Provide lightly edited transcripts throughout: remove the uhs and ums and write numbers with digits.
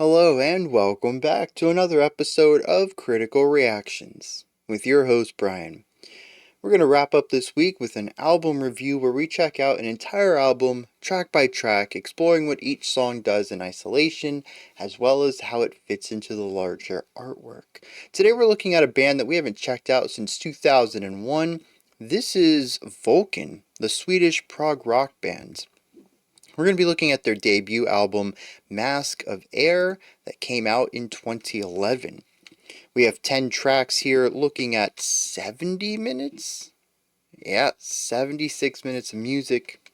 Hello and welcome back to another episode of Critical Reactions with your host Bryan. We're going to wrap up this week with an album review where we check out an entire album track by track, exploring what each song does in isolation as well as how it fits into the larger artwork. Today we're looking at a band that we haven't checked out since 2001. This is Vulkan, the Swedish prog rock band. We're going to be looking at their debut album, Mask of Air, that came out in 2011. We have 10 tracks here looking at 70 minutes? Yeah, 76 minutes of music.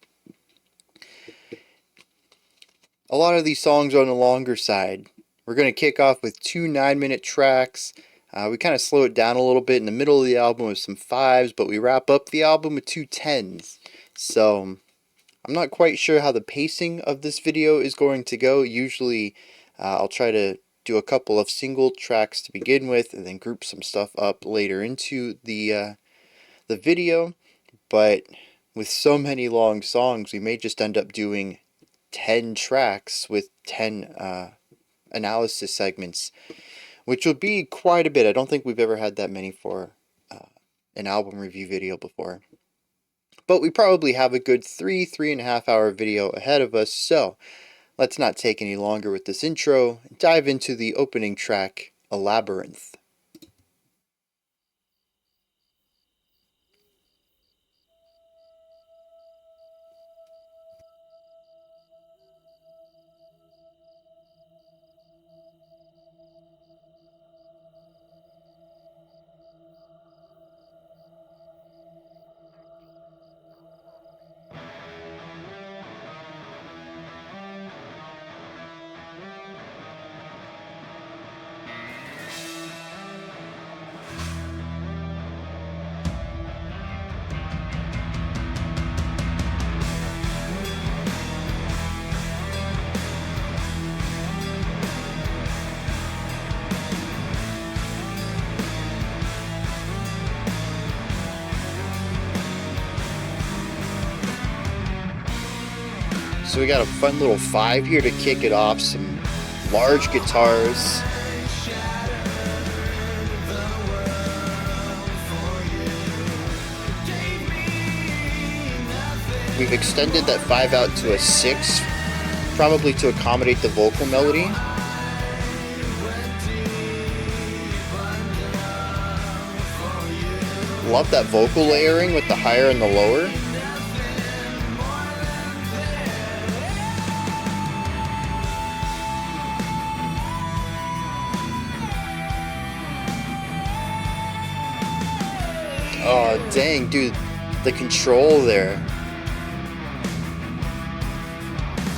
A lot of these songs are on the longer side. We're going to kick off with two 9-minute tracks. We kind of slow it down a little bit in the middle of the album with some 5s, but we wrap up the album with two 10s. So I'm not quite sure how the pacing of this video is going to go. Usually I'll try to do a couple of single tracks to begin with and then group some stuff up later into the video. But with so many long songs, we may just end up doing 10 tracks with 10 analysis segments, which will be quite a bit. I don't think we've ever had that many for an album review video before. But we probably have a good 3.5 hour video ahead of us, so let's not take any longer with this intro and dive into the opening track, Elaborinth. So we got a fun little 5 here to kick it off, some large guitars. We've extended that 5 out to a 6, probably to accommodate the vocal melody. Love that vocal layering with the higher and the lower. Oh, dang, dude, the control there.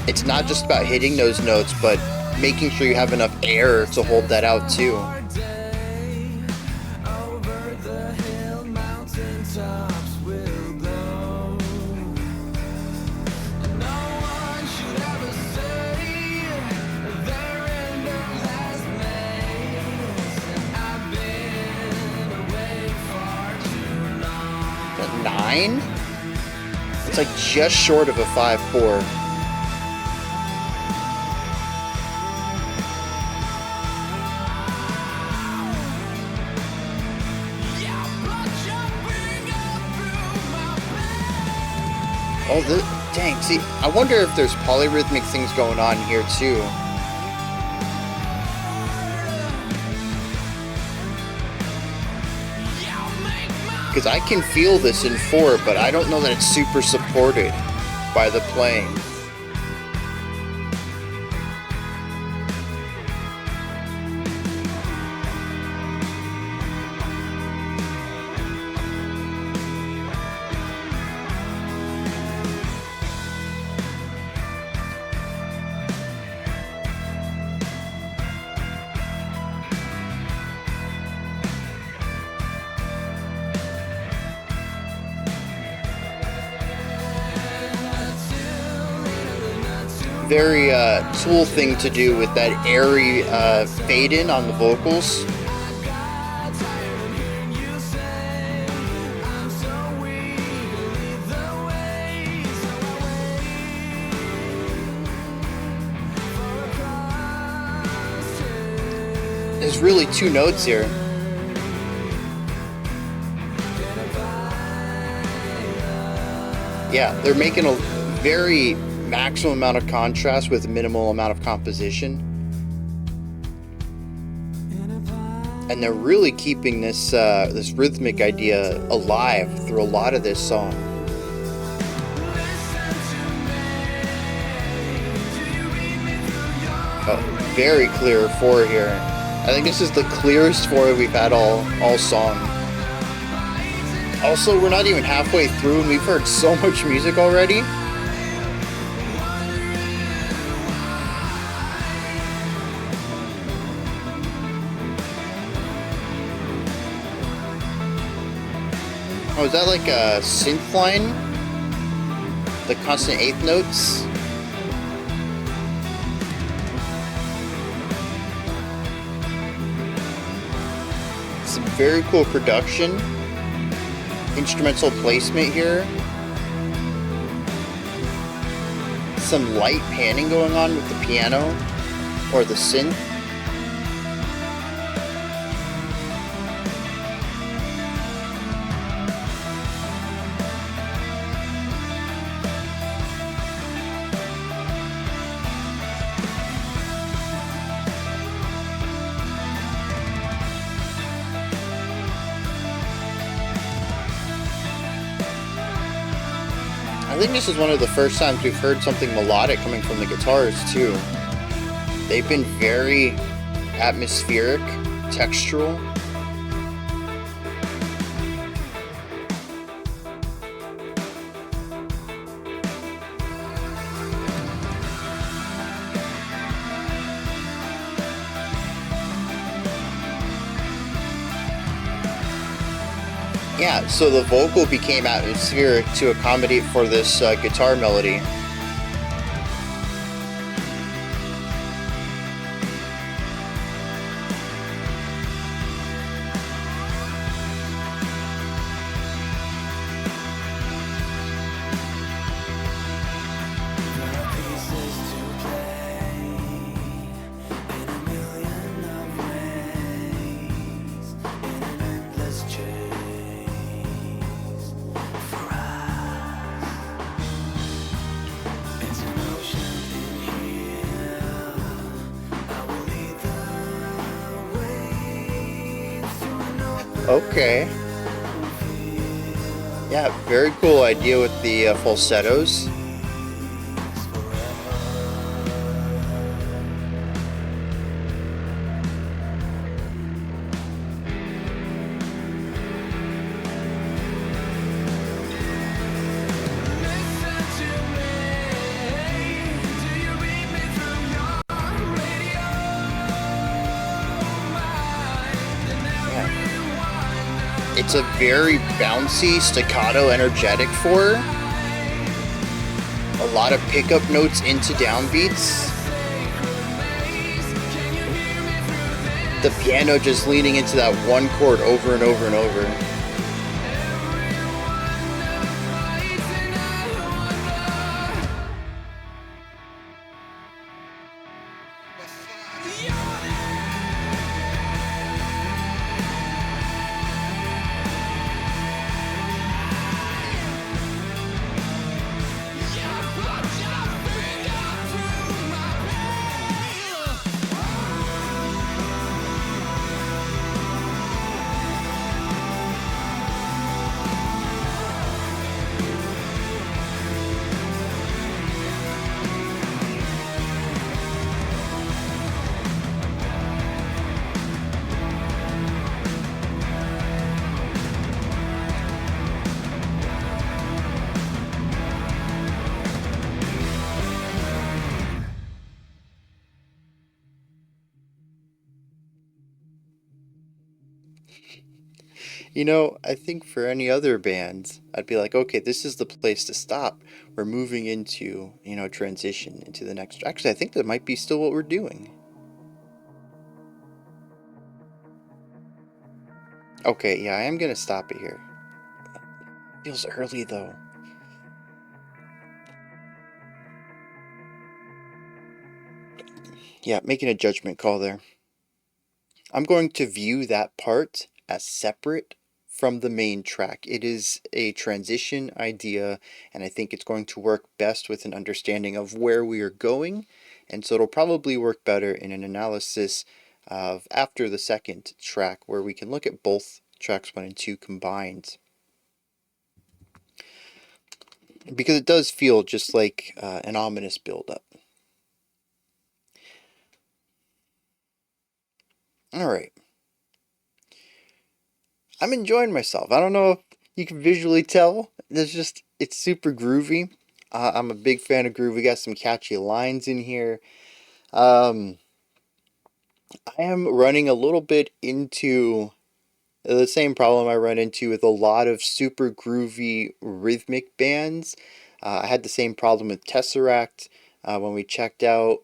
It's not just about hitting those notes, but making sure you have enough air to hold that out, too. At 9? It's like just short of a 5/4. Oh, dang, see, I wonder if there's polyrhythmic things going on here too. Because I can feel this in 4, but I don't know that it's super supported by the playing. Very Tool thing to do with that airy fade in on the vocals. There's really two notes here. Yeah, they're making a very maximum amount of contrast with a minimal amount of composition. And they're really keeping this this rhythmic idea alive through a lot of this song. Oh, very clear 4 here. I think this is the clearest 4 we've had all song. Also, we're not even halfway through and we've heard so much music already. Oh, is that like a synth line? The constant 8th notes? Some very cool production. Instrumental placement here. Some light panning going on with the piano or the synth. I think this is one of the first times we've heard something melodic coming from the guitars too. They've been very atmospheric, textural. Yeah, so the vocal became atmospheric to accommodate for this guitar melody. Okay. Yeah, very cool idea with the falsettos. It's a very bouncy, staccato, energetic 4. A lot of pickup notes into downbeats. The piano just leaning into that one chord over and over and over. You know, I think for any other bands, I'd be like, okay, this is the place to stop. We're moving into, transition into the next. Actually, I think that might be still what we're doing. Okay, yeah, I am going to stop it here. Feels early, though. Yeah, making a judgment call there. I'm going to view that part as separate from the main track. It is a transition idea, and I think it's going to work best with an understanding of where we are going, and so it'll probably work better in an analysis of after the second track, where we can look at both tracks 1 and 2 combined. Because it does feel just like an ominous build-up. Alright. I'm enjoying myself. I don't know if you can visually tell. It's super groovy. I'm a big fan of groove. We got some catchy lines in here. I am running a little bit into the same problem I run into with a lot of super groovy rhythmic bands. I had the same problem with Tesseract when we checked out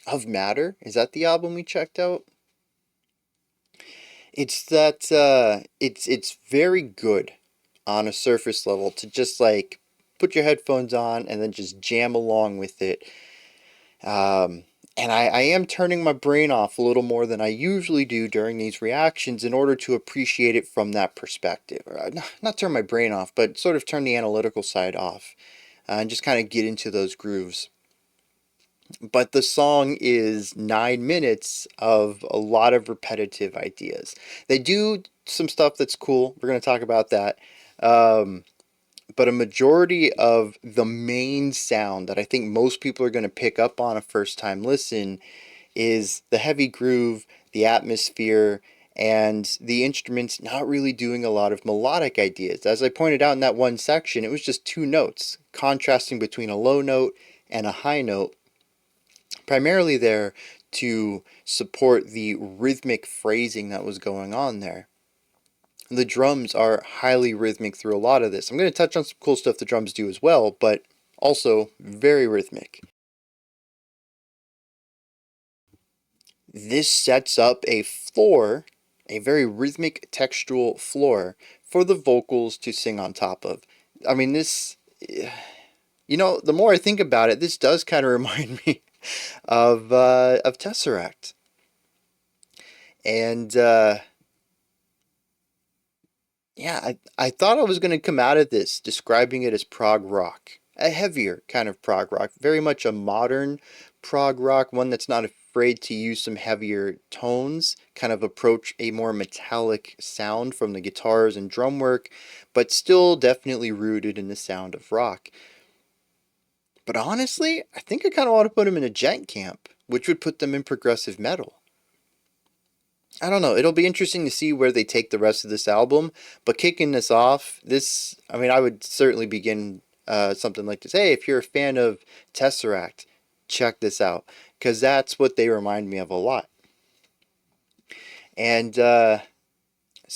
Of Matter. Is that the album we checked out? It's that it's very good on a surface level to just like put your headphones on and then just jam along with it. And I am turning my brain off a little more than I usually do during these reactions in order to appreciate it from that perspective. Or, not turn my brain off, but sort of turn the analytical side off and just kind of get into those grooves. But the song is 9 minutes of a lot of repetitive ideas. They do some stuff that's cool. We're going to talk about that. But a majority of the main sound that I think most people are going to pick up on a first time listen is the heavy groove, the atmosphere, and the instruments not really doing a lot of melodic ideas. As I pointed out in that one section, it was just 2 notes, contrasting between a low note and a high note, primarily there to support the rhythmic phrasing that was going on there. The drums are highly rhythmic through a lot of this. I'm going to touch on some cool stuff the drums do as well, but also very rhythmic. This sets up a floor, a very rhythmic textual floor for the vocals to sing on top of. I mean, this, you know, the more I think about it, this does kind of remind me of Tesseract. And yeah, I thought I was going to come out of this describing it as prog rock, a heavier kind of prog rock, very much a modern prog rock, one that's not afraid to use some heavier tones, kind of approach a more metallic sound from the guitars and drum work, but still definitely rooted in the sound of rock. But honestly, I think I kind of want to put them in a gent camp, which would put them in progressive metal. I don't know. It'll be interesting to see where they take the rest of this album. But kicking this off, I mean, I would certainly begin something like this. Hey, if you're a fan of Tesseract, check this out. Because that's what they remind me of a lot. And so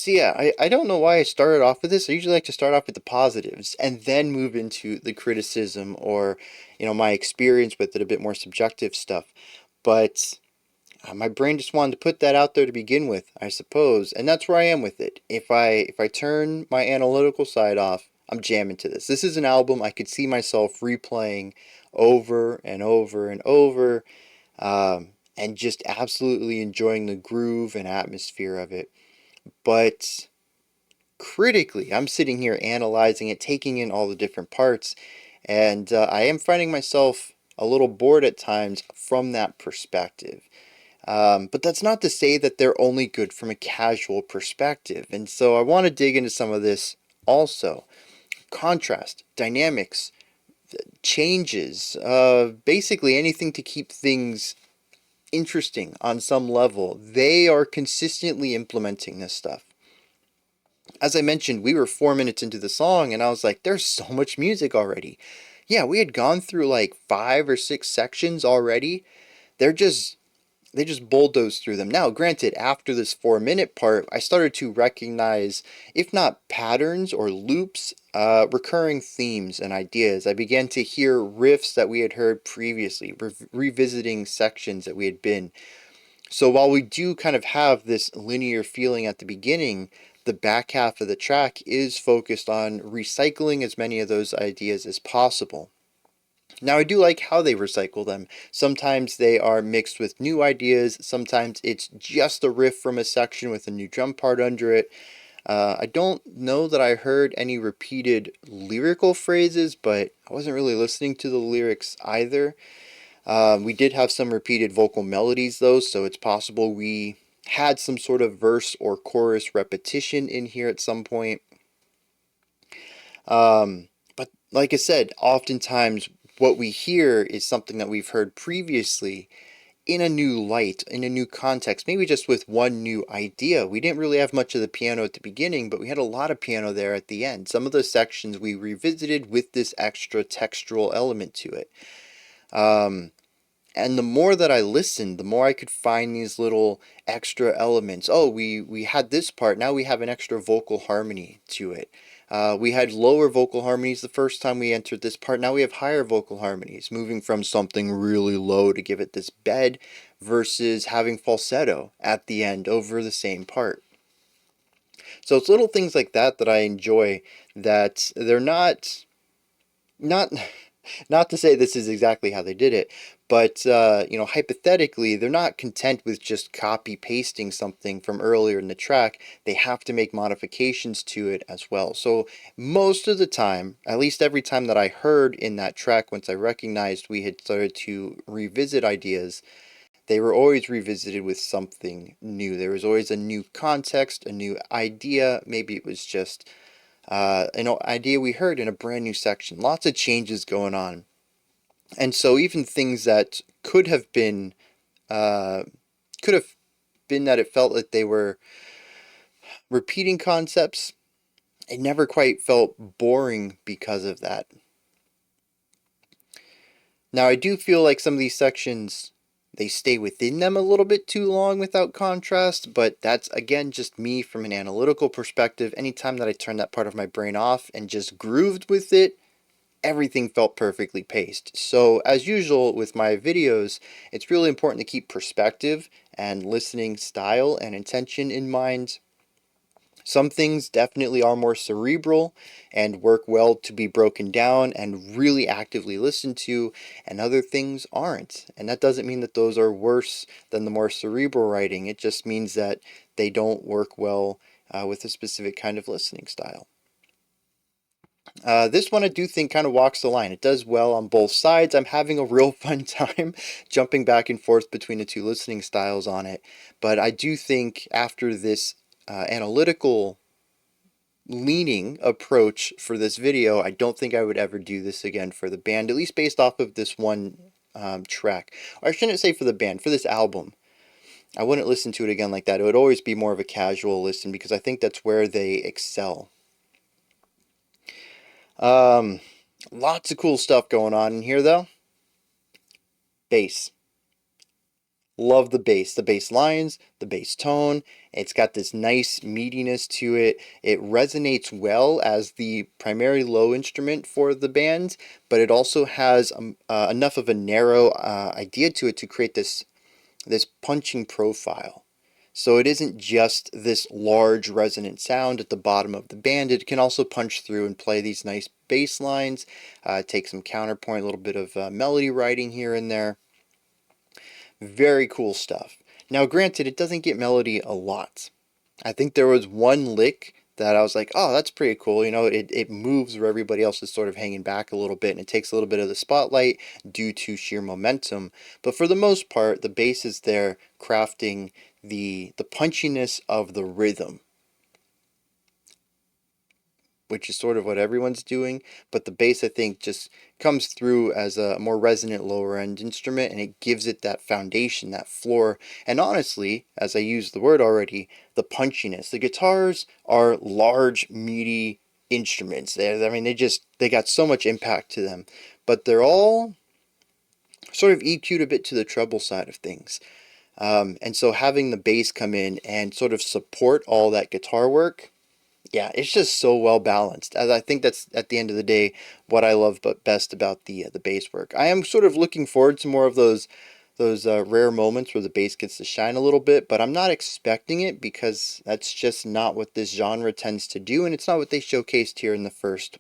yeah, I don't know why I started off with this. I usually like to start off with the positives and then move into the criticism or, you know, my experience with it, a bit more subjective stuff. But my brain just wanted to put that out there to begin with, I suppose, and that's where I am with it. If I turn my analytical side off, I'm jamming to this. This is an album I could see myself replaying over and over and over, and just absolutely enjoying the groove and atmosphere of it. But critically, I'm sitting here analyzing it, taking in all the different parts, and I am finding myself a little bored at times from that perspective. But that's not to say that they're only good from a casual perspective. And so I want to dig into some of this also. Contrast, dynamics, changes, basically anything to keep things interesting on some level. They are consistently implementing this stuff. As I mentioned, we were 4 minutes into the song and I was like, there's so much music already. Yeah, we had gone through like 5 or 6 sections already. They just bulldozed through them. Now, granted, after this 4-minute part, I started to recognize, if not patterns or loops, recurring themes and ideas. I began to hear riffs that we had heard previously, revisiting sections that we had been. So while we do kind of have this linear feeling at the beginning, the back half of the track is focused on recycling as many of those ideas as possible. Now, I do like how they recycle them. Sometimes they are mixed with new ideas, sometimes it's just a riff from a section with a new drum part under it. I don't know that I heard any repeated lyrical phrases, but I wasn't really listening to the lyrics either. We did have some repeated vocal melodies though, so it's possible we had some sort of verse or chorus repetition in here at some point. But like I said, oftentimes what we hear is something that we've heard previously in a new light, in a new context, maybe just with one new idea. We didn't really have much of the piano at the beginning, but we had a lot of piano there at the end. Some of those sections we revisited with this extra textural element to it. And the more that I listened, the more I could find these little extra elements. Oh, we had this part, now we have an extra vocal harmony to it. We had lower vocal harmonies the first time we entered this part. Now we have higher vocal harmonies, moving from something really low to give it this bed versus having falsetto at the end over the same part. So it's little things like that that I enjoy, that they're not not to say this is exactly how they did it, but you know, hypothetically, they're not content with just copy pasting something from earlier in the track. They have to make modifications to it as well. So most of the time, at least every time that I heard in that track, once I recognized we had started to revisit ideas, they were always revisited with something new. There was always a new context, a new idea. Maybe it was just an idea we heard in a brand new section. Lots of changes going on. And so even things that could have been that it felt that they were repeating concepts, it never quite felt boring because of that. Now, I do feel like some of these sections, they stay within them a little bit too long without contrast, but that's, again, just me from an analytical perspective. Anytime that I turned that part of my brain off and just grooved with it, everything felt perfectly paced. So as usual with my videos, it's really important to keep perspective and listening style and intention in mind. Some things definitely are more cerebral and work well to be broken down and really actively listened to, and other things aren't. And that doesn't mean that those are worse than the more cerebral writing. It just means that they don't work well with a specific kind of listening style. This one I do think kind of walks the line. It does well on both sides. I'm having a real fun time jumping back and forth between the two listening styles on it. But I do think after this analytical leaning approach for this video, I don't think I would ever do this again for the band, at least based off of this one track. Or I shouldn't say for the band, for this album. I wouldn't listen to it again like that. It would always be more of a casual listen because I think that's where they excel. Lots of cool stuff going on in here though. Bass. Love the bass lines, the bass tone. It's got this nice meatiness to it. It resonates well as the primary low instrument for the band, but it also has enough of a narrow idea to it to create this punching profile. So it isn't just this large resonant sound at the bottom of the band. It can also punch through and play these nice bass lines, take some counterpoint, a little bit of melody writing here and there. Very cool stuff. Now granted, it doesn't get melody a lot. I think there was one lick that I was like, oh, that's pretty cool. You know, it moves where everybody else is sort of hanging back a little bit, and it takes a little bit of the spotlight due to sheer momentum. But for the most part, the bass is there crafting the punchiness of the rhythm, which is sort of what everyone's doing, but the bass, I think, just comes through as a more resonant lower end instrument, and it gives it that foundation, that floor, and honestly, as I used the word already, the punchiness. The guitars are large, meaty instruments. I mean, they got so much impact to them, but they're all sort of EQ'd a bit to the treble side of things. And so having the bass come in and sort of support all that guitar work, yeah, it's just so well balanced. As I think that's at the end of the day what I love but best about the bass work. I am sort of looking forward to more of those those rare moments where the bass gets to shine a little bit, but I'm not expecting it because that's just not what this genre tends to do, and it's not what they showcased here in the first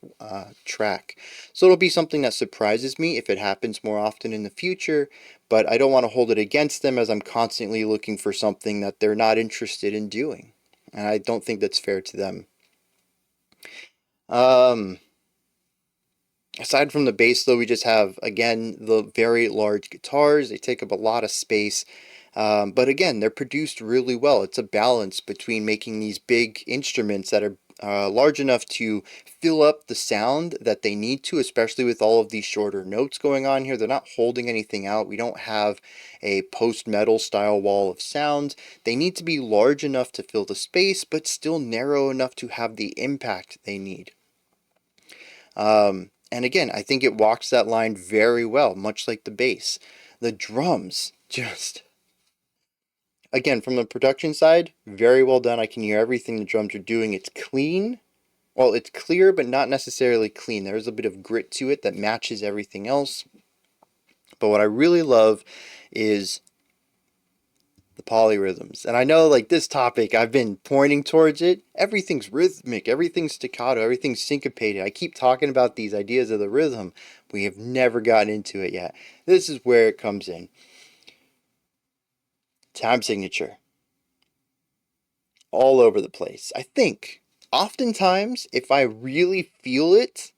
track. So it'll be something that surprises me if it happens more often in the future, but I don't want to hold it against them as I'm constantly looking for something that they're not interested in doing, and I don't think that's fair to them. Aside from the bass, though, we just have, again, the very large guitars. They take up a lot of space. But again, they're produced really well. It's a balance between making these big instruments that are large enough to fill up the sound that they need to, especially with all of these shorter notes going on here. They're not holding anything out. We don't have a post-metal style wall of sound. They need to be large enough to fill the space, but still narrow enough to have the impact they need. And again, I think it walks that line very well, much like the bass. The drums, just, again, from the production side, very well done. I can hear everything the drums are doing. It's clean. Well, it's clear, but not necessarily clean. There's a bit of grit to it that matches everything else. But what I really love is the polyrhythms. And I know, like, this topic, I've been pointing towards it. Everything's rhythmic, everything's staccato, everything's syncopated. I keep talking about these ideas of the rhythm. We have never gotten into it yet. This is where it comes in. Time signature. All over the place. I think, oftentimes, if I really feel it,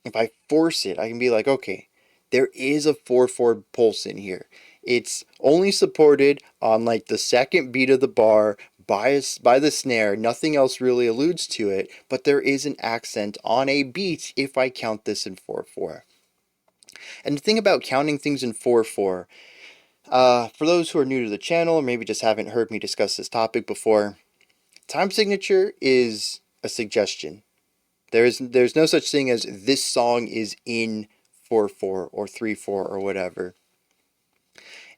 if I force it, I can be like, okay, there is a 4/4 pulse in here. It's only supported on like the second beat of the bar by the snare. Nothing else really alludes to it, but there is an accent on a beat if I count this in 4/4. And the thing about counting things in 4/4, for those who are new to the channel or maybe just haven't heard me discuss this topic before, time signature is a suggestion. There's no such thing as this song is in 4/4 or 3/4 or whatever.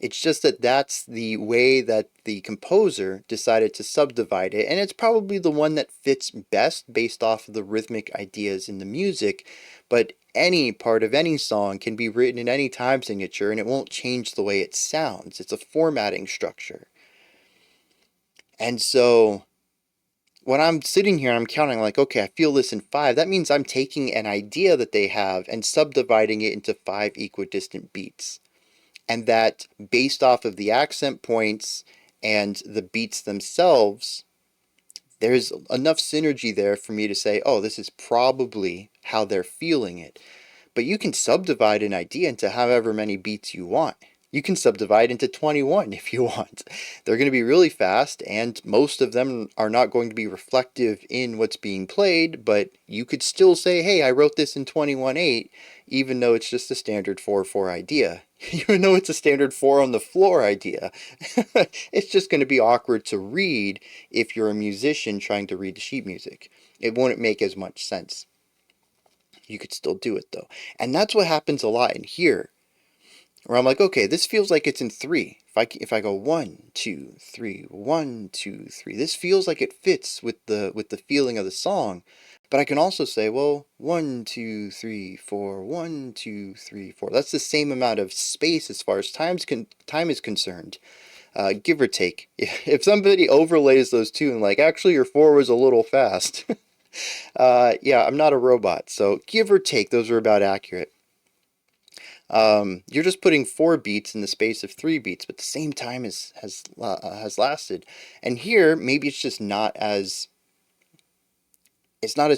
It's just that that's the way that the composer decided to subdivide it, and it's probably the one that fits best based off of the rhythmic ideas in the music, but any part of any song can be written in any time signature and it won't change the way it sounds. It's a formatting structure. And so when I'm sitting here and I'm counting like, okay, I feel this in 5, that means I'm taking an idea that they have and subdividing it into 5 equidistant beats. And that, based off of the accent points and the beats themselves, there's enough synergy there for me to say, oh, this is probably how they're feeling it. But you can subdivide an idea into however many beats you want. You can subdivide into 21 if you want. They're going to be really fast, and most of them are not going to be reflective in what's being played, but you could still say, hey, I wrote this in 21/8, even though it's just a standard 4/4 idea. Even though it's a standard 4 on the floor idea. It's just going to be awkward to read if you're a musician trying to read the sheet music. It wouldn't make as much sense. You could still do it though. And that's what happens a lot in here, where I'm like, okay, this feels like it's in 3. If I go 1, 2, 3, 1, 2, 3, this feels like it fits with the feeling of the song. But I can also say, well, 1, 2, 3, 4, 1, 2, 3, 4. That's the same amount of space as far as time is concerned, give or take. If somebody overlays those two and like, actually your 4 was a little fast. Yeah, I'm not a robot, so give or take, those are about accurate. You're just putting 4 beats in the space of 3 beats, but the same time has lasted. And here, maybe it's not as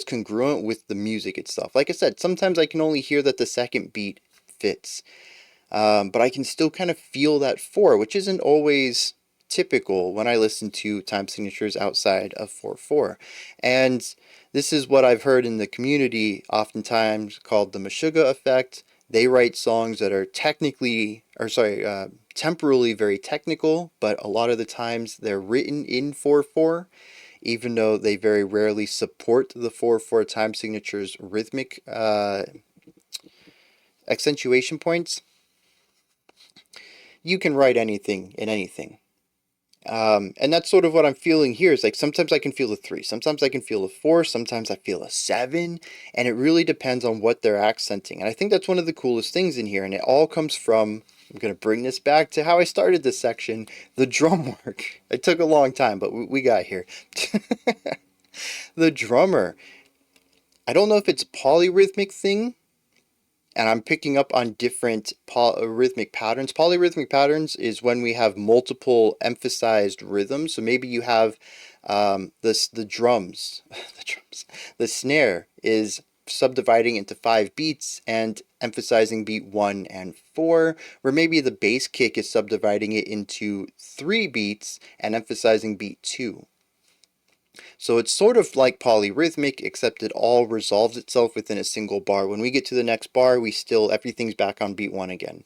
congruent with the music itself. Like I said, sometimes I can only hear that the second beat fits, but I can still kind of feel that 4, which isn't always typical when I listen to time signatures outside of 4/4. And this is what I've heard in the community oftentimes called the Meshuggah effect. They write songs that are temporally very technical, but a lot of the times they're written in 4/4, even though they very rarely support the 4/4 time signature's rhythmic accentuation points. You can write anything in anything. And that's sort of what I'm feeling here. Is like sometimes I can feel a 3, sometimes I can feel a 4, sometimes I feel a 7, and it really depends on what they're accenting. And I think that's one of the coolest things in here, and it all comes from, I'm going to bring this back to how I started this section, the drum work. It took a long time, but we got here. The drummer. I don't know if it's a polyrhythmic thing, and I'm picking up on different rhythmic patterns. Polyrhythmic patterns is when we have multiple emphasized rhythms. So maybe you have the drums, the snare is subdividing into 5 beats and emphasizing beat 1 and 4, where maybe the bass kick is subdividing it into 3 beats and emphasizing beat 2. So it's sort of like polyrhythmic, except it all resolves itself within a single bar. When we get to the next bar, everything's back on beat 1 again.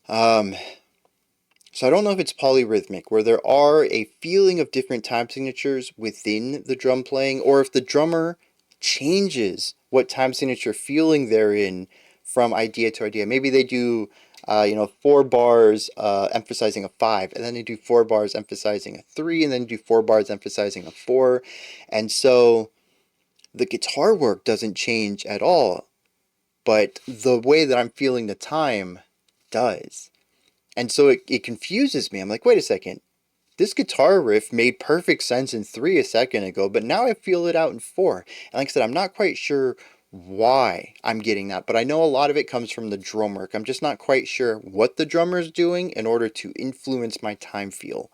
So I don't know if it's polyrhythmic, where there are a feeling of different time signatures within the drum playing, or if the drummer changes what time signature feeling they're in from idea to idea. Maybe they do 4 bars emphasizing a 5, and then they do 4 bars emphasizing a 3, and then do 4 bars emphasizing a 4. And so the guitar work doesn't change at all, but the way that I'm feeling the time does. And so it confuses me. I'm like, wait a second. This guitar riff made perfect sense in 3 a second ago, but now I feel it out in 4. And like I said, I'm not quite sure why I'm getting that, but I know a lot of it comes from the drum work. I'm just not quite sure what the drummer's doing in order to influence my time feel.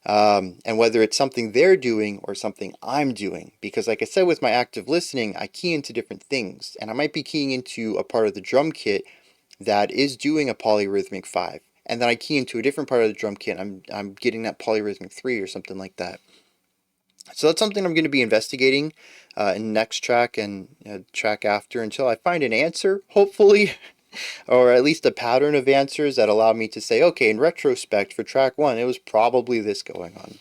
And whether it's something they're doing or something I'm doing. Because like I said, with my active listening, I key into different things. And I might be keying into a part of the drum kit that is doing a polyrhythmic 5. And then I key into a different part of the drum kit, I'm getting that polyrhythmic 3 or something like that. So that's something I'm going to be investigating in the next track and track after until I find an answer, hopefully, or at least a pattern of answers that allow me to say, okay, in retrospect, for track 1, it was probably this going on.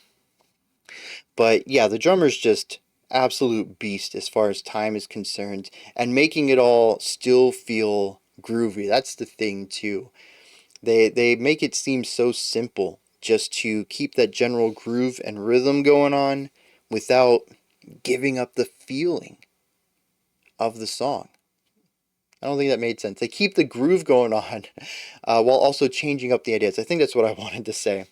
But yeah, the drummer's just absolute beast as far as time is concerned, and making it all still feel groovy. That's the thing too. They make it seem so simple just to keep that general groove and rhythm going on without giving up the feeling of the song. I don't think that made sense. They keep the groove going on while also changing up the ideas. I think that's what I wanted to say.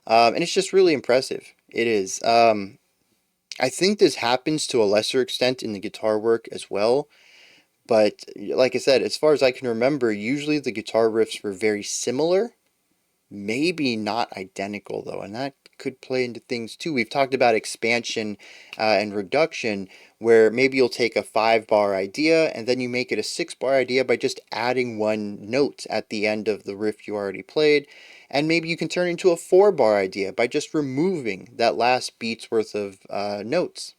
And it's just really impressive. It is. I think this happens to a lesser extent in the guitar work as well. But like I said, as far as I can remember, usually the guitar riffs were very similar. Maybe not identical, though, and that could play into things too. We've talked about expansion and reduction, where maybe you'll take a 5-bar idea and then you make it a 6-bar idea by just adding 1 note at the end of the riff you already played. And maybe you can turn it into a 4-bar idea by just removing that last beat's worth of notes.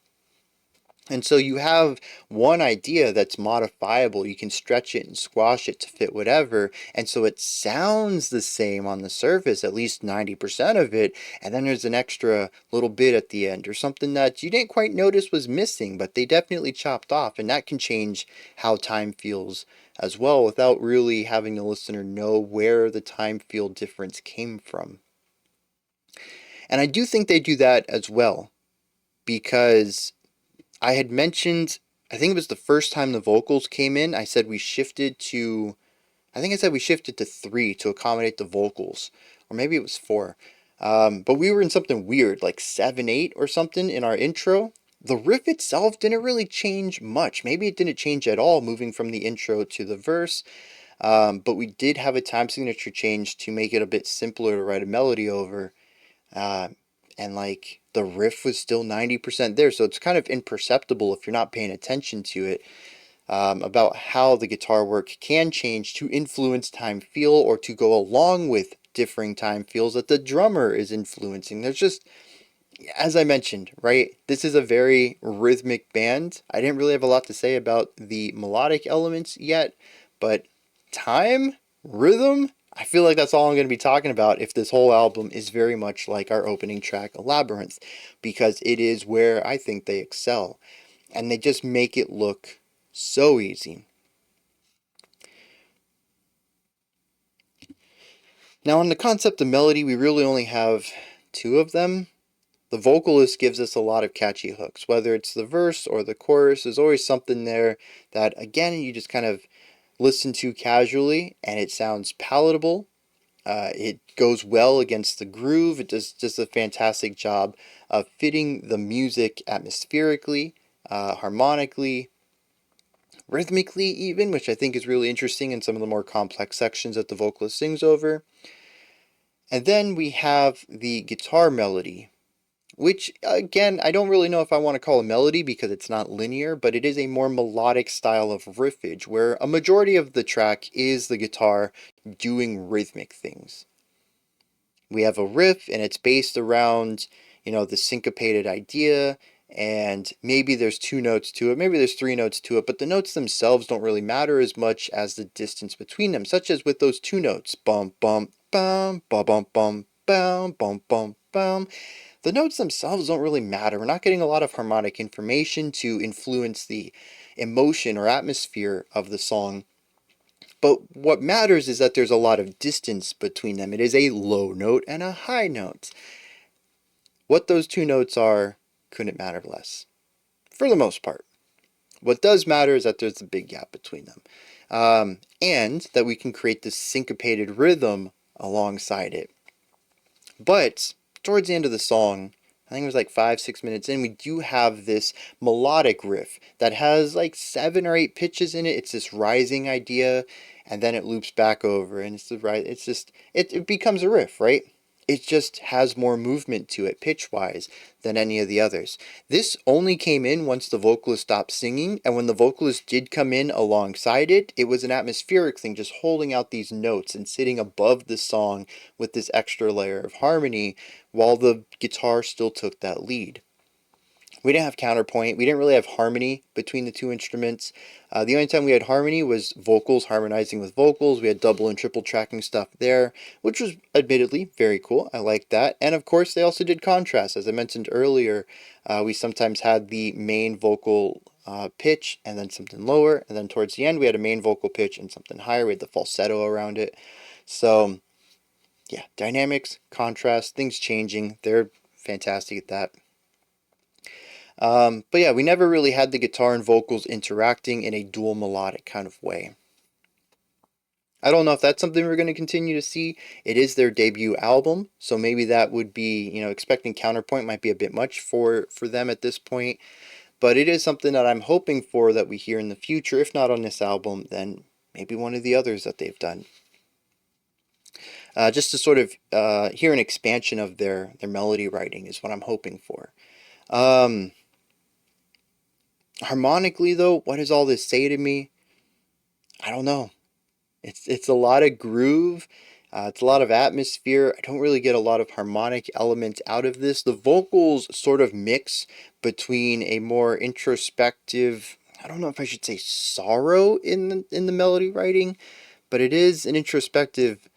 And so you have one idea that's modifiable. You can stretch it and squash it to fit whatever. And so it sounds the same on the surface, at least 90% of it. And then there's an extra little bit at the end or something that you didn't quite notice was missing, but they definitely chopped off. And that can change how time feels as well without really having the listener know where the time feel difference came from. And I do think they do that as well because I had mentioned, I think it was the first time the vocals came in, I said we shifted to, I think I said we shifted to 3 to accommodate the vocals. Or maybe it was 4. But we were in something weird, like 7/8 or something in our intro. The riff itself didn't really change much. Maybe it didn't change at all moving from the intro to the verse. But we did have a time signature change to make it a bit simpler to write a melody over. And like the riff was still 90% there, so it's kind of imperceptible if you're not paying attention to it, about how the guitar work can change to influence time feel or to go along with differing time feels that the drummer is influencing. There's just, as I mentioned, right, this is a very rhythmic band. I didn't really have a lot to say about the melodic elements yet, but time, rhythm, I feel like that's all I'm going to be talking about if this whole album is very much like our opening track, Elaborinth, because it is where I think they excel. And they just make it look so easy. Now, on the concept of melody, we really only have two of them. The vocalist gives us a lot of catchy hooks, whether it's the verse or the chorus. There's always something there that, again, you just kind of listen to casually, and it sounds palatable. It goes well against the groove. It does just a fantastic job of fitting the music atmospherically, harmonically, rhythmically even, which I think is really interesting in some of the more complex sections that the vocalist sings over. And then we have the guitar melody, which, again, I don't really know if I want to call a melody because it's not linear, but it is a more melodic style of riffage, where a majority of the track is the guitar doing rhythmic things. We have a riff, and it's based around, the syncopated idea, and maybe there's two notes to it, maybe there's three notes to it, but the notes themselves don't really matter as much as the distance between them, such as with those two notes, bum, bum, bum, bum, bum, bum, bum, bum, bum, bum. The notes themselves don't really matter. We're not getting a lot of harmonic information to influence the emotion or atmosphere of the song. But what matters is that there's a lot of distance between them. It is a low note and a high note. What those two notes are couldn't matter less, for the most part. What does matter is that there's a big gap between them. And that we can create this syncopated rhythm alongside it. But towards the end of the song, I think it was like 5-6 minutes in, we do have this melodic riff that has like 7 or 8 pitches in it. It's this rising idea, and then it loops back over, and it becomes a riff, right? It just has more movement to it pitch-wise than any of the others. This only came in once the vocalist stopped singing, and when the vocalist did come in alongside it, it was an atmospheric thing, just holding out these notes and sitting above the song with this extra layer of harmony while the guitar still took that lead. We didn't have counterpoint. We didn't really have harmony between the two instruments. The only time we had harmony was vocals harmonizing with vocals. We had double and triple tracking stuff there, which was admittedly very cool. I liked that. And of course, they also did contrast. As I mentioned earlier, we sometimes had the main vocal pitch and then something lower. And then towards the end, we had a main vocal pitch and something higher. We had the falsetto around it. So, yeah, dynamics, contrast, things changing. They're fantastic at that. But yeah, we never really had the guitar and vocals interacting in a dual melodic kind of way. I don't know if that's something we're going to continue to see. It is their debut album, so maybe that would be, expecting counterpoint might be a bit much for them at this point. But it is something that I'm hoping for that we hear in the future. If not on this album, then maybe one of the others that they've done. Just to sort of hear an expansion of their melody writing is what I'm hoping for. Harmonically, though, what does all this say to me? I don't know. It's a lot of groove. It's a lot of atmosphere. I don't really get a lot of harmonic elements out of this. The vocals sort of mix between a more introspective, I don't know if I should say sorrow in the melody writing, but it is an introspective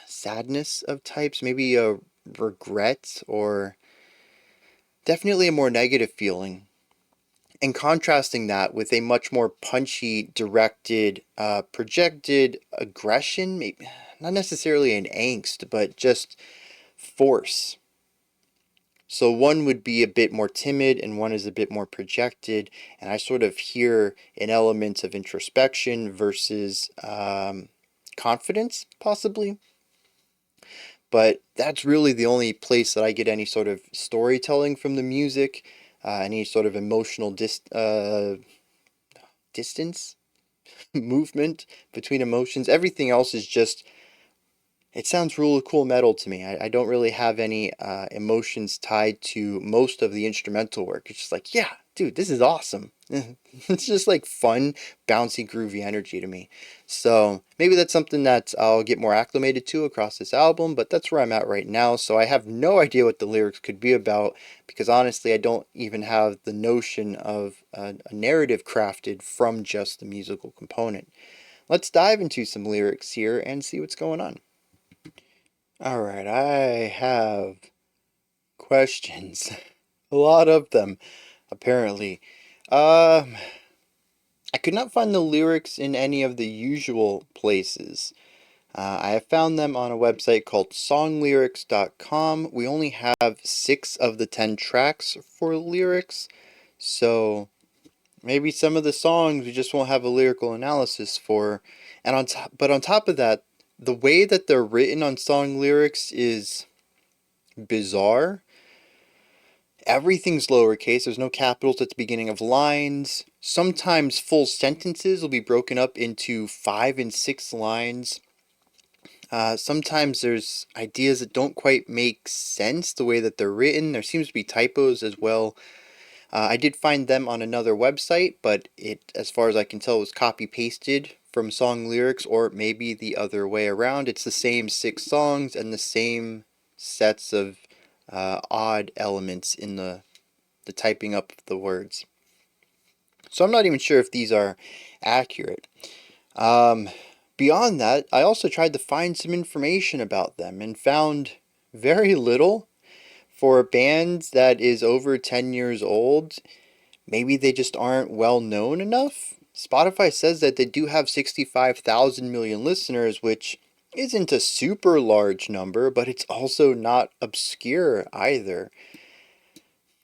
sadness of types, maybe a regret, or definitely a more negative feeling. And contrasting that with a much more punchy, directed, projected aggression, maybe not necessarily an angst, but just force. So one would be a bit more timid and one is a bit more projected, and I sort of hear an element of introspection versus confidence, possibly. But that's really the only place that I get any sort of storytelling from the music, any sort of emotional distance, movement between emotions. Everything else is just, it sounds really cool metal to me. I don't really have any emotions tied to most of the instrumental work. It's just like, yeah, dude, this is awesome. It's just like fun, bouncy, groovy energy to me. So maybe that's something that I'll get more acclimated to across this album, but that's where I'm at right now. So I have no idea what the lyrics could be about because honestly, I don't even have the notion of a narrative crafted from just the musical component. Let's dive into some lyrics here and see what's going on. Alright, I have questions. A lot of them, apparently. I could not find the lyrics in any of the usual places. I have found them on a website called songlyrics.com. We only have 6 of the 10 tracks for lyrics, so maybe some of the songs we just won't have a lyrical analysis for. And on top of that, the way that they're written on song lyrics is bizarre. Everything's lowercase. There's no capitals at the beginning of lines. Sometimes full sentences will be broken up into 5 and 6 lines. Sometimes there's ideas that don't quite make sense the way that they're written. There seems to be typos as well. I did find them on another website, but it, as far as I can tell, was copy-pasted from song lyrics, or maybe the other way around. It's the same 6 songs and the same sets of odd elements in the typing up of the words. So I'm not even sure if these are accurate. Beyond that, I also tried to find some information about them and found very little. For a band that is over 10 years old, maybe they just aren't well known enough. Spotify says that they do have 65,000 million listeners, which isn't a super large number, but it's also not obscure either.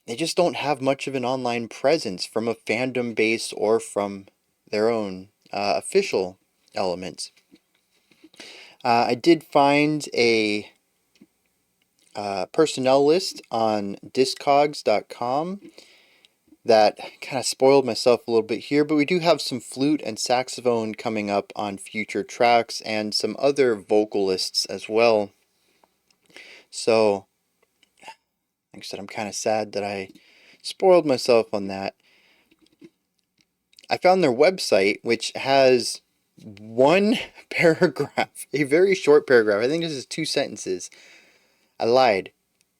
They just don't have much of an online presence from a fandom base or from their own official elements. I did find a personnel list on discogs.com that kind of spoiled myself a little bit here, but we do have some flute and saxophone coming up on future tracks and some other vocalists as well. So, like I said, I'm kind of sad that I spoiled myself on that. I found their website, which has one paragraph, a very short paragraph. I think this is 2 sentences. I lied.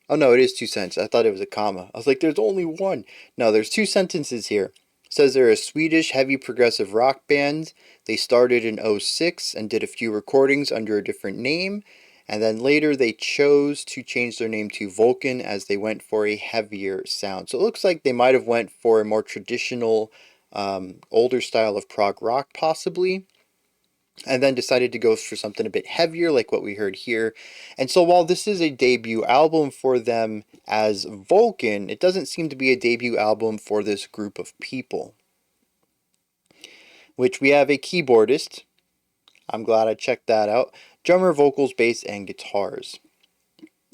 Oh no, it is 2 sentences. I thought it was a comma. I was like, there's only one. No, there's 2 sentences here. It says they're a Swedish heavy progressive rock band. They started in 2006 and did a few recordings under a different name. And then later they chose to change their name to Vulkan as they went for a heavier sound. So it looks like they might have went for a more traditional, older style of prog rock possibly, and then decided to go for something a bit heavier like what we heard here. And so while this is a debut album for them as Vulkan, it doesn't seem to be a debut album for this group of people. Which we have a keyboardist. I'm glad I checked that out. Drummer, vocals, bass, and guitars.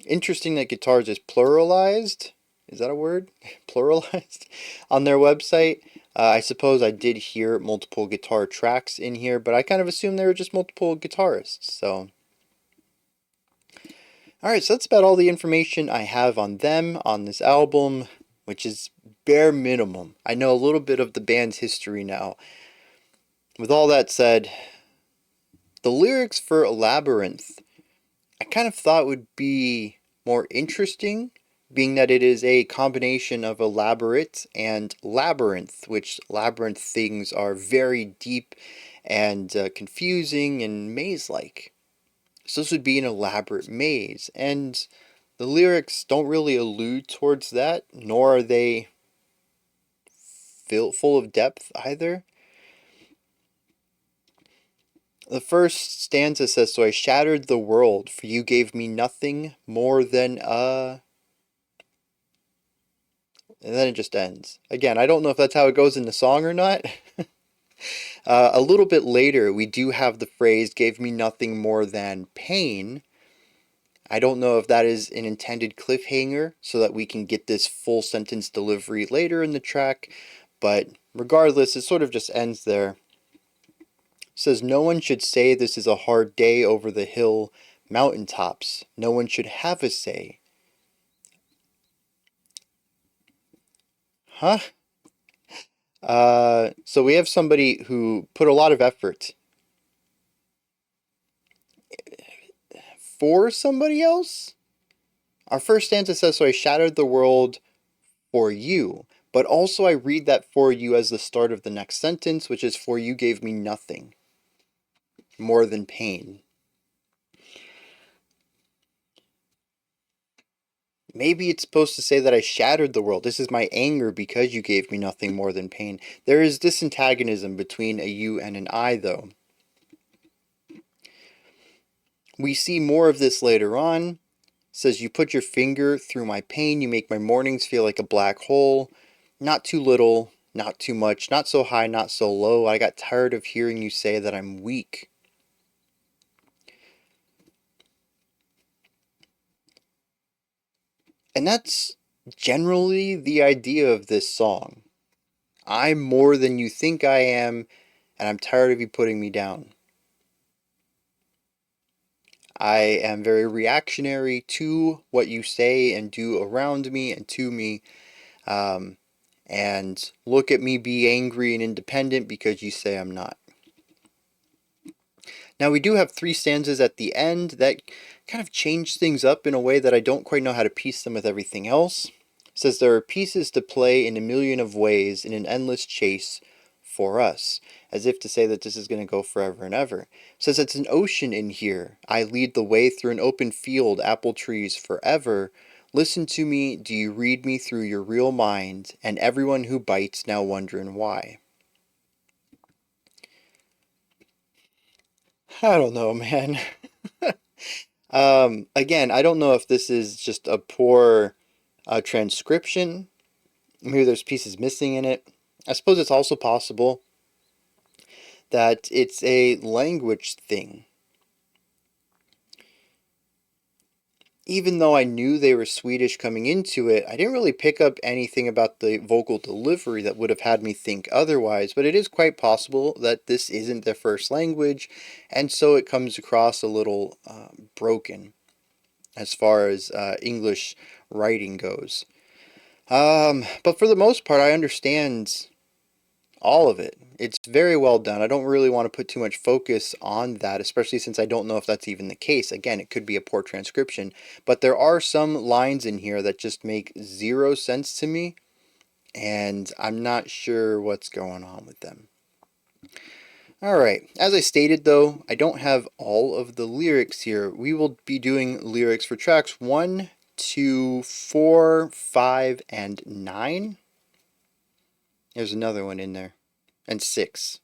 Interesting that guitars is pluralized. Is that a word? Pluralized on their website. I suppose I did hear multiple guitar tracks in here, but I kind of assumed they were just multiple guitarists. So, alright, so that's about all the information I have on them, on this album, which is bare minimum. I know a little bit of the band's history now. With all that said, the lyrics for Elaborinth, I kind of thought would be more interesting, being that it is a combination of elaborate and labyrinth, which labyrinth things are very deep and confusing and maze-like. So this would be an elaborate maze, and the lyrics don't really allude towards that, nor are they full of depth either. The first stanza says, "So I shattered the world, for you gave me nothing more than a..." And then it just ends. Again, I don't know if that's how it goes in the song or not. A little bit later, we do have the phrase, "gave me nothing more than pain." I don't know if that is an intended cliffhanger so that we can get this full sentence delivery later in the track, but regardless, it sort of just ends there. It says, "No one should say this is a hard day over the hill mountaintops. No one should have a say." Huh? So we have somebody who put a lot of effort for somebody else? Our first stanza says, "So I shattered the world for you." But also I read that "for you" as the start of the next sentence, which is, "For you gave me nothing more than pain." Maybe it's supposed to say that I shattered the world. This is my anger because you gave me nothing more than pain. There is this antagonism between a you and an I, though. We see more of this later on. It says, you put your finger through my pain, you make my mornings feel like a black hole. Not too little, not too much, not so high, not so low. I got tired of hearing you say that I'm weak. And that's generally the idea of this song. I'm more than you think I am, and I'm tired of you putting me down. I am very reactionary to what you say and do around me and to me. And look at me be angry and independent because you say I'm not. Now we do have 3 stanzas at the end that kind of change things up in a way that I don't quite know how to piece them with everything else. It says there are pieces to play in a million of ways in an endless chase for us, as if to say that this is going to go forever and ever. It says it's an ocean in here. I lead the way through an open field, apple trees forever. Listen to me, do you read me through your real mind, and everyone who bites now wondering why. I don't know, man. Again, I don't know if this is just a poor transcription. Maybe there's pieces missing in it. I suppose it's also possible that it's a language thing. Even though I knew they were Swedish coming into it, I didn't really pick up anything about the vocal delivery that would have had me think otherwise, but it is quite possible that this isn't their first language, and so it comes across a little broken as far as English writing goes. But for the most part, I understand all of it. It's very well done. I don't really want to put too much focus on that, especially since I don't know if that's even the case. Again, it could be a poor transcription, but there are some lines in here that just make zero sense to me, and I'm not sure what's going on with them. Alright, as I stated though, I don't have all of the lyrics here. We will be doing lyrics for tracks 1, 2, 4, 5, and 9. There's another one in there. And 6.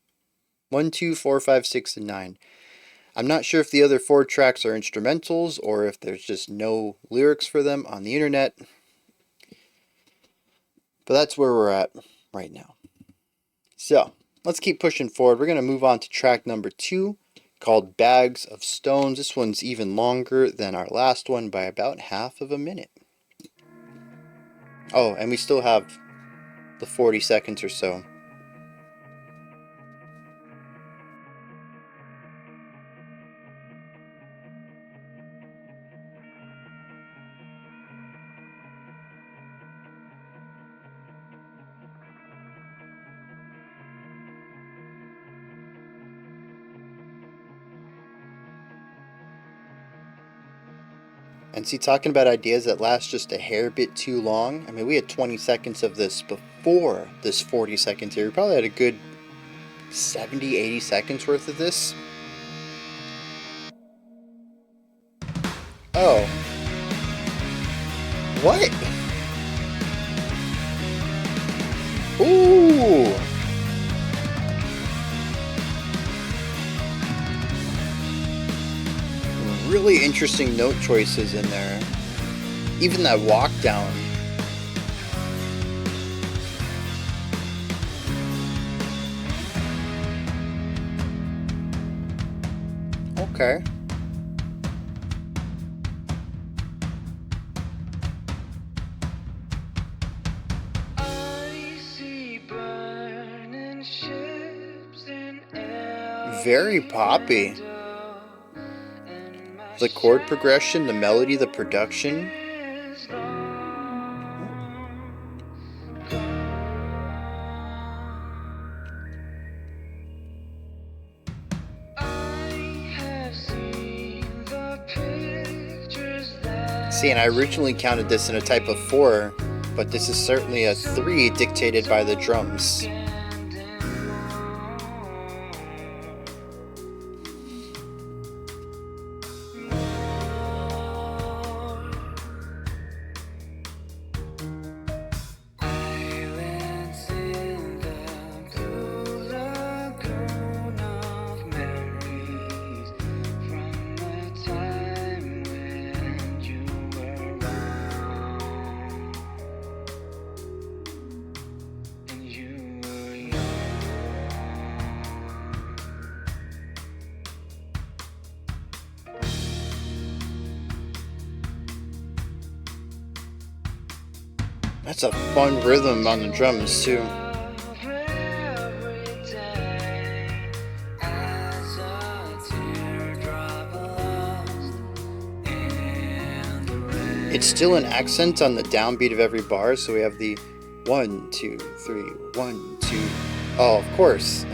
1, 2, 4, 5, 6, and 9. I'm not sure if the other 4 tracks are instrumentals or if there's just no lyrics for them on the internet. But that's where we're at right now. So, let's keep pushing forward. We're going to move on to track number 2, called Bags of Stones. This one's even longer than our last one by about half of a minute. Oh, and we still have the 40 seconds or so. And see, talking about ideas that last just a hair bit too long. I mean, we had 20 seconds of this before this 40 seconds here. We probably had a good 70, 80 seconds worth of this. Oh. What? Ooh. Really interesting note choices in there. Even that walk down. Okay. Very poppy. The chord progression, the melody, the production. See, and I originally counted this in a type of 4, but this is certainly a 3 dictated by the drums. That's a fun rhythm on the drums too. It's still an accent on the downbeat of every bar, so we have the 1, 2, 3, 1, 2. Oh, of course.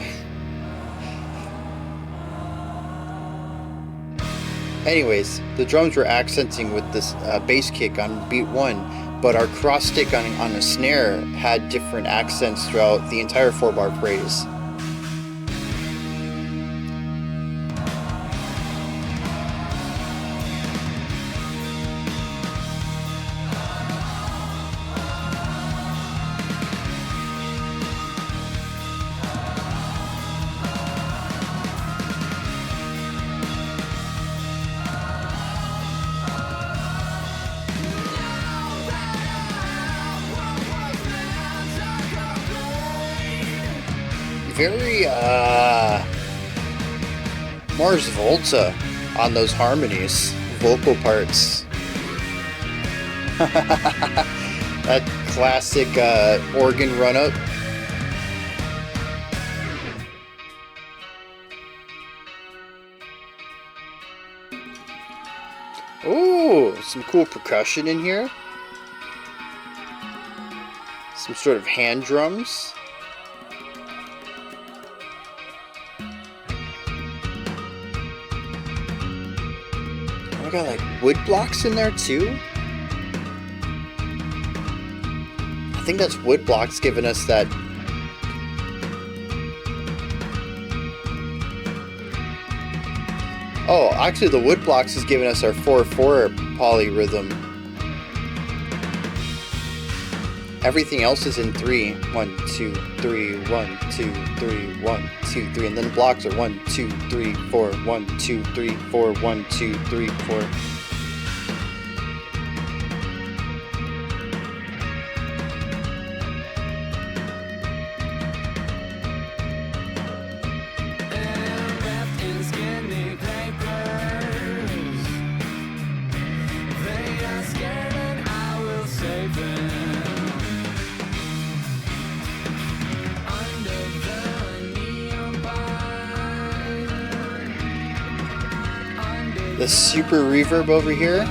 Anyways, the drums were accenting with this bass kick on beat 1, but our cross stick on a snare had different accents throughout the entire 4-bar phrase. Very Mars Volta on those harmonies, vocal parts. That classic organ run up. Ooh, some cool percussion in here. Some sort of hand drums. I got like wood blocks in there too. I think that's wood blocks giving us that. Oh, actually the wood blocks is giving us our 4/4 polyrhythm. Everything else is in 3. 1, 2, 3, 1, 2, 3, 1, 2, 3, and then the blocks are 1, 2, 3, 4, 1, 2, 3, 4, 1, 2, 3, 4. The super reverb over here.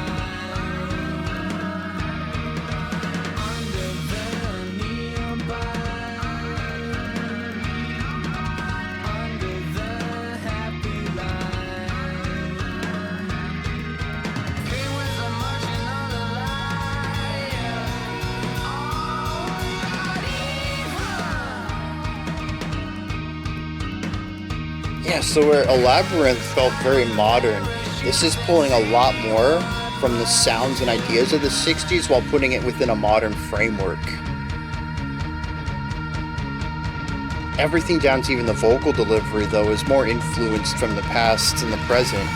Yeah, so where Elaborinth felt very modern, this is pulling a lot more from the sounds and ideas of the 60s while putting it within a modern framework. Everything down to even the vocal delivery, though, is more influenced from the past and the present.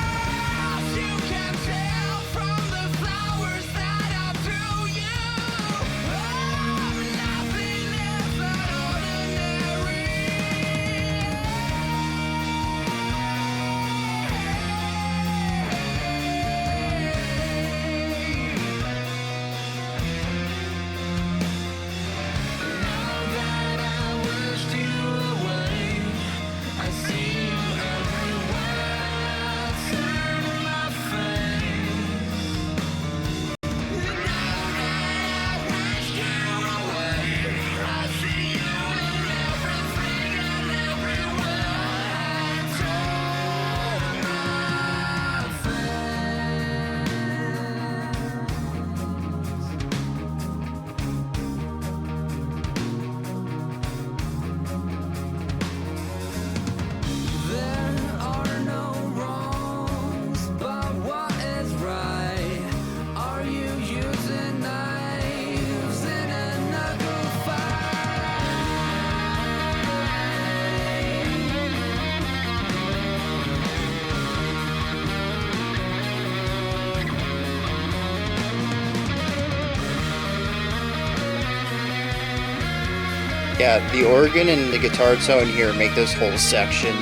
Yeah, the organ and the guitar tone here make this whole section.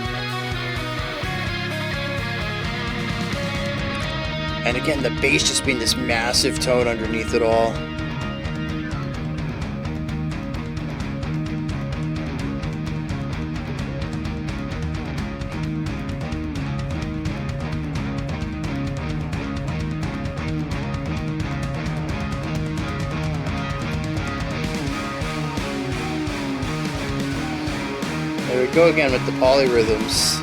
And again, the bass just being this massive tone underneath it all. Go again with the polyrhythms.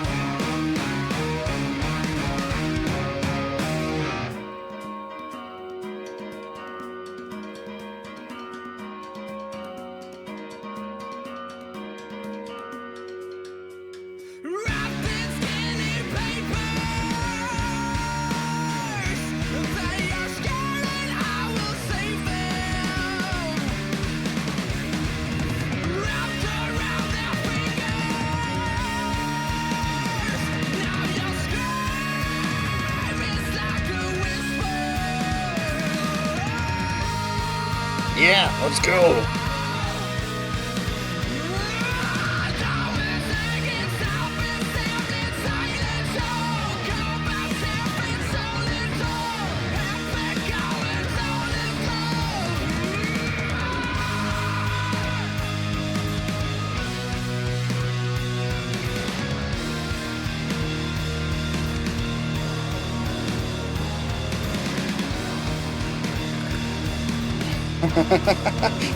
Yeah, let's go.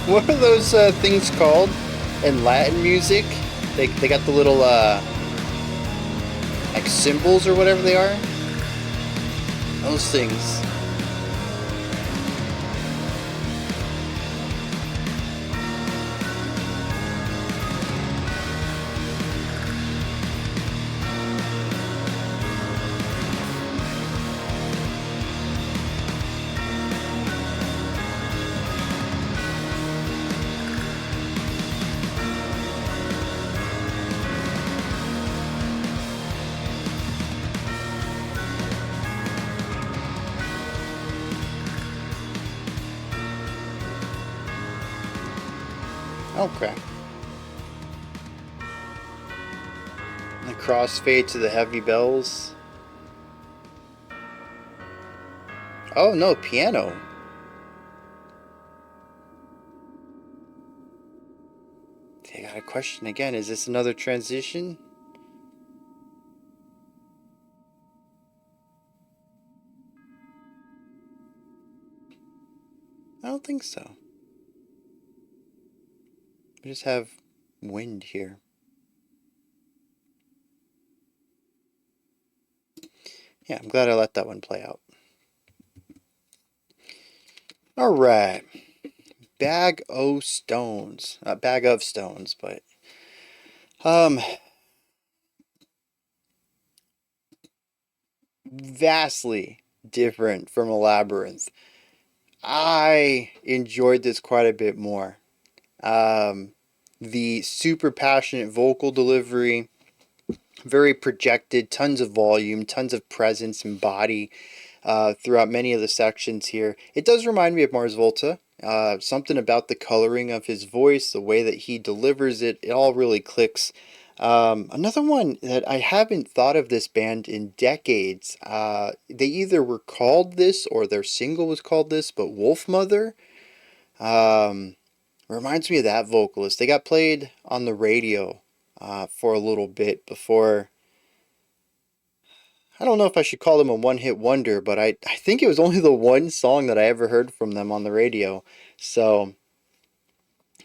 What are those things called in Latin music? They got the little like cymbals or whatever they are. Those things. Okay. The crossfade to the heavy bells. Oh no, piano. I got a question again. Is this another transition? I don't think so. We just have wind here. Yeah, I'm glad I let that one play out. Alright. Bag of stones. Bag of stones, but vastly different from Elaborinth. I enjoyed this quite a bit more. The super passionate vocal delivery, very projected, tons of volume, tons of presence and body throughout many of the sections here. It does remind me of Mars Volta. Something about the coloring of his voice, the way that he delivers it, it all really clicks. Another one that I haven't thought of this band in decades. They either were called this or their single was called this, but Wolfmother reminds me of that vocalist. They got played on the radio for a little bit before. I don't know if I should call them a one-hit wonder, but I think it was only the one song that I ever heard from them on the radio. So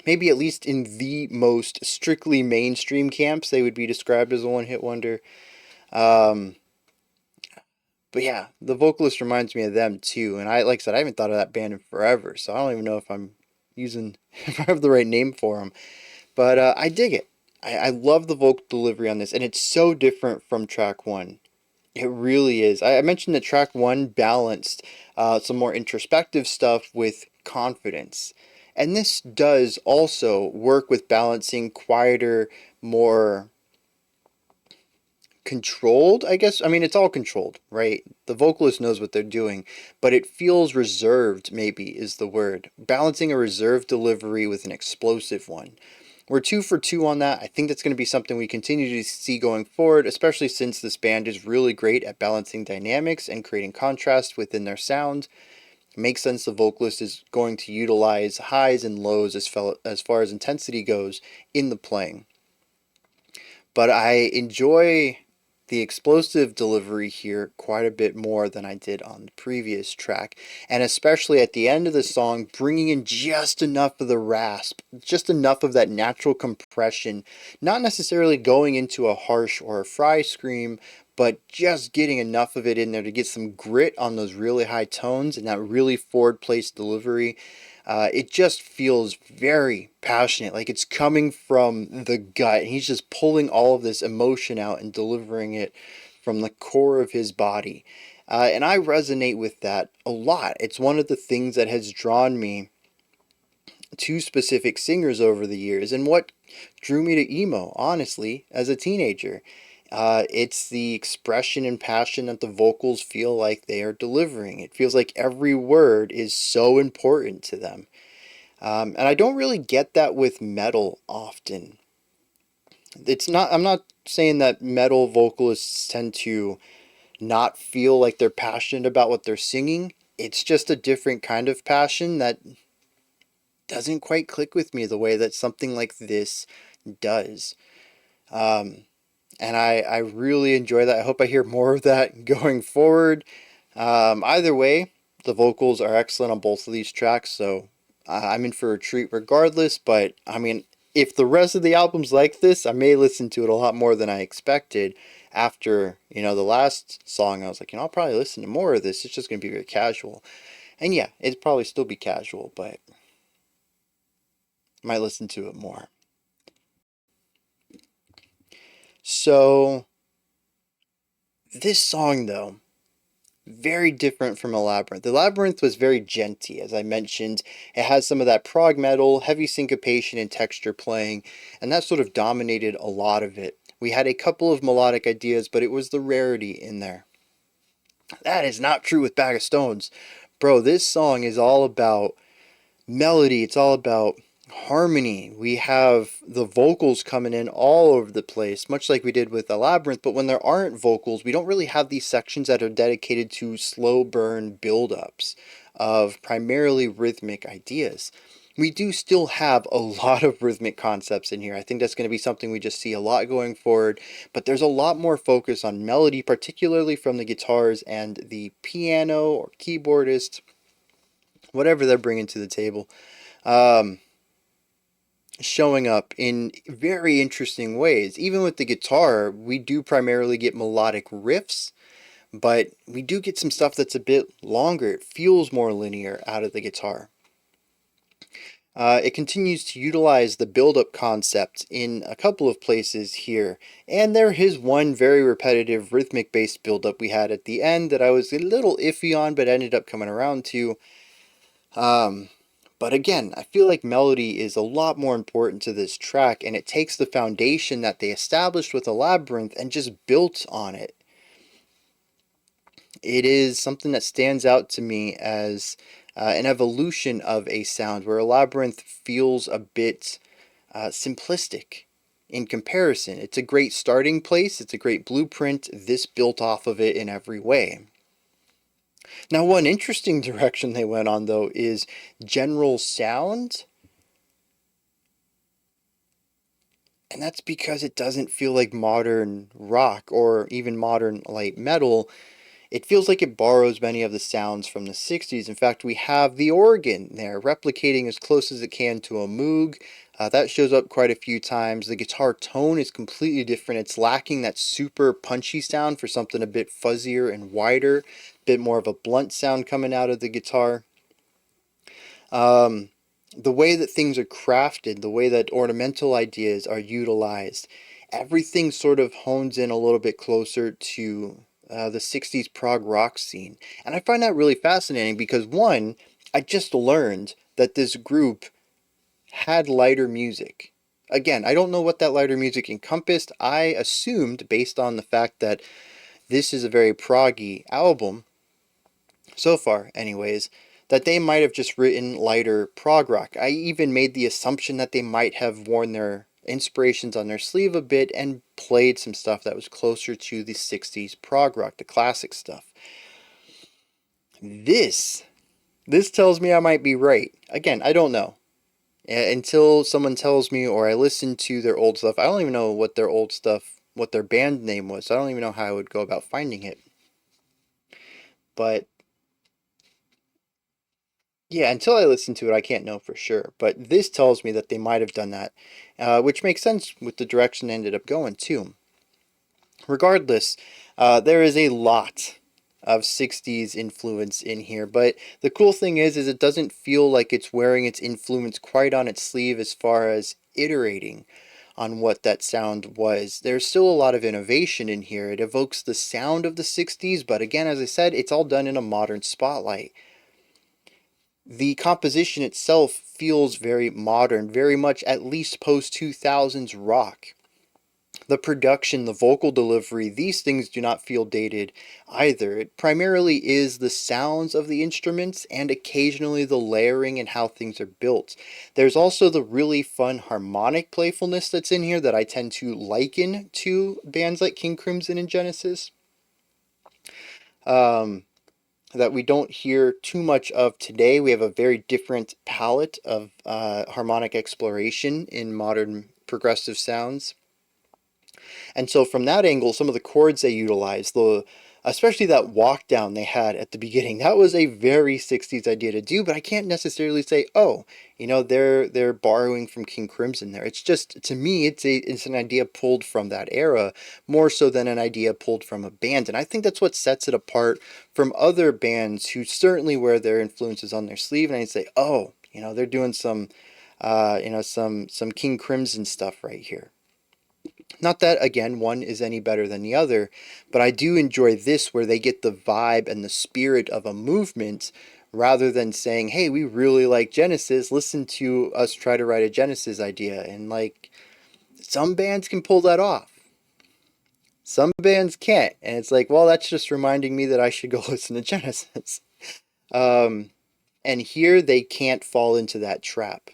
maybe at least in the most strictly mainstream camps, they would be described as a one-hit wonder. But yeah, the vocalist reminds me of them too. And like I said, I haven't thought of that band in forever, so I don't even know if I'm using, if I have the right name for them. But I dig it. I love the vocal delivery on this, and it's so different from track one. It really is. I mentioned that track one balanced some more introspective stuff with confidence. And this does also work with balancing quieter, more controlled, I guess. I mean, it's all controlled, right? The vocalist knows what they're doing, but it feels reserved, maybe, is the word. Balancing a reserved delivery with an explosive one. We're 2 for 2 on that. I think that's going to be something we continue to see going forward, especially since this band is really great at balancing dynamics and creating contrast within their sound. It makes sense the vocalist is going to utilize highs and lows as far as intensity goes in the playing. But I enjoy the explosive delivery here quite a bit more than I did on the previous track, and especially at the end of the song, bringing in just enough of the rasp, just enough of that natural compression, not necessarily going into a harsh or a fry scream, but just getting enough of it in there to get some grit on those really high tones and that really forward placed delivery. It just feels very passionate, like it's coming from the gut. He's just pulling all of this emotion out and delivering it from the core of his body. And I resonate with that a lot. It's one of the things that has drawn me to specific singers over the years, and what drew me to emo, honestly, as a teenager. It's the expression and passion that the vocals feel like they are delivering. It feels like every word is so important to them. And I don't really get that with metal often. I'm not saying that metal vocalists tend to not feel like they're passionate about what they're singing. It's just a different kind of passion that doesn't quite click with me the way that something like this does. And I really enjoy that. I hope I hear more of that going forward. Either way, the vocals are excellent on both of these tracks, so I'm in for a treat regardless. But I mean, if the rest of the album's like this, I may listen to it a lot more than I expected. After, the last song, I was like, I'll probably listen to more of this. It's just going to be very casual. And yeah, it'd probably still be casual, but I might listen to it more. So, this song, though, very different from Elaborinth. Elaborinth was very djenty, as I mentioned. It has some of that prog metal, heavy syncopation and texture playing, and that sort of dominated a lot of it. We had a couple of melodic ideas, but it was the rarity in there. That is not true with Bag of Stones. Bro, this song is all about melody. It's all about harmony. We have the vocals coming in all over the place, much like we did with Elaborinth, but when there aren't vocals, we don't really have these sections that are dedicated to slow burn build-ups of primarily rhythmic ideas. We do still have a lot of rhythmic concepts in here. I think that's going to be something we just see a lot going forward, but there's a lot more focus on melody, particularly from the guitars and the piano or keyboardist, whatever they're bringing to the table. Showing up in very interesting ways. Even with the guitar, we do primarily get melodic riffs, but we do get some stuff that's a bit longer. It feels more linear out of the guitar. It continues to utilize the build-up concept in a couple of places here, and there is one very repetitive rhythmic-based build-up we had at the end that I was a little iffy on, but ended up coming around to. But again, I feel like melody is a lot more important to this track, and it takes the foundation that they established with Elaborinth and just built on it. It is something that stands out to me as an evolution of a sound, where Elaborinth feels a bit simplistic in comparison. It's a great starting place, it's a great blueprint. This built off of it in every way. Now, one interesting direction they went on, though, is general sound. And that's because it doesn't feel like modern rock or even modern light metal. It feels like it borrows many of the sounds from the 60s. In fact, we have the organ there, replicating as close as it can to a Moog. That shows up quite a few times. The guitar tone is completely different. It's lacking that super punchy sound for something a bit fuzzier and wider, a bit more of a blunt sound coming out of the guitar. The way that things are crafted, the way that ornamental ideas are utilized, everything sort of hones in a little bit closer to the 60s prog rock scene. And I find that really fascinating because, one, I just learned that this group had lighter music. Again, I don't know what that lighter music encompassed. I assumed, based on the fact that this is a very proggy album, so far anyways, that they might have just written lighter prog rock. I even made the assumption that they might have worn their inspirations on their sleeve a bit and played some stuff that was closer to the 60s prog rock, the classic stuff. This tells me I might be right. Again, I don't know. Until someone tells me or I listen to their old stuff. I don't even know what their old stuff what their band name was. So I don't even know how I would go about finding it. But yeah, until I listen to it, I can't know for sure. But this tells me that they might have done that, which makes sense with the direction they ended up going too. Regardless, there is a lot of 60s influence in here, but the cool thing is it doesn't feel like it's wearing its influence quite on its sleeve as far as iterating on what that sound was. There's still a lot of innovation in here. It evokes the sound of the 60s, but again, as I said, it's all done in a modern spotlight. The composition itself feels very modern, very much at least post-2000s rock. The production, the vocal delivery, these things do not feel dated either. It primarily is the sounds of the instruments and occasionally the layering and how things are built. There's also the really fun harmonic playfulness that's in here that I tend to liken to bands like King Crimson and Genesis. That we don't hear too much of today. We have a very different palette of harmonic exploration in modern progressive sounds. And so from that angle, some of the chords they utilize, especially that walk down they had at the beginning, that was a very 60s idea to do, but I can't necessarily say, oh, you know, they're borrowing from King Crimson there. It's just, to me, it's an idea pulled from that era, more so than an idea pulled from a band. And I think that's what sets it apart from other bands who certainly wear their influences on their sleeve. And I'd say, oh, you know, they're doing some King Crimson stuff right here. Not that, again, one is any better than the other, but I do enjoy this where they get the vibe and the spirit of a movement rather than saying, hey, we really like Genesis, listen to us try to write a Genesis idea. And, like, some bands can pull that off. Some bands can't. And it's like, well, that's just reminding me that I should go listen to Genesis. And here they can't fall into that trap.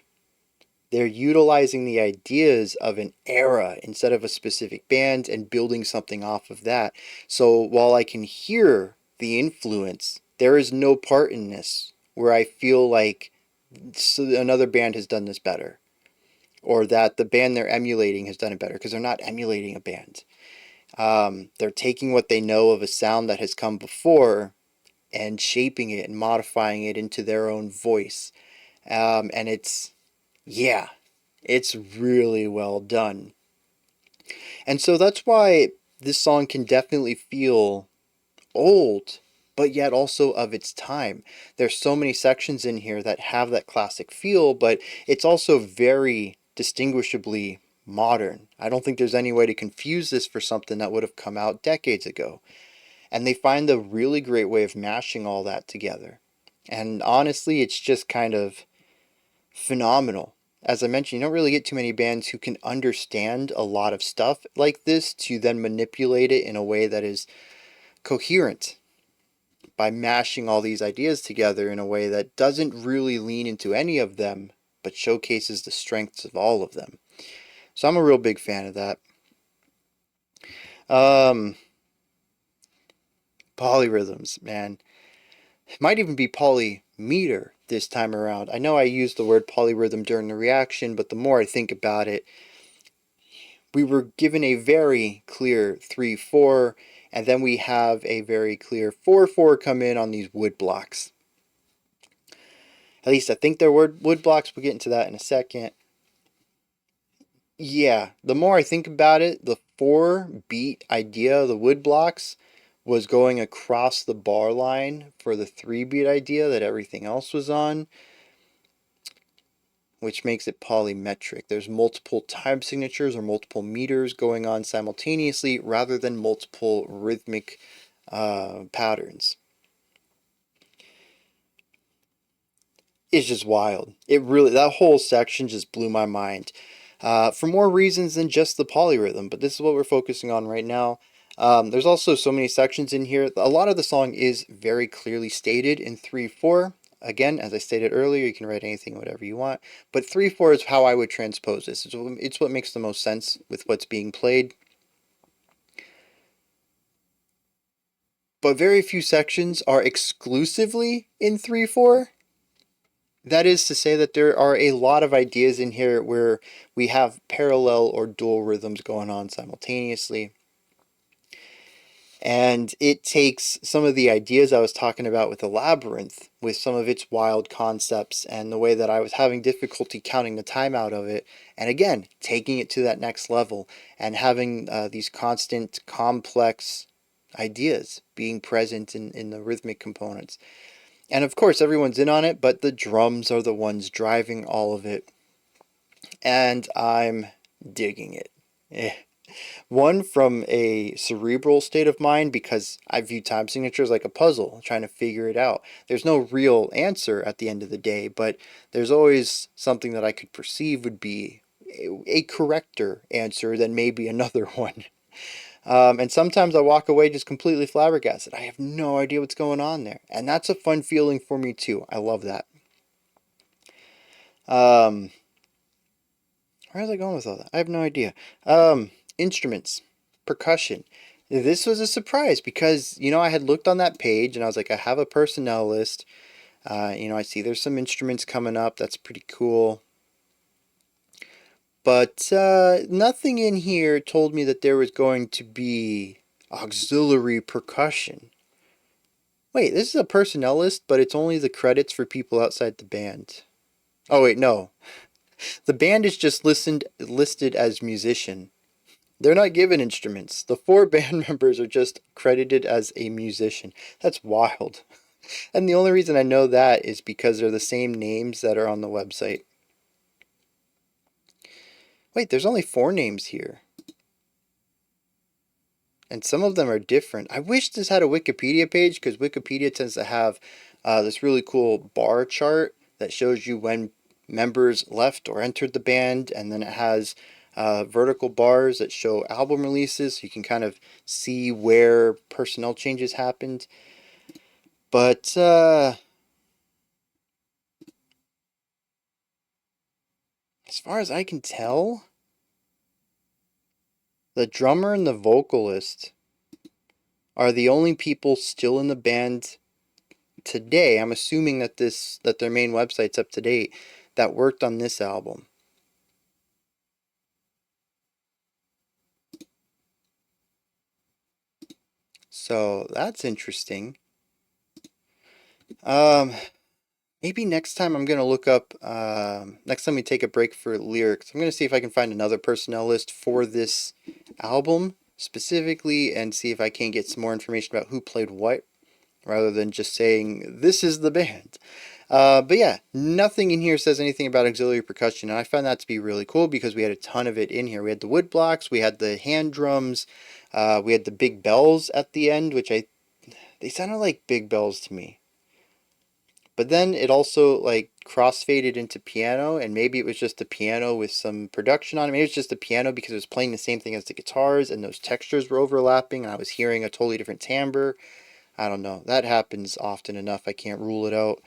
They're utilizing the ideas of an era instead of a specific band and building something off of that. So while I can hear the influence, there is no part in this where I feel like another band has done this better, or that the band they're emulating has done it better, because they're not emulating a band. They're taking what they know of a sound that has come before and shaping it and modifying it into their own voice. And yeah, it's really well done. And so that's why this song can definitely feel old, but yet also of its time. There's so many sections in here that have that classic feel, but it's also very distinguishably modern. I don't think there's any way to confuse this for something that would have come out decades ago. And they find a really great way of mashing all that together. And honestly, it's just kind of phenomenal. As I mentioned, you don't really get too many bands who can understand a lot of stuff like this to then manipulate it in a way that is coherent by mashing all these ideas together in a way that doesn't really lean into any of them but showcases the strengths of all of them. So I'm a real big fan of that. Polyrhythms, man. It might even be polymeter this time around. I know I used the word polyrhythm during the reaction, but the more I think about it, we were given a very clear 3-4, and then we have a very clear 4-4 come in on these wood blocks. At least I think they're wood blocks. We'll get into that in a second. Yeah, the more I think about it, the 4-beat idea of the wood blocks was going across the bar line for the 3-beat idea that everything else was on, which makes it polymetric. There's multiple time signatures or multiple meters going on simultaneously rather than multiple rhythmic patterns. It's just wild. It really, that whole section just blew my mind. For more reasons than just the polyrhythm, but this is what we're focusing on right now. There's also so many sections in here. A lot of the song is very clearly stated in 3-4. Again, as I stated earlier, you can write anything, whatever you want. But 3-4 is how I would transpose this. It's what makes the most sense with what's being played. But very few sections are exclusively in 3-4. That is to say that there are a lot of ideas in here where we have parallel or dual rhythms going on simultaneously. And it takes some of the ideas I was talking about with Elaborinth, with some of its wild concepts and the way that I was having difficulty counting the time out of it, and again, taking it to that next level and having these constant, complex ideas being present in the rhythmic components. And of course, everyone's in on it, but the drums are the ones driving all of it. And I'm digging it. Eh. One, from a cerebral state of mind, because I view time signatures like a puzzle, trying to figure it out. There's no real answer at the end of the day, but there's always something that I could perceive would be a correcter answer than maybe another one. And sometimes I walk away just completely flabbergasted. I have no idea what's going on there. And that's a fun feeling for me too. I love that. Um, where was I going with all that? I have no idea. Instruments, percussion. This was a surprise because, I had looked on that page and I was like, I have a personnel list. I see there's some instruments coming up. That's pretty cool. But nothing in here told me that there was going to be auxiliary percussion. Wait, this is a personnel list, but it's only the credits for people outside the band. Oh, wait, no. The band is just listed as musician. They're not given instruments. The 4 band members are just credited as a musician. That's wild. And the only reason I know that is because they're the same names that are on the website. Wait, there's only 4 names here. And some of them are different. I wish this had a Wikipedia page, because Wikipedia tends to have this really cool bar chart that shows you when members left or entered the band, and then it has vertical bars that show album releases, so you can kind of see where personnel changes happened. But as far as I can tell, the drummer and the vocalist are the only people still in the band today. I'm assuming that their main website's up to date, that worked on this album. So that's interesting. Maybe next time I'm gonna look up. Next time we take a break for lyrics, I'm gonna see if I can find another personnel list for this album specifically, and see if I can get some more information about who played what, rather than just saying this is the band. But yeah, nothing in here says anything about auxiliary percussion, and I found that to be really cool because we had a ton of it in here. We had the wood blocks, we had the hand drums, we had the big bells at the end, which they sounded like big bells to me. But then it also like crossfaded into piano, and maybe it was just the piano with some production on it. Maybe it was just the piano because it was playing the same thing as the guitars, and those textures were overlapping, and I was hearing a totally different timbre. I don't know. That happens often enough. I can't rule it out.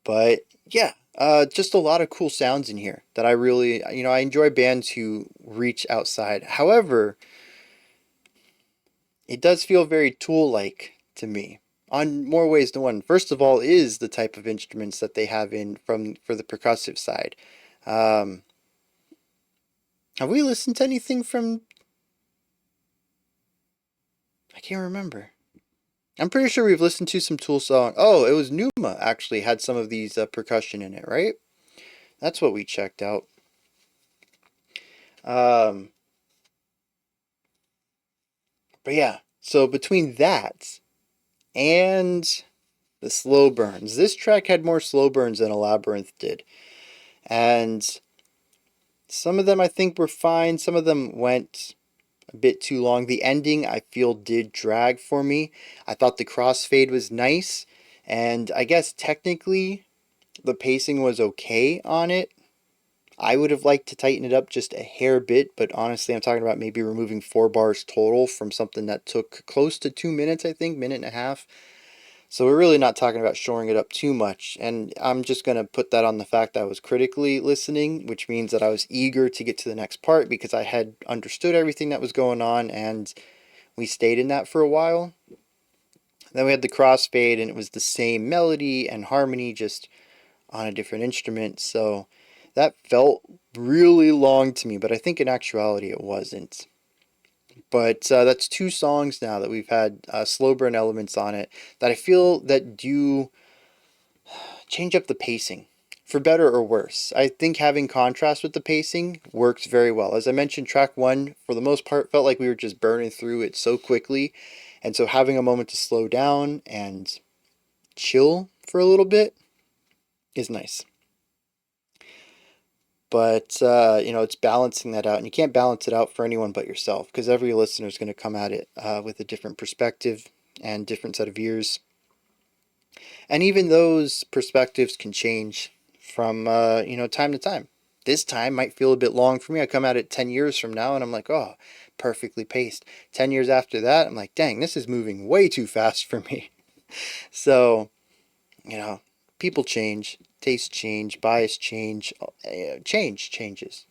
But yeah, just a lot of cool sounds in here that I really, I enjoy bands who reach outside. However, it does feel very Tool-like to me on more ways than one. First of all, is the type of instruments that they have for the percussive side. Um, have we listened to anything from? I can't remember. I'm pretty sure we've listened to some Tool song. Oh, it was Numa actually had some of these percussion in it, right? That's what we checked out. Um, but yeah, so between that and the slow burns, this track had more slow burns than Elaborinth did. And some of them I think were fine. Some of them went a bit too long. The ending I feel did drag for me. I thought the crossfade was nice. And I guess technically the pacing was okay on it. I would have liked to tighten it up just a hair bit, but honestly, I'm talking about maybe removing 4 bars total from something that took close to 2 minutes, I think, minute and a half. So we're really not talking about shoring it up too much, and I'm just going to put that on the fact that I was critically listening, which means that I was eager to get to the next part because I had understood everything that was going on, and we stayed in that for a while. Then we had the crossfade, and it was the same melody and harmony, just on a different instrument, so that felt really long to me, but I think in actuality it wasn't. But that's two songs now that we've had slow burn elements on it that I feel that do change up the pacing for better or worse. I think having contrast with the pacing works very well. As I mentioned, track one, for the most part, felt like we were just burning through it so quickly. And so having a moment to slow down and chill for a little bit is nice. But, it's balancing that out. And you can't balance it out for anyone but yourself because every listener is going to come at it with a different perspective and different set of ears. And even those perspectives can change from, time to time. This time might feel a bit long for me. I come at it 10 years from now and I'm like, oh, perfectly paced. 10 years after that, I'm like, dang, this is moving way too fast for me. So, people change, tastes change, bias change, changes.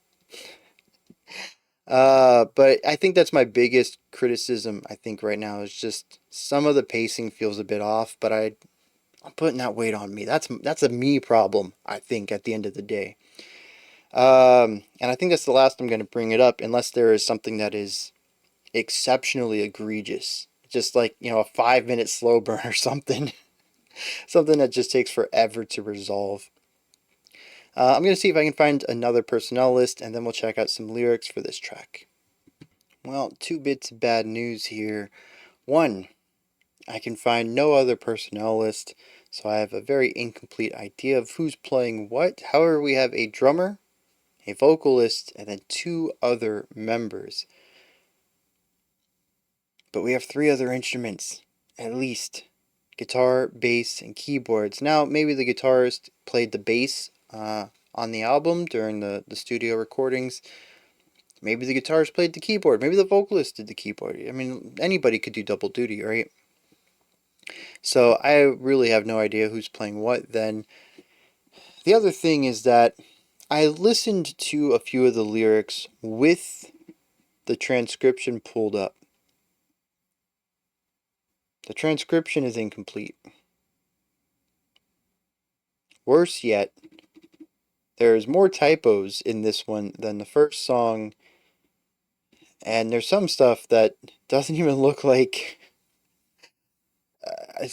But I think that's my biggest criticism, I think, right now is just some of the pacing feels a bit off, but I'm putting that weight on me. That's a me problem, I think, at the end of the day. And I think that's the last I'm going to bring it up, unless there is something that is exceptionally egregious, just like a 5 minute slow burn or something, something that just takes forever to resolve. I'm going to see if I can find another personnel list, and then we'll check out some lyrics for this track. Well, two bits of bad news here. One, I can find no other personnel list, so I have a very incomplete idea of who's playing what. However, we have a drummer, a vocalist, and then two other members. But we have three other instruments, at least. Guitar, bass, and keyboards. Now, maybe the guitarist played the bass on the album during the studio recordings. Maybe the guitarist played the keyboard. Maybe the vocalist did the keyboard. I mean, anybody could do double duty, right? So I really have no idea who's playing what then. The other thing is that I listened to a few of the lyrics with the transcription pulled up. The transcription is incomplete. Worse yet, there's more typos in this one than the first song, and there's some stuff that doesn't even look like...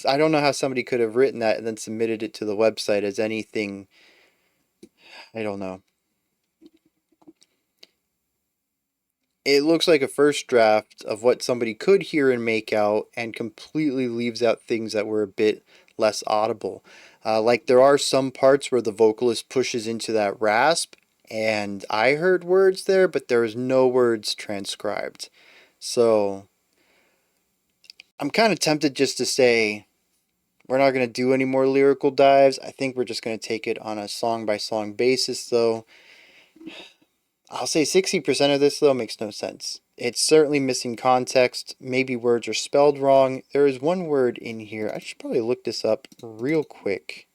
I don't know how somebody could have written that and then submitted it to the website as anything. I don't know. It looks like a first draft of what somebody could hear and make out, and completely leaves out things that were a bit less audible. Like there are some parts where the vocalist pushes into that rasp, and I heard words there, but there was no words transcribed. So I'm kind of tempted just to say we're not going to do any more lyrical dives. I think we're just going to take it on a song by song basis, though. I'll say 60% of this, though, makes no sense. It's certainly missing context. Maybe words are spelled wrong. There is one word in here. I should probably look this up real quick,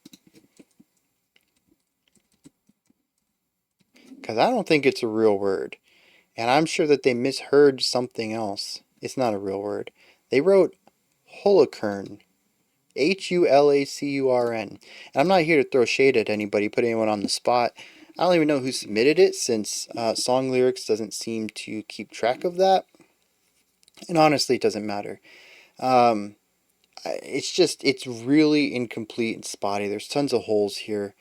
because I don't think it's a real word. And I'm sure that they misheard something else. It's not a real word. They wrote Hulacurn. Hulacurn. And I'm not here to throw shade at anybody, put anyone on the spot. I don't even know who submitted it, since Song Lyrics doesn't seem to keep track of that. And honestly, it doesn't matter. It's really incomplete and spotty. There's tons of holes here.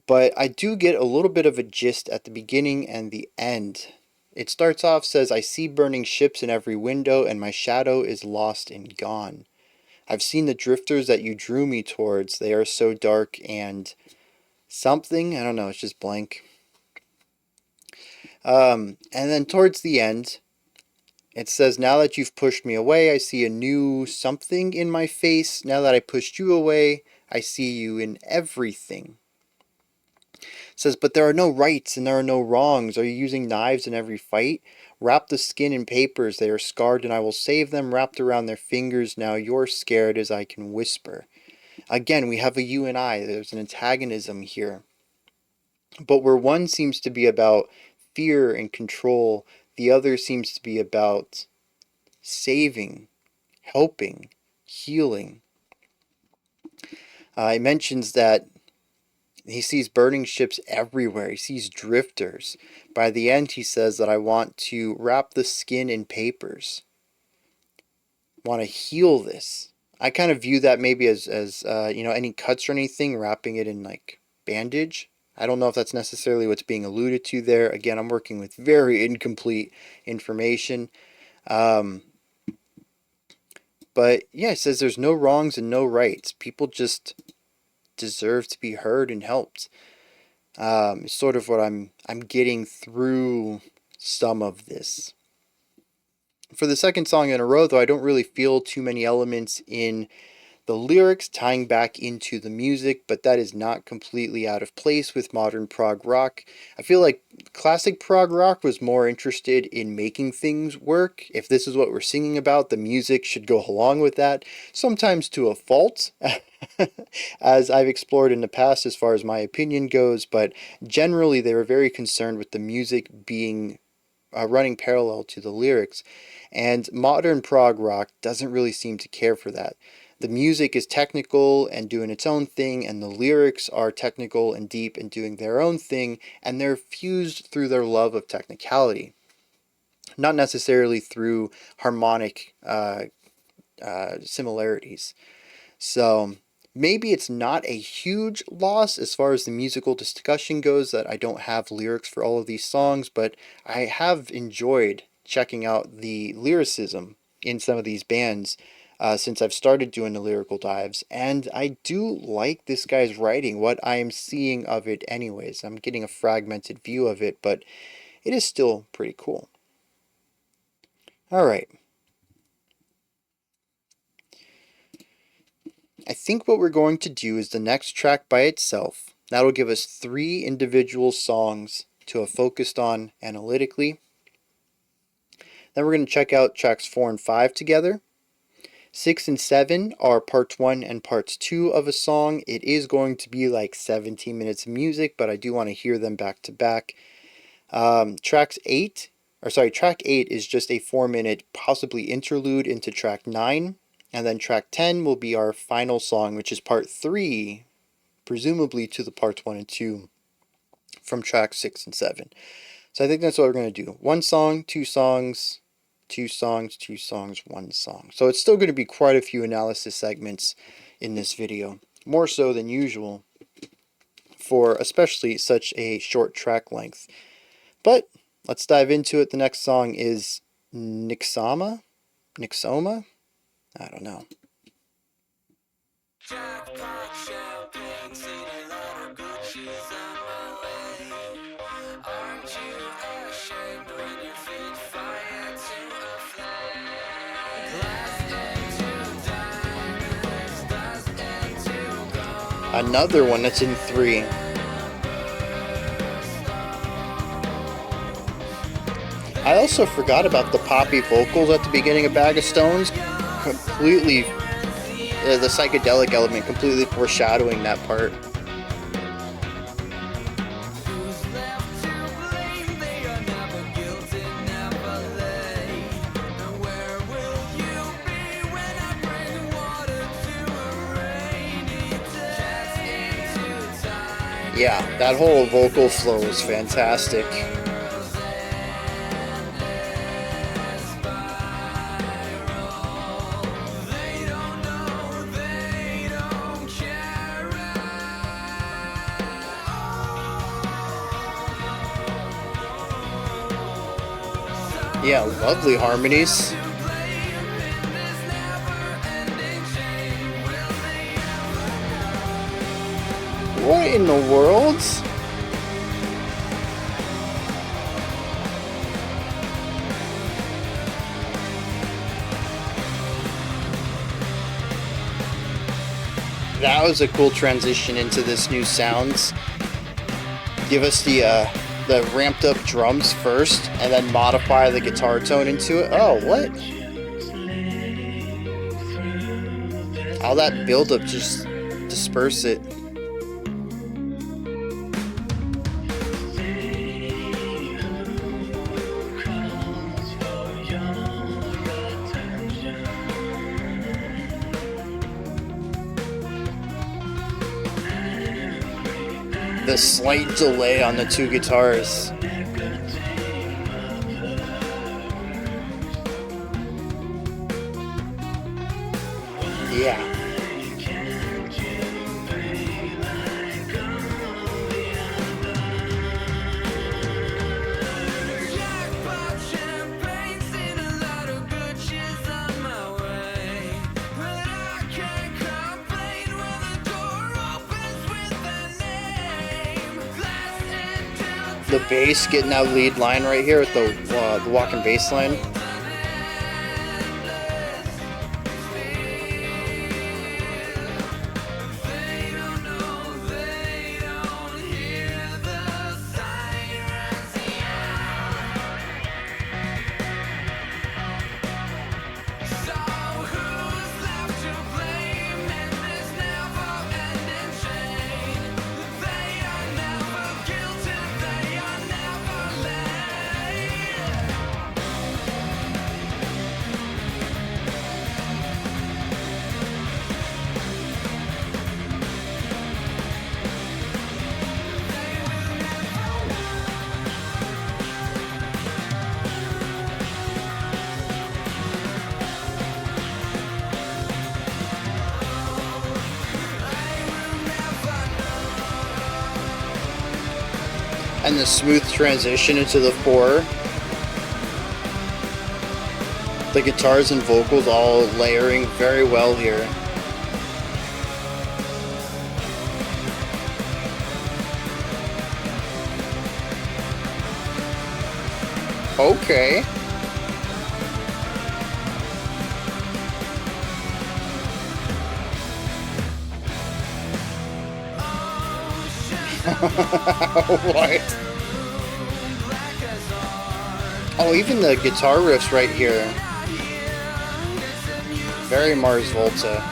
But I do get a little bit of a gist at the beginning and the end. It starts off, says, I see burning ships in every window, and my shadow is lost and gone. I've seen the drifters that you drew me towards. They are so dark and something. I don't know. It's just blank. And then towards the end, it says, now that you've pushed me away, I see a new something in my face. Now that I pushed you away, I see you in everything. It says, but there are no rights and there are no wrongs. Are you using knives in every fight? Wrap the skin in papers. They are scarred and I will save them. Wrapped around their fingers. Now you're scared as I can whisper. Again, we have a you and I. There's an antagonism here. But where one seems to be about fear and control, the other seems to be about saving, helping, healing. It mentions that He sees burning ships everywhere. He sees drifters. By the end, he says that I want to wrap the skin in papers. Want to heal this. I kind of view that maybe as you know, any cuts or anything, wrapping it in like bandage. I don't know if that's necessarily what's being alluded to there. Again, I'm working with very incomplete information. But yeah, it says there's no wrongs and no rights. People just deserve to be heard and helped. It's sort of what I'm getting through some of this. For the second song in a row, though, I don't really feel too many elements in the lyrics tying back into the music, but that is not completely out of place with modern prog rock. I feel like classic prog rock was more interested in making things work. If this is what we're singing about, the music should go along with that, sometimes to a fault, as I've explored in the past as far as my opinion goes, but generally they were very concerned with the music being running parallel to the lyrics, and modern prog rock doesn't really seem to care for that. The music is technical and doing its own thing, and the lyrics are technical and deep and doing their own thing, and they're fused through their love of technicality, not necessarily through harmonic similarities. So maybe it's not a huge loss as far as the musical discussion goes that I don't have lyrics for all of these songs, but I have enjoyed checking out the lyricism in some of these bands since I've started doing the lyrical dives, and I do like this guy's writing, what I am seeing of it anyways. I'm getting a fragmented view of it, but it is still pretty cool. Alright. I think what we're going to do is the next track by itself. That'll give us 3 individual songs to have focused on analytically. Then we're going to check out tracks 4 and 5 together. 6 and 7 are parts 1 and parts 2 of a song. It is going to be like 17 minutes of music, but I do want to hear them back to back. Track 8 is just a 4-minute possibly interlude into track 9. And then track 10 will be our final song, which is part 3, presumably to the parts 1 and 2 from track 6 and 7. So I think that's what we're going to do. 1 song, 2 songs, 2 songs, 2 songs, 1 song. So it's still going to be quite a few analysis segments in this video, more so than usual for especially such a short track length. But let's dive into it. The next song is Nyxoma? I don't know. Another one that's in 3. I also forgot about the poppy vocals at the beginning of Bag of Stones. Completely, the psychedelic element completely foreshadowing that part. Yeah, that whole vocal flow is fantastic. Yeah, lovely harmonies. What in the world? That was a cool transition into this new sounds. Give us the ramped up drums first, and then modify the guitar tone into it. Oh, what? All that build up, just disperse it. The slight delay on the two guitars. Yeah. The bass getting that lead line right here with the walking bass line. And the smooth transition into the 4. The guitars and vocals all layering very well here. Okay. What? Oh, even the guitar riffs right here. Very Mars Volta.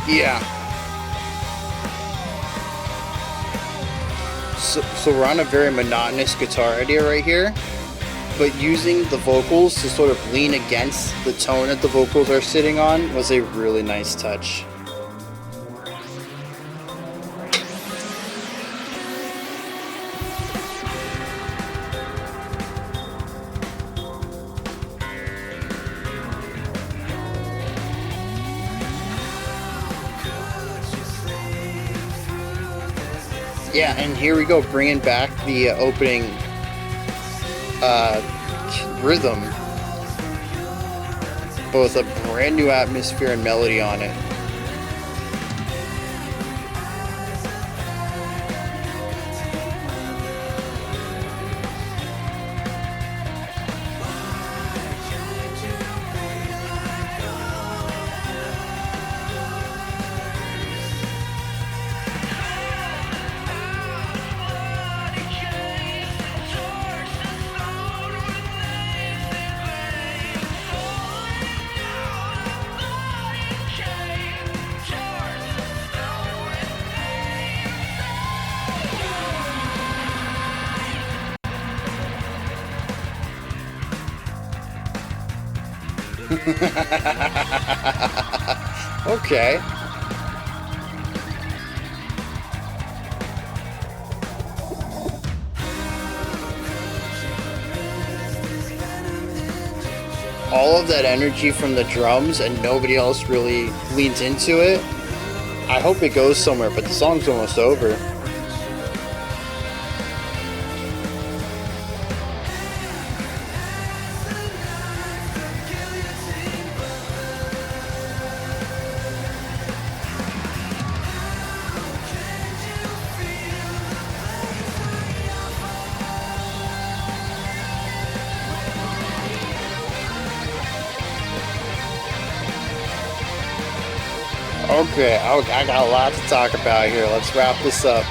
Yeah. So we're on a very monotonous guitar idea right here, but using the vocals to sort of lean against the tone that the vocals are sitting on was a really nice touch. Yeah, and here we go, bringing back the opening rhythm, but with a brand new atmosphere and melody on it. Okay. All of that energy from the drums and nobody else really leans into it. I hope it goes somewhere, but the song's almost over. Okay, I got a lot to talk about here. Let's wrap this up.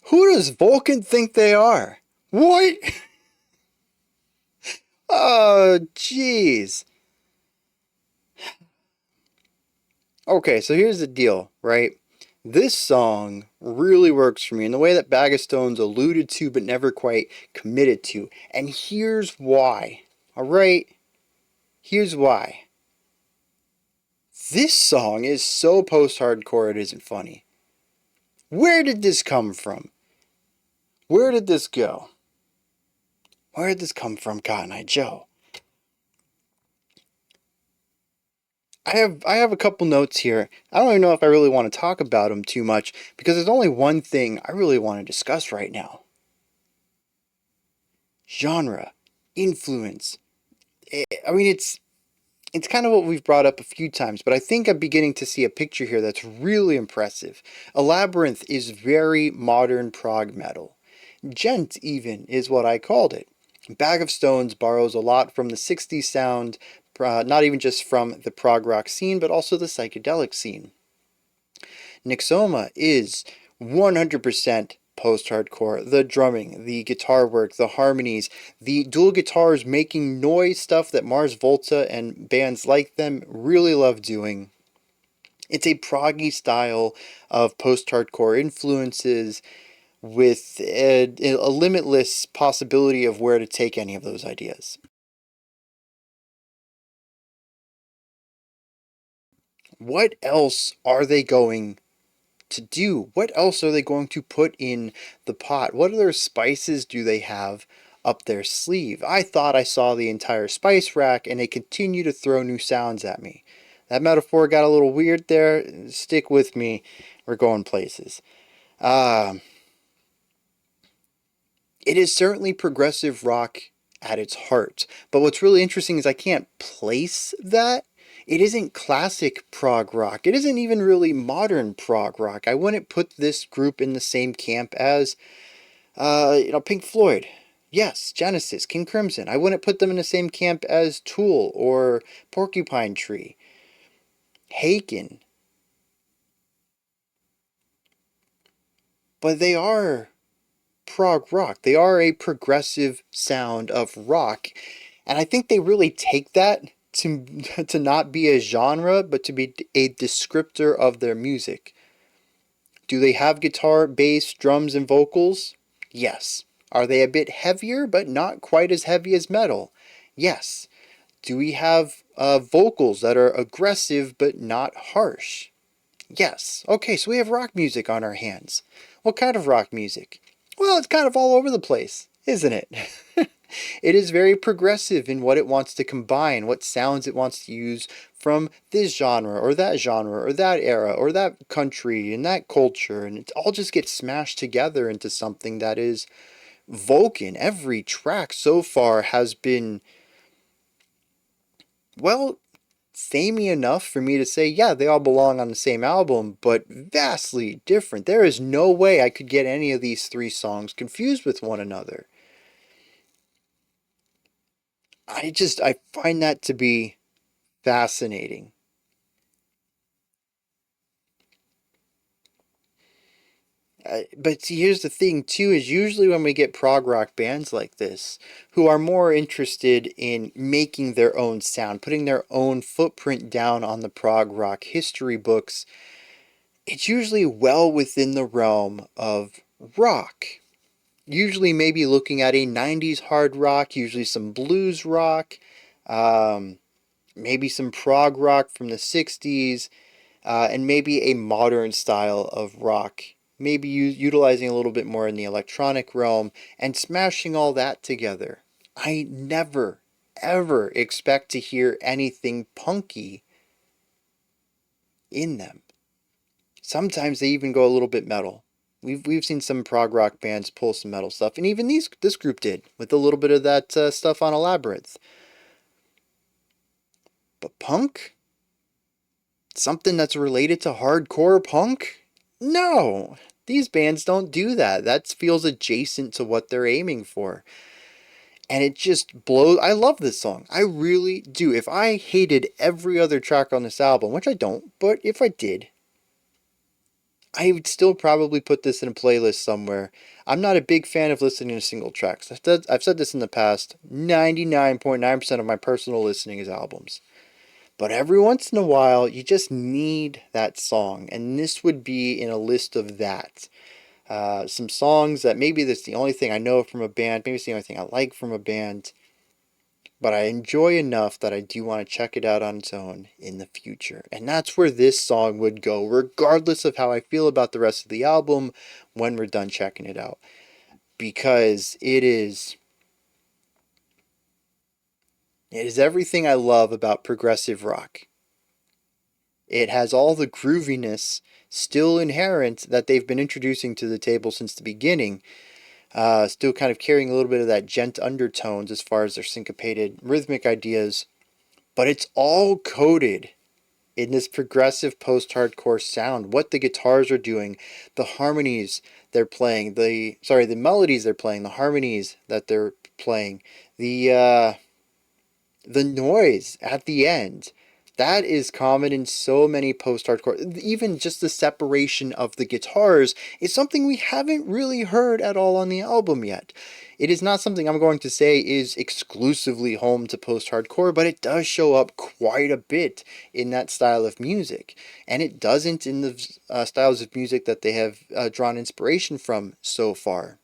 Who does Vulkan think they are? What? Oh, jeez. Okay, so here's the deal, right? This song really works for me in the way that Bag of Stones alluded to but never quite committed to. And here's why. Alright? Here's why. This song is so post-hardcore it isn't funny. Where did this come from? Where did this go? Where did this come from, Cotton Eye Joe? I have a couple notes here. I don't even know if I really want to talk about them too much because there's only one thing I really want to discuss right now. Genre, influence. I mean, it's kind of what we've brought up a few times, but I think I'm beginning to see a picture here that's really impressive. Elaborinth is very modern prog metal. Gent even is what I called it. Bag of Stones borrows a lot from the 60s sound, not even just from the prog rock scene, but also the psychedelic scene. Nyxoma is 100% post-hardcore. The drumming, the guitar work, the harmonies, the dual guitars making noise stuff that Mars Volta and bands like them really love doing. It's a proggy style of post-hardcore influences with a limitless possibility of where to take any of those ideas. What else are they going to do? What else are they going to put in the pot? What other spices do they have up their sleeve? I thought I saw the entire spice rack and they continue to throw new sounds at me. That metaphor got a little weird there. Stick with me. We're going places. It is certainly progressive rock at its heart. But what's really interesting is I can't place that. It isn't classic prog rock. It isn't even really modern prog rock. I wouldn't put this group in the same camp as, Pink Floyd. Yes, Genesis, King Crimson. I wouldn't put them in the same camp as Tool or Porcupine Tree. Haken. But they are prog rock. They are a progressive sound of rock. And I think they really take that to not be a genre, but to be a descriptor of their music. Do they have guitar, bass, drums, and vocals? Yes. Are they a bit heavier, but not quite as heavy as metal? Yes. Do we have vocals that are aggressive, but not harsh? Yes. Okay, so we have rock music on our hands. What kind of rock music? Well, it's kind of all over the place, isn't it? It is very progressive in what it wants to combine, what sounds it wants to use from this genre or that era or that country and that culture, and it all just gets smashed together into something that is Vulkan. Every track so far has been, well, samey enough for me to say, yeah, they all belong on the same album, but vastly different. There is no way I could get any of these three songs confused with one another. I find that to be fascinating. But see, here's the thing too, is usually when we get prog rock bands like this, who are more interested in making their own sound, putting their own footprint down on the prog rock history books, it's usually well within the realm of rock. Usually maybe looking at a 90s hard rock, usually some blues rock, um, maybe some prog rock from the 60s, and maybe a modern style of rock. Maybe utilizing a little bit more in the electronic realm and smashing all that together. I never, ever expect to hear anything punky in them. Sometimes they even go a little bit metal. We've seen some prog rock bands pull some metal stuff, and even this group did with a little bit of that stuff on Elaborinth. But punk, something that's related to hardcore punk, no, these bands don't do that. That feels adjacent to what they're aiming for, and it just blows. I love this song, I really do. If I hated every other track on this album, which I don't, but if I did, I would still probably put this in a playlist somewhere. I'm not a big fan of listening to single tracks. I've said this in the past. 99.9% of my personal listening is albums. But every once in a while, you just need that song. And this would be in a list of that. Some songs that maybe that's the only thing I know from a band. Maybe it's the only thing I like from a band. But I enjoy enough that I do want to check it out on its own in the future. And that's where this song would go, regardless of how I feel about the rest of the album when we're done checking it out. Because it is everything I love about progressive rock. It has all the grooviness still inherent that they've been introducing to the table since the beginning. Still kind of carrying a little bit of that gent undertones as far as their syncopated rhythmic ideas. But it's all coded in this progressive post-hardcore sound. What the guitars are doing, the harmonies they're playing, the melodies they're playing, the harmonies that they're playing, the noise at the end. That is common in so many post-hardcore. Even just the separation of the guitars is something we haven't really heard at all on the album yet. It is not something I'm going to say is exclusively home to post-hardcore, but it does show up quite a bit in that style of music. And it doesn't in the styles of music that they have drawn inspiration from so far.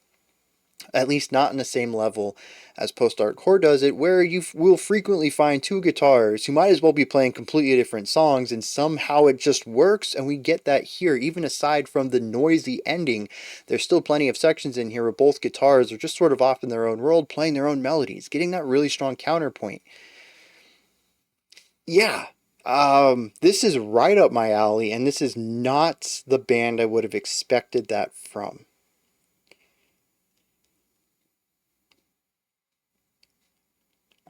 At least not in the same level as post-hardcore does it, where you will frequently find two guitars who might as well be playing completely different songs, and somehow it just works, and we get that here. Even aside from the noisy ending, there's still plenty of sections in here where both guitars are just sort of off in their own world, playing their own melodies, getting that really strong counterpoint. Yeah, this is right up my alley, and this is not the band I would have expected that from.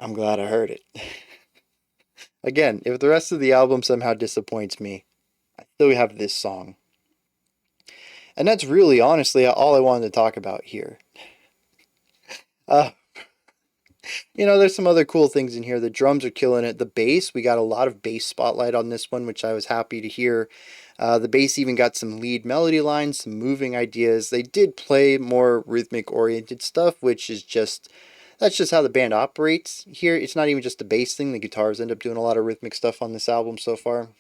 I'm glad I heard it. Again, if the rest of the album somehow disappoints me, I still have this song. And that's really, honestly, all I wanted to talk about here. Uh, there's some other cool things in here. The drums are killing it. The bass, we got a lot of bass spotlight on this one, which I was happy to hear. The bass even got some lead melody lines, some moving ideas. They did play more rhythmic oriented stuff, which is just, that's just how the band operates here. It's not even just the bass thing. The guitars end up doing a lot of rhythmic stuff on this album so far.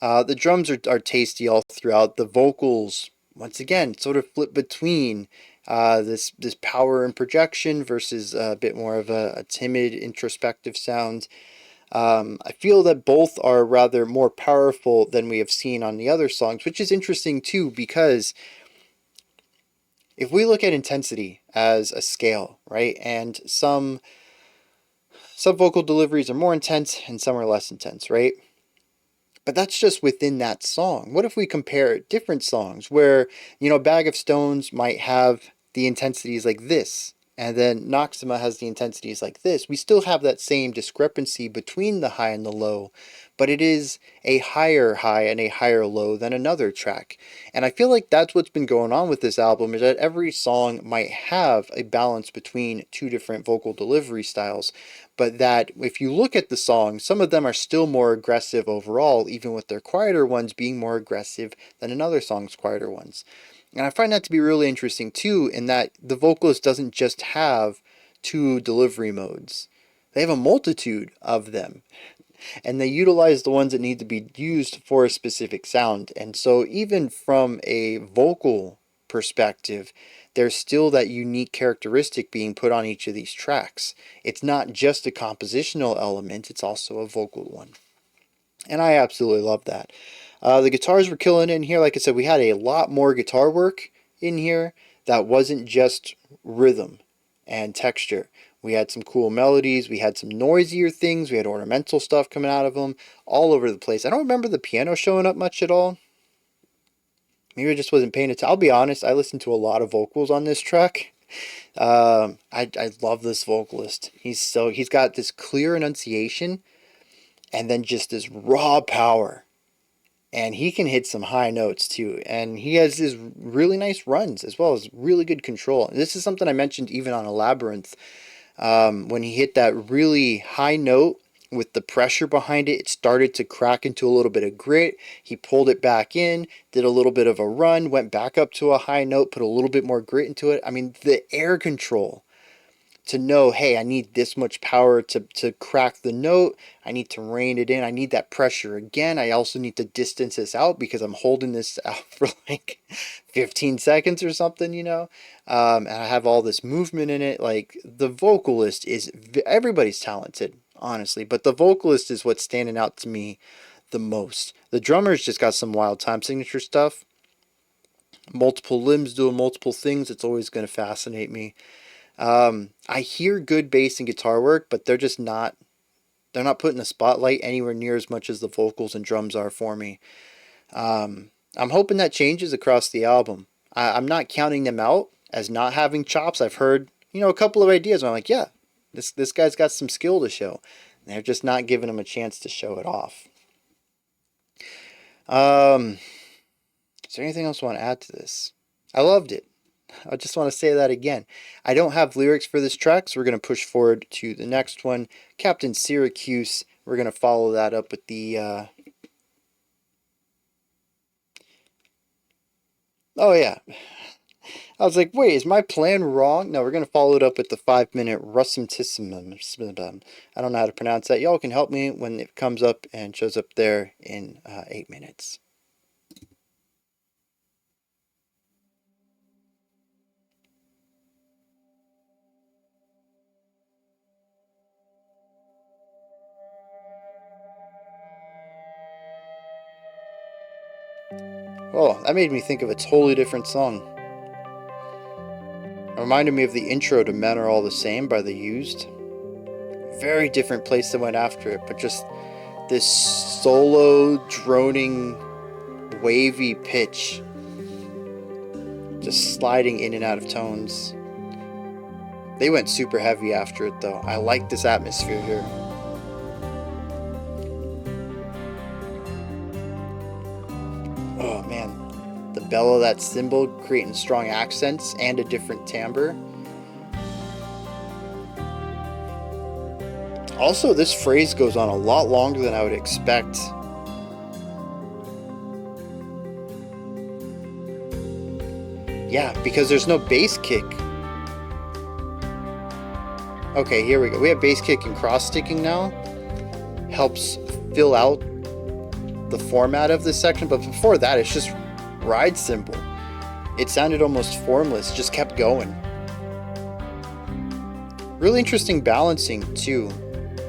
The drums are tasty all throughout. The vocals, once again, sort of flip between this power and projection versus a bit more of a timid, introspective sound. I feel that both are rather more powerful than we have seen on the other songs, which is interesting too, because if we look at intensity as a scale, right, and some vocal deliveries are more intense and some are less intense, right? But that's just within that song. What if we compare different songs where, Bag of Stones might have the intensities like this, and then Nyxoma has the intensities like this? We still have that same discrepancy between the high and the low, but it is a higher high and a higher low than another track. And I feel like that's what's been going on with this album, is that every song might have a balance between two different vocal delivery styles, but that if you look at the songs, some of them are still more aggressive overall, even with their quieter ones being more aggressive than another song's quieter ones. And I find that to be really interesting too, in that the vocalist doesn't just have two delivery modes. They have a multitude of them. and they utilize the ones that need to be used for a specific sound. And so even from a vocal perspective, there's still that unique characteristic being put on each of these tracks. It's not just a compositional element, it's also a vocal one. And I absolutely love that. The guitars were killing in here. Like I said, we had a lot more guitar work in here that wasn't just rhythm and texture. We had some cool melodies, we had some noisier things, we had ornamental stuff coming out of them, all over the place. I don't remember the piano showing up much at all. Maybe I just wasn't paying attention. I'll be honest, I listened to a lot of vocals on this track. I love this vocalist. He's got this clear enunciation and then just this raw power. And he can hit some high notes too. And he has these really nice runs as well as really good control. And this is something I mentioned even on Elaborinth. When he hit that really high note with the pressure behind it, it started to crack into a little bit of grit. He pulled it back in, did a little bit of a run, went back up to a high note, put a little bit more grit into it. I mean, the air control to know, hey, I need this much power to crack the note. I need to rein it in. I need that pressure again. I also need to distance this out because I'm holding this out for like 15 seconds or something, you know. And I have all this movement in it. Like, the vocalist is, everybody's talented, honestly, but the vocalist is what's standing out to me the most. The drummer's just got some wild time signature stuff. Multiple limbs doing multiple things. It's always going to fascinate me. I hear good bass and guitar work, but they're not putting the spotlight anywhere near as much as the vocals and drums are for me. I'm hoping that changes across the album. I'm not counting them out as not having chops. I've heard, a couple of ideas where I'm like, yeah, this guy's got some skill to show. And they're just not giving him a chance to show it off. Is there anything else I want to add to this? I loved it. I just want to say that again. I don't have lyrics for this track, so we're going to push forward to the next one. Captain Syracuse. We're going to follow that up with the... Oh, yeah. I was like, wait, is my plan wrong? No, we're going to follow it up with the 5-minute RUSMTSIM. I don't know how to pronounce that. Y'all can help me when it comes up and shows up there in 8 minutes. Oh, that made me think of a totally different song. It reminded me of the intro to Men Are All the Same by The Used. Very different place that went after it, but just this solo, droning, wavy pitch. Just sliding in and out of tones. They went super heavy after it though. I like this atmosphere here. Oh man, the bell of that cymbal creating strong accents and a different timbre. Also, this phrase goes on a lot longer than I would expect. Yeah, because there's no bass kick. Okay, here we go. We have bass kick and cross sticking now. Helps fill out the format of this section, but before that it's just ride cymbal. It sounded almost formless, just kept going. Really interesting balancing too.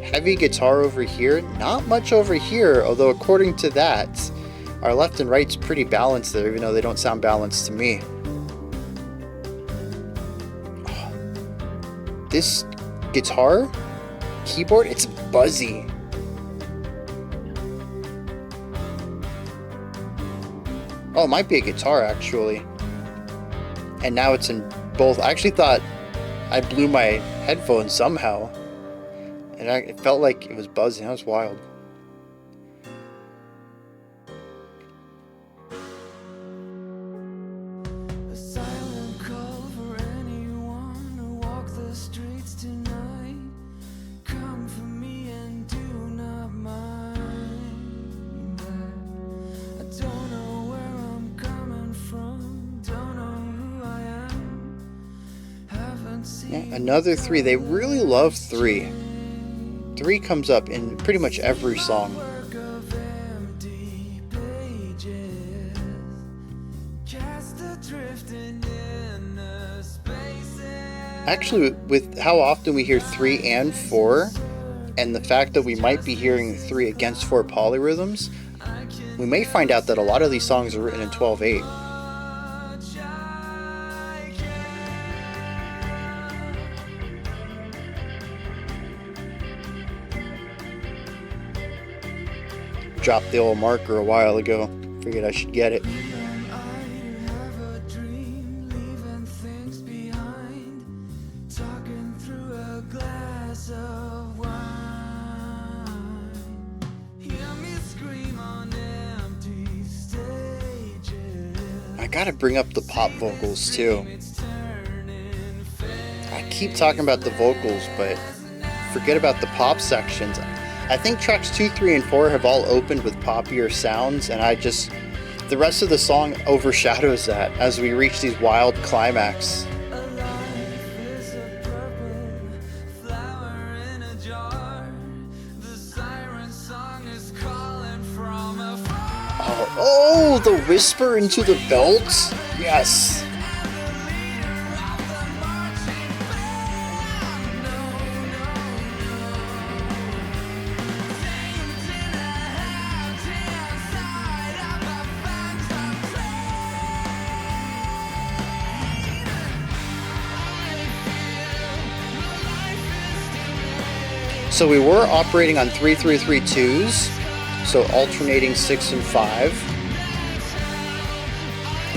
Heavy guitar over here, not much over here, although according to that, our left and right's pretty balanced there, even though they don't sound balanced to me. This guitar, keyboard, it's buzzy. Oh, it might be a guitar actually. And now it's in both. I actually thought I blew my headphones somehow. And it felt like it was buzzing. That was wild. Yeah, another 3. They really love 3. 3 comes up in pretty much every song. Actually, with how often we hear 3 and 4, and the fact that we might be hearing 3 against 4 polyrhythms, we may find out that a lot of these songs are written in 12/8. Dropped the old marker a while ago. Figured I should get it. I gotta bring up the pop vocals too. I keep talking about the vocals, but forget about the pop sections. I think tracks 2, 3, and 4 have all opened with poppier sounds, and the rest of the song overshadows that as we reach these wild climax. Oh, the whisper into the belt? Yes. So we were operating on 3-3-3-2s, so alternating 6 and 5.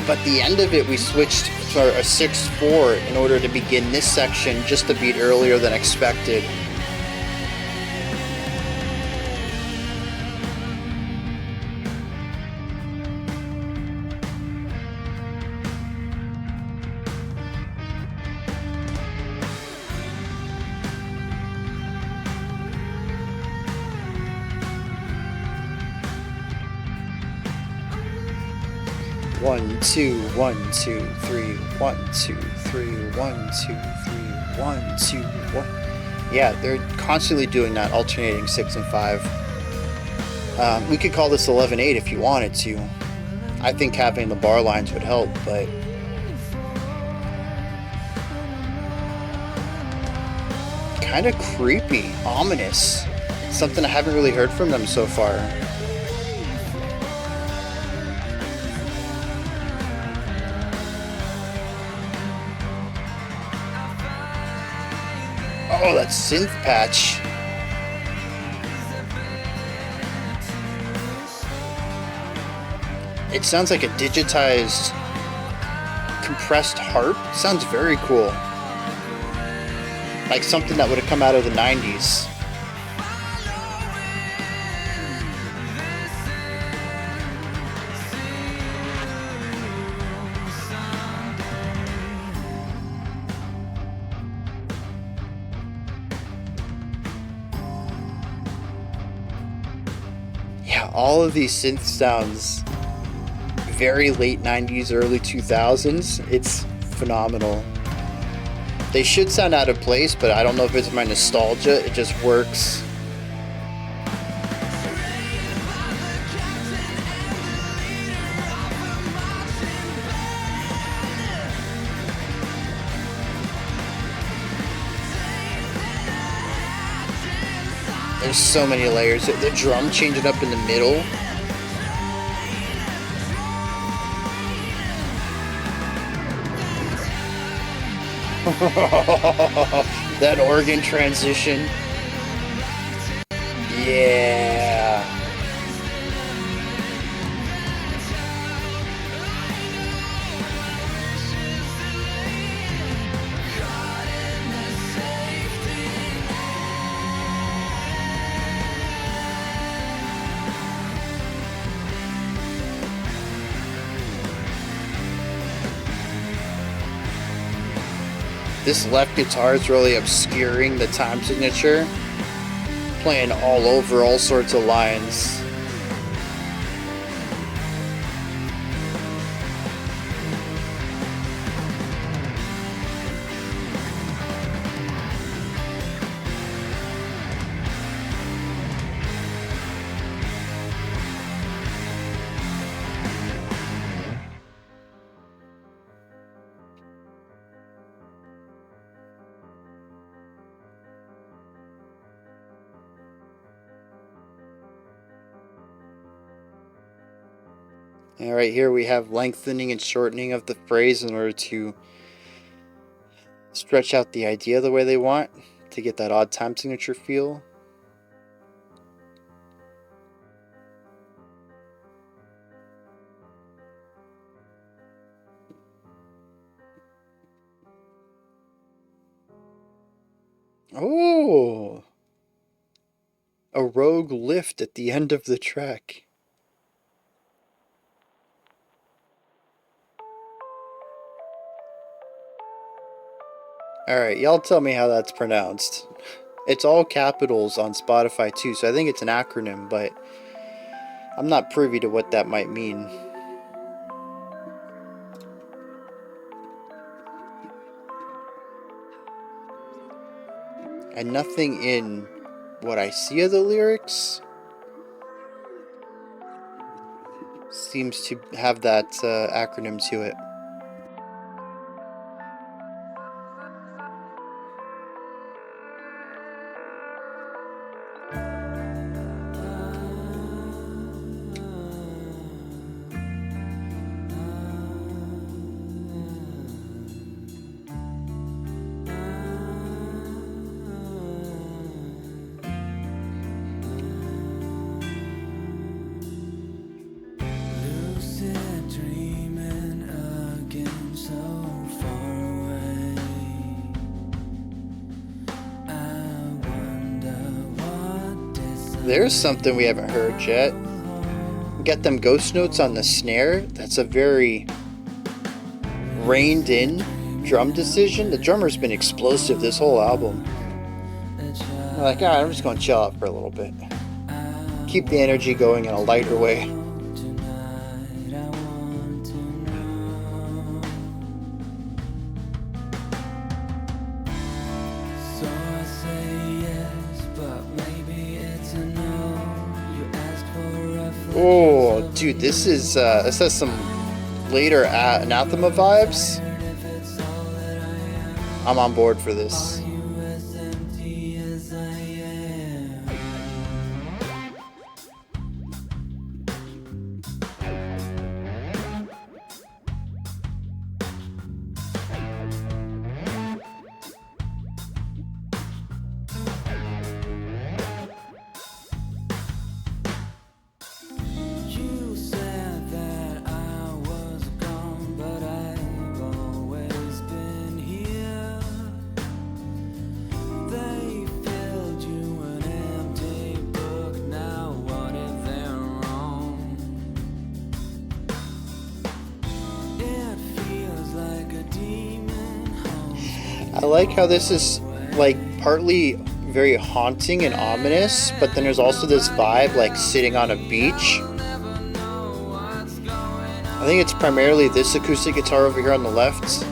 But the end of it, we switched to a 6-4 in order to begin this section just a beat earlier than expected. One, two, 1, 2, 3, 1, 2, 3, 1, 2, 3, 1, 2, 1. Yeah, they're constantly doing that, alternating 6 and 5. We could call this 11/8 if you wanted to. I think having the bar lines would help, but kind of creepy, ominous. Something I haven't really heard from them so far. Oh, that synth patch. It sounds like a digitized, compressed harp. Sounds very cool. Like something that would have come out of the 90s. Yeah, all of these synth sounds, very late 90s, early 2000s. It's phenomenal. They should sound out of place, but I don't know if it's my nostalgia. It just works. There's so many layers. The drum changing up in the middle. That organ transition. Yeah. This left guitar is really obscuring the time signature, playing all over all sorts of lines. And right here we have lengthening and shortening of the phrase in order to stretch out the idea the way they want to get that odd time signature feel. Oh, a rogue lift at the end of the track. Alright, y'all tell me how that's pronounced. It's all capitals on Spotify too, so I think it's an acronym, but I'm not privy to what that might mean. And nothing in what I see of the lyrics seems to have that acronym to it. There's something we haven't heard yet. Get them ghost notes on the snare. That's a very reined in drum decision. The drummer's been explosive this whole album. I'm like, alright, I'm just going to chill out for a little bit. Keep the energy going in a lighter way. Oh, dude, this is this has some later Anathema vibes. I'm on board for this. I like how this is like partly very haunting and ominous, but then there's also this vibe like sitting on a beach. I think it's primarily this acoustic guitar over here on the left.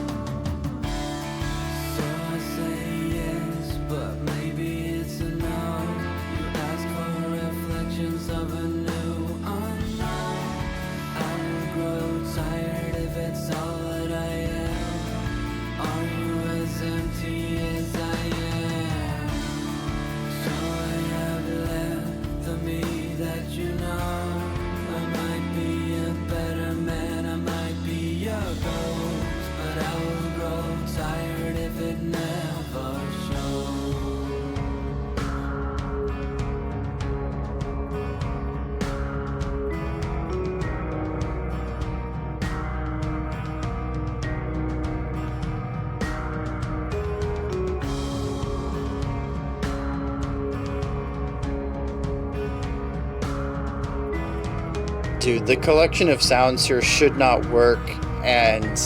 Dude, the collection of sounds here should not work, and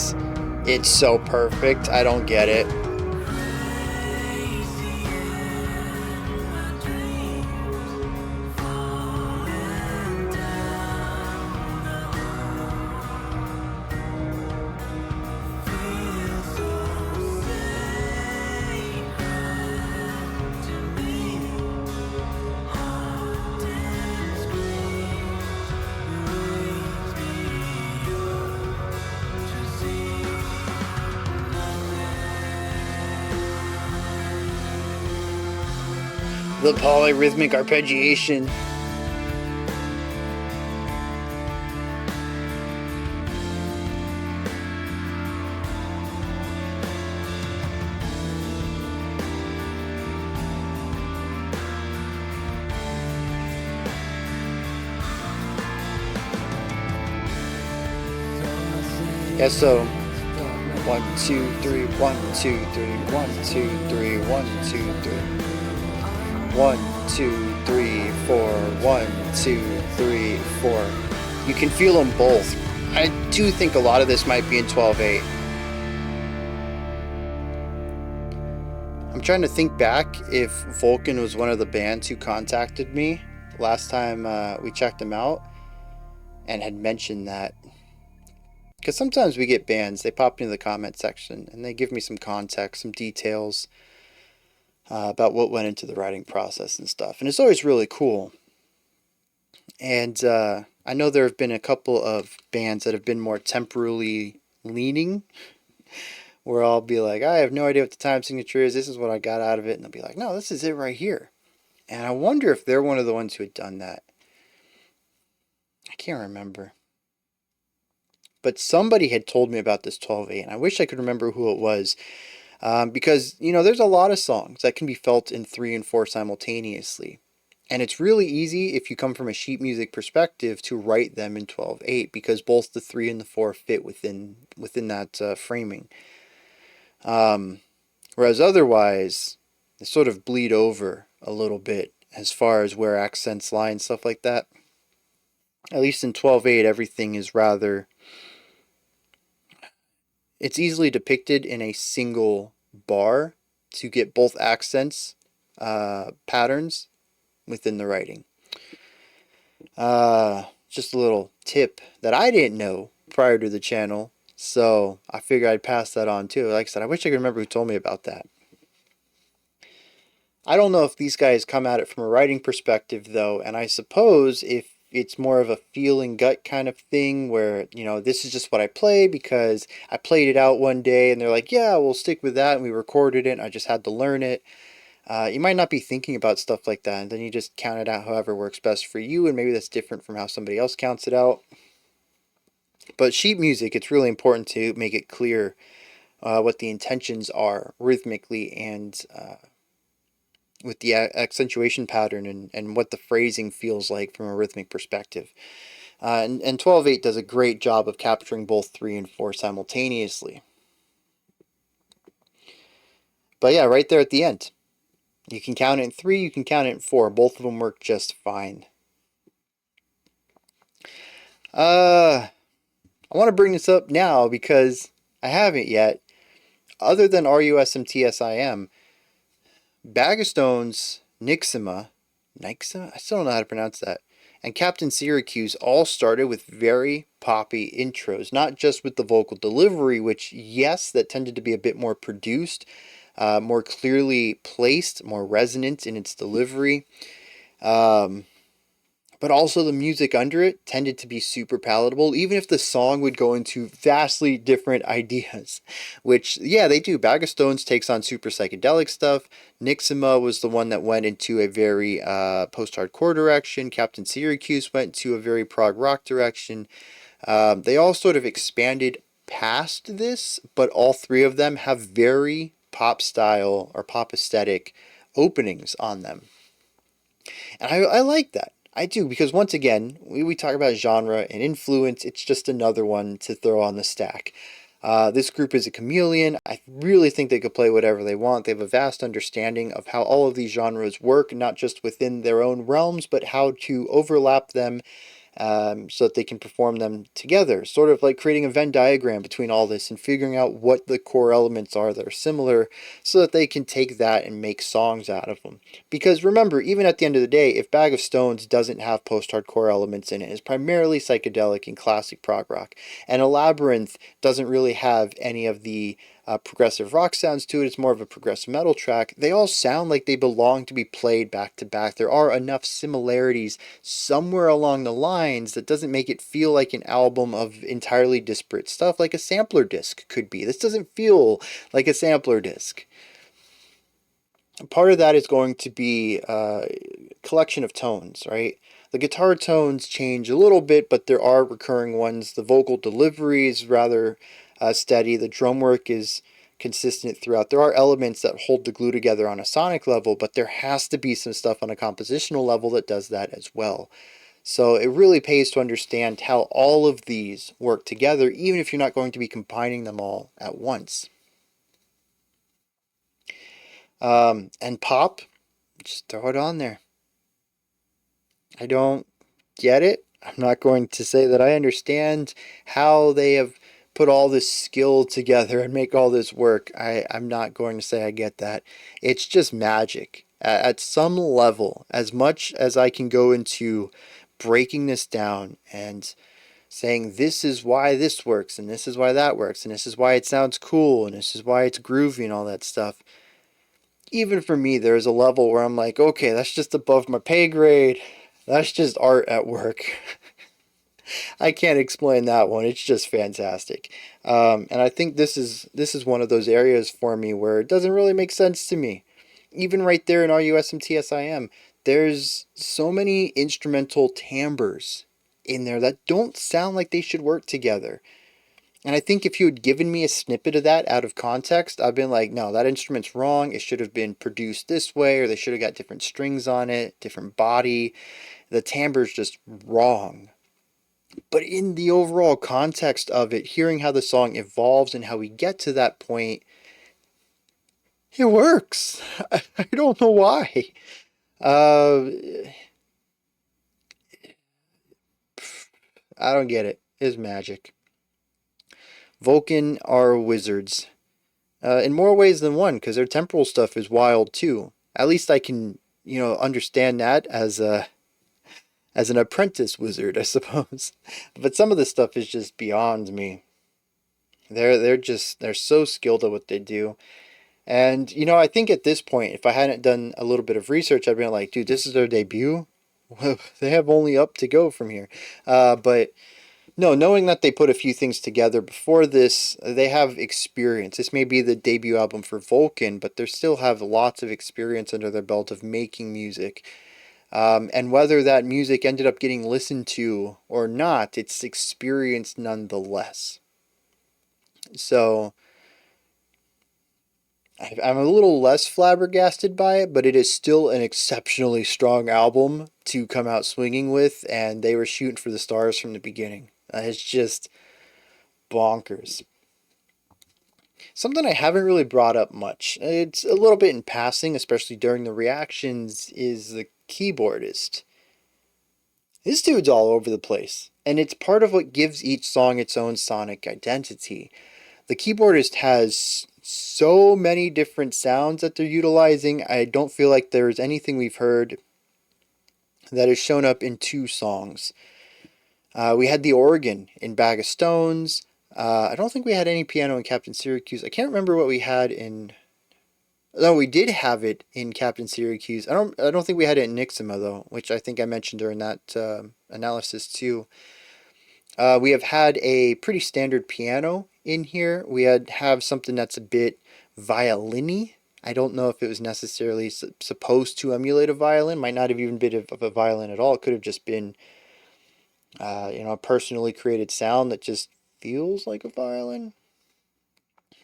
it's so perfect. I don't get it. The polyrhythmic arpeggiation. Yeah, so 1, 2, 3, 1, 2, 3, 1, 2, 3, 1, 2, 3. 1, 2, 3, 4, 1, 2, 3, 4. You can feel them both. I do think a lot of this might be in 12/8. I'm trying to think back if Vulkan was one of the bands who contacted me last time we checked them out and had mentioned that. Because sometimes we get bands, they pop into the comment section and they give me some context, some details about what went into the writing process and stuff. And it's always really cool. And I know there have been a couple of bands that have been more temporally leaning, where I'll be like, I have no idea what the time signature is. This is what I got out of it. And they'll be like, no, this is it right here. And I wonder if they're one of the ones who had done that. I can't remember. But somebody had told me about this 12/8, and I wish I could remember who it was. Because, you know, there's a lot of songs that can be felt in 3 and 4 simultaneously. And it's really easy if you come from a sheet music perspective to write them in 12/8 because both the 3 and the 4 fit within that framing. Whereas otherwise, they sort of bleed over a little bit as far as where accents lie and stuff like that. At least in 12/8, everything is rather... It's easily depicted in a single bar to get both accents, patterns within the writing. Just a little tip that I didn't know prior to the channel, so I figured I'd pass that on too. Like I said, I wish I could remember who told me about that. I don't know if these guys come at it from a writing perspective though, and I suppose if it's more of a feeling gut kind of thing where, you know, this is just what I play because I played it out one day and they're like, yeah, we'll stick with that, and we recorded it and I just had to learn it. You might not be thinking about stuff like that, and then you just count it out however works best for you, and maybe that's different from how somebody else counts it out. But sheet music, it's really important to make it clear what the intentions are rhythmically and with the accentuation pattern and what the phrasing feels like from a rhythmic perspective. And 12/8 does a great job of capturing both 3 and 4 simultaneously. But yeah, right there at the end. You can count it in 3, you can count it in 4. Both of them work just fine. I want to bring this up now because I haven't yet. Other than RUSMTSIM, Bag of Stones, Nyxoma, I still don't know how to pronounce that, and Captain Syracuse all started with very poppy intros. Not just with the vocal delivery, which, yes, that tended to be a bit more produced, more clearly placed, more resonant in its delivery. But also the music under it tended to be super palatable, even if the song would go into vastly different ideas. Which, yeah, they do. Bag of Stones takes on super psychedelic stuff. Nyxoma was the one that went into a very post-hardcore direction. Captain Syracuse went to a very prog rock direction. They all sort of expanded past this, but all three of them have very pop style or pop aesthetic openings on them. And I like that. I do, because once again, we talk about genre and influence, it's just another one to throw on the stack. This group is a chameleon. I really think they could play whatever they want. They have a vast understanding of how all of these genres work, not just within their own realms, but how to overlap them so that they can perform them together. Sort of like creating a Venn diagram between all this and figuring out what the core elements are that are similar so that they can take that and make songs out of them. Because remember, even at the end of the day, if Bag of Stones doesn't have post-hardcore elements in it, it's primarily psychedelic and classic prog rock. And Elaborinth doesn't really have any of the progressive rock sounds to it. It's more of a progressive metal track. They all sound like they belong to be played back to back. There are enough similarities somewhere along the lines that doesn't make it feel like an album of entirely disparate stuff like a sampler disc could be. This doesn't feel like a sampler disc. Part of that is going to be a collection of tones, right? The guitar tones change a little bit, but there are recurring ones. The vocal delivery is rather steady. The drum work is consistent throughout. There are elements that hold the glue together on a sonic level, but there has to be some stuff on a compositional level that does that as well. So it really pays to understand how all of these work together, even if you're not going to be combining them all at once. And pop, just throw it on there. I don't get it. I'm not going to say that I understand how they have put all this skill together and make all this work. I'm not going to say I get that. It's just magic. At some level, as much as I can go into breaking this down and saying this is why this works and this is why that works and this is why it sounds cool and this is why it's groovy and all that stuff, even for me, there's a level where I'm like, okay, that's just above my pay grade. That's just art at work. I can't explain that one. It's just fantastic. And I think this is one of those areas for me where it doesn't really make sense to me. Even right there in RUSMTSIM, there's so many instrumental timbres in there that don't sound like they should work together. And I think if you had given me a snippet of that out of context, I've been like, no, that instrument's wrong. It should have been produced this way, or they should have got different strings on it, different body. The timbre's just wrong. But in the overall context of it, hearing how the song evolves and how we get to that point, it works. I don't know why. Uh, I don't get it. It's magic. Vulkan are wizards. In more ways than one, because their temporal stuff is wild too. At least I can, understand that as an apprentice wizard, I suppose. But some of the stuff is just beyond me. They're so skilled at what they do. And I think at this point, if I hadn't done a little bit of research, I'd be like, dude, this is their debut. They have only up to go from here. But no, knowing that they put a few things together before this, they have experience. This may be the debut album for Vulkan, but they still have lots of experience under their belt of making music. And whether that music ended up getting listened to or not, it's experience nonetheless. So I'm a little less flabbergasted by it, but it is still an exceptionally strong album to come out swinging with, and they were shooting for the stars from the beginning. It's just bonkers. Something I haven't really brought up much, it's a little bit in passing, especially during the reactions, is the keyboardist. This dude's all over the place, and it's part of what gives each song its own sonic identity. The keyboardist has so many different sounds that they're utilizing. I don't feel like there's anything we've heard that has shown up in two songs. We had the organ in Bag of Stones. I don't think we had any piano in Captain Syracuse. I can't remember what we had in. No, we did have it in Captain Syracuse. I don't think we had it in Nyxoma though, which I think I mentioned during that analysis too. We have had a pretty standard piano in here. We have something that's a bit violin-y. I don't know if it was necessarily supposed to emulate a violin. Might not have even been of a violin at all. It could have just been, a personally created sound that just feels like a violin.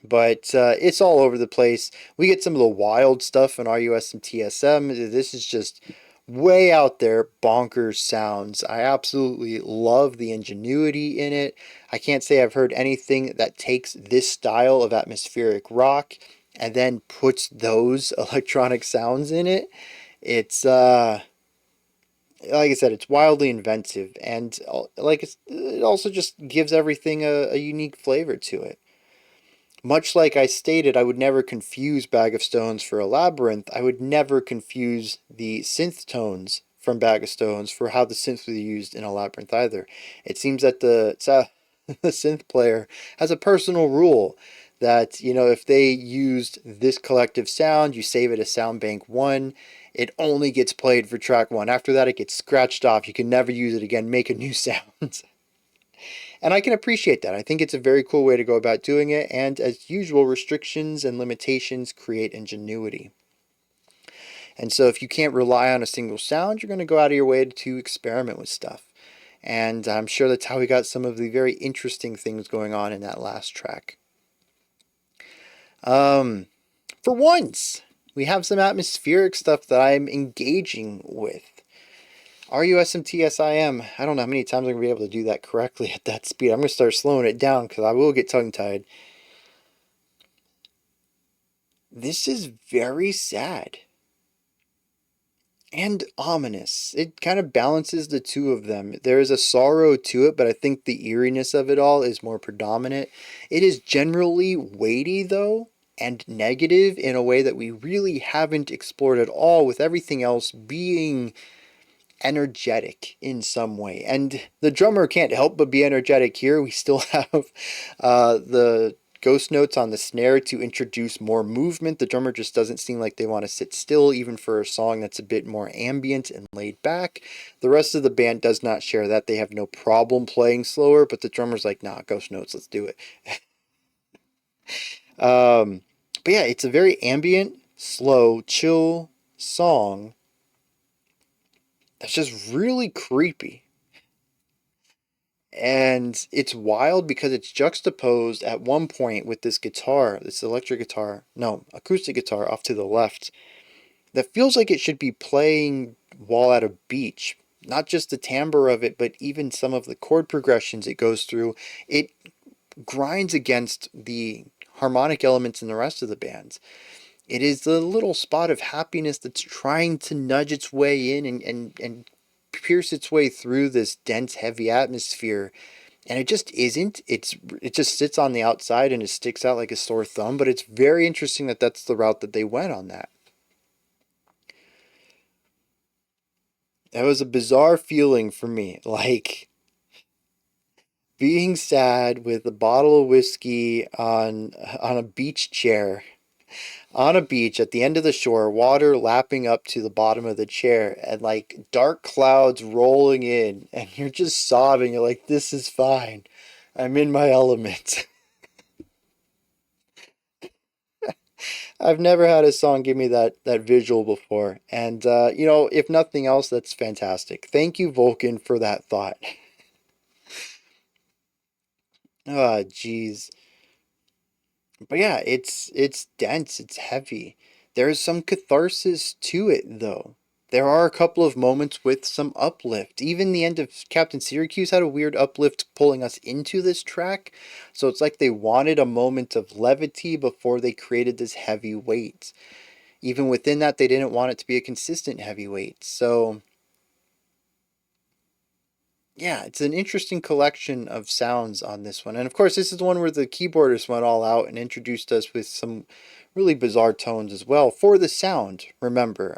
But it's all over the place. We get some of the wild stuff in RUS and TSM. This is just way out there, bonkers sounds. I absolutely love the ingenuity in it. I can't say I've heard anything that takes this style of atmospheric rock and then puts those electronic sounds in it. It's like I said, it's wildly inventive, and it also just gives everything a unique flavor to it. Much like I stated, I would never confuse Bag of Stones for Elaborinth. I would never confuse the synth tones from Bag of Stones for how the synths were used in Elaborinth either. It seems that the synth player has a personal rule that, if they used this collective sound, you save it as sound bank 1, it only gets played for track 1. After that, it gets scratched off. You can never use it again, make a new sound. And I can appreciate that. I think it's a very cool way to go about doing it, and as usual, restrictions and limitations create ingenuity. And so if you can't rely on a single sound, you're going to go out of your way to experiment with stuff. And I'm sure that's how we got some of the very interesting things going on in that last track. For once, we have some atmospheric stuff that I'm engaging with. RUSMTSIM. I don't know how many times I'm going to be able to do that correctly at that speed. I'm going to start slowing it down because I will get tongue-tied. This is very sad. And ominous. It kind of balances the two of them. There is a sorrow to it, but I think the eeriness of it all is more predominant. It is generally weighty, though, and negative in a way that we really haven't explored at all, with everything else being energetic in some way. And the drummer can't help but be energetic here. We still have the ghost notes on the snare to introduce more movement. The drummer just doesn't seem like they want to sit still, even for a song that's a bit more ambient and laid back. The rest of the band does not share that. They have no problem playing slower, but the drummer's like, nah, ghost notes, let's do it. But yeah, it's a very ambient, slow, chill song that's just really creepy. And it's wild because it's juxtaposed at one point with this guitar, this electric guitar, no, acoustic guitar off to the left, that feels like it should be playing while at a beach. Not just the timbre of it, but even some of the chord progressions it goes through. It grinds against the harmonic elements in the rest of the bands. It is the little spot of happiness that's trying to nudge its way in and pierce its way through this dense, heavy atmosphere. And it just isn't. It just sits on the outside and it sticks out like a sore thumb. But it's very interesting that that's the route that they went on that. That was a bizarre feeling for me. Like being sad with a bottle of whiskey on a beach chair, on a beach at the end of the shore, water lapping up to the bottom of the chair, and like dark clouds rolling in, and you're just sobbing. You're like, this is fine. I'm in my element. I've never had a song give me that visual before. And if nothing else, that's fantastic. Thank you, Vulkan, for that thought. Ah, jeez. But yeah, it's dense, it's heavy. There's some catharsis to it though. There are a couple of moments with some uplift. Even the end of Captain Syracuse had a weird uplift pulling us into this track. So it's like they wanted a moment of levity before they created this heavy weight. Even within that, they didn't want it to be a consistent heavy weight. So yeah, it's an interesting collection of sounds on this one. And of course, this is the one where the keyboardist went all out and introduced us with some really bizarre tones as well for the sound, remember.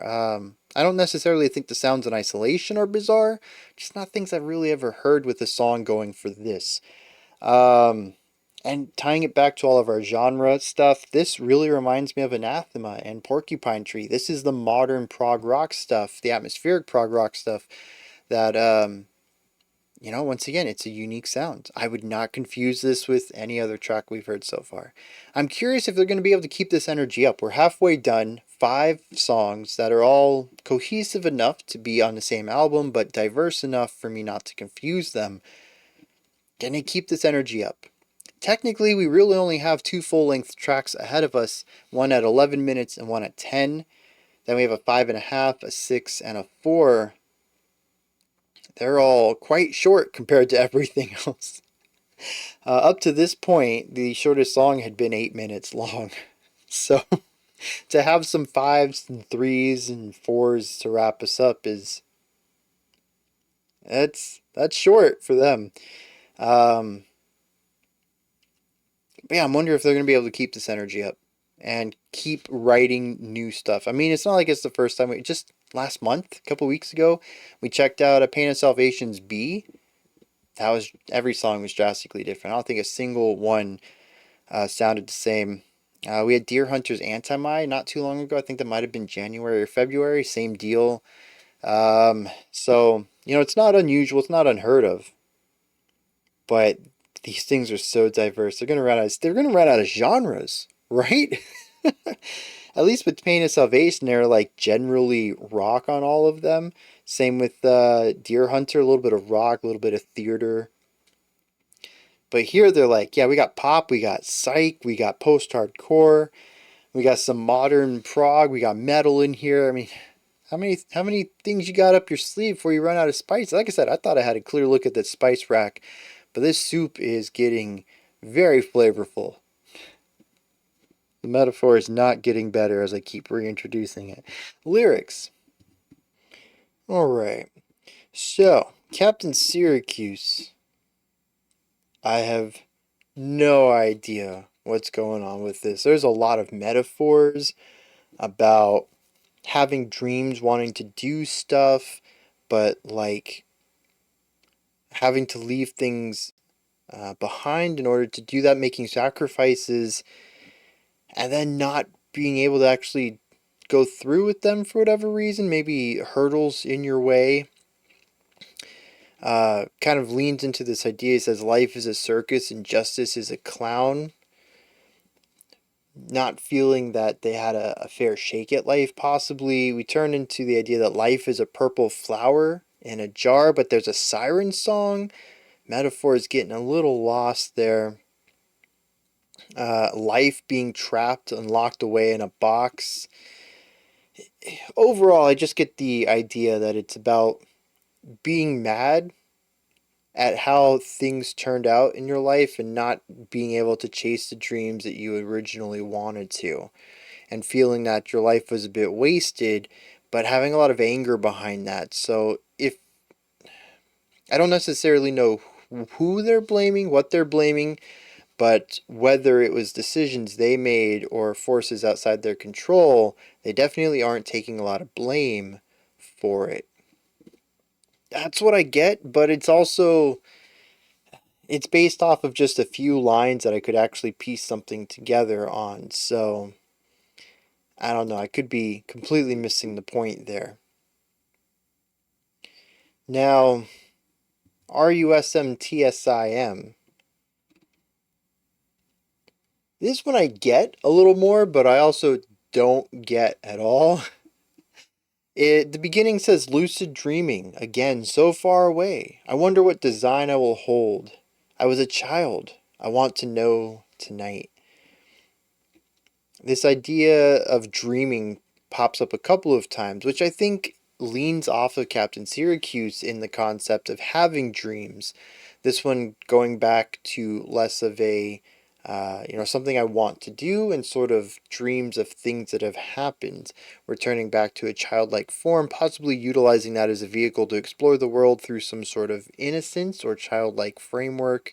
I don't necessarily think the sounds in isolation are bizarre, just not things I've really ever heard with a song going for this. And tying it back to all of our genre stuff, this really reminds me of Anathema and Porcupine Tree. This is the modern prog rock stuff, the atmospheric prog rock stuff that once again, it's a unique sound. I would not confuse this with any other track we've heard so far. I'm curious if they're going to be able to keep this energy up. We're halfway done. 5 songs that are all cohesive enough to be on the same album, but diverse enough for me not to confuse them. Can they keep this energy up? Technically, we really only have 2 full-length tracks ahead of us, one at 11 minutes and one at 10. Then we have a 5.5, a 6, and a 4. They're all quite short compared to everything else. Up to this point, the shortest song had been 8 minutes long. So to have some 5s and 3s and 4s to wrap us up that's short for them. But yeah, I'm wondering if they're going to be able to keep this energy up and keep writing new stuff. I mean, it's not like it's the first time. Just last month, a couple weeks ago, we checked out A Pain of Salvation's B. That was, every song was drastically different. I don't think a single one sounded the same. We had Deer Hunter's Anti-My not too long ago. I think that might have been January or February. Same deal. So, it's not unusual. It's not unheard of. But these things are so diverse. They're gonna run out of genres, right? At least with Pain of Salvation, they're like generally rock on all of them. Same with Deer Hunter, a little bit of rock, a little bit of theater. But here they're like, yeah, we got pop, we got psych, we got post-hardcore, we got some modern prog, we got metal in here. I mean, How many things you got up your sleeve before you run out of spice? Like I said, I thought I had a clear look at that spice rack, but this soup is getting very flavorful. The metaphor is not getting better as I keep reintroducing it. Lyrics. Alright. So, Captain Syracuse. I have no idea what's going on with this. There's a lot of metaphors about having dreams, wanting to do stuff, but like having to leave things behind in order to do that, making sacrifices, and then not being able to actually go through with them for whatever reason, maybe hurdles in your way. Kind of leans into this idea. It says life is a circus and justice is a clown. Not feeling that they had a fair shake at life, possibly. We turn into the idea that life is a purple flower in a jar, but there's a siren song. Metaphor is getting a little lost there. Life being trapped and locked away in a box. Overall, I just get the idea that it's about being mad at how things turned out in your life and not being able to chase the dreams that you originally wanted to, and feeling that your life was a bit wasted, but having a lot of anger behind that. So if I don't necessarily know who they're blaming, what they're blaming, but whether it was decisions they made or forces outside their control, they definitely aren't taking a lot of blame for it. That's what I get, but it's based off of just a few lines that I could actually piece something together on. So I don't know, I could be completely missing the point there. Now, RUSMTSIM. This one I get a little more, but I also don't get at all. The beginning says lucid dreaming, again, so far away. I wonder what design I will hold. I was a child. I want to know tonight. This idea of dreaming pops up a couple of times, which I think leans off of Captain Syracuse in the concept of having dreams. This one going back to less of a something I want to do, and sort of dreams of things that have happened, returning back to a childlike form, possibly utilizing that as a vehicle to explore the world through some sort of innocence or childlike framework.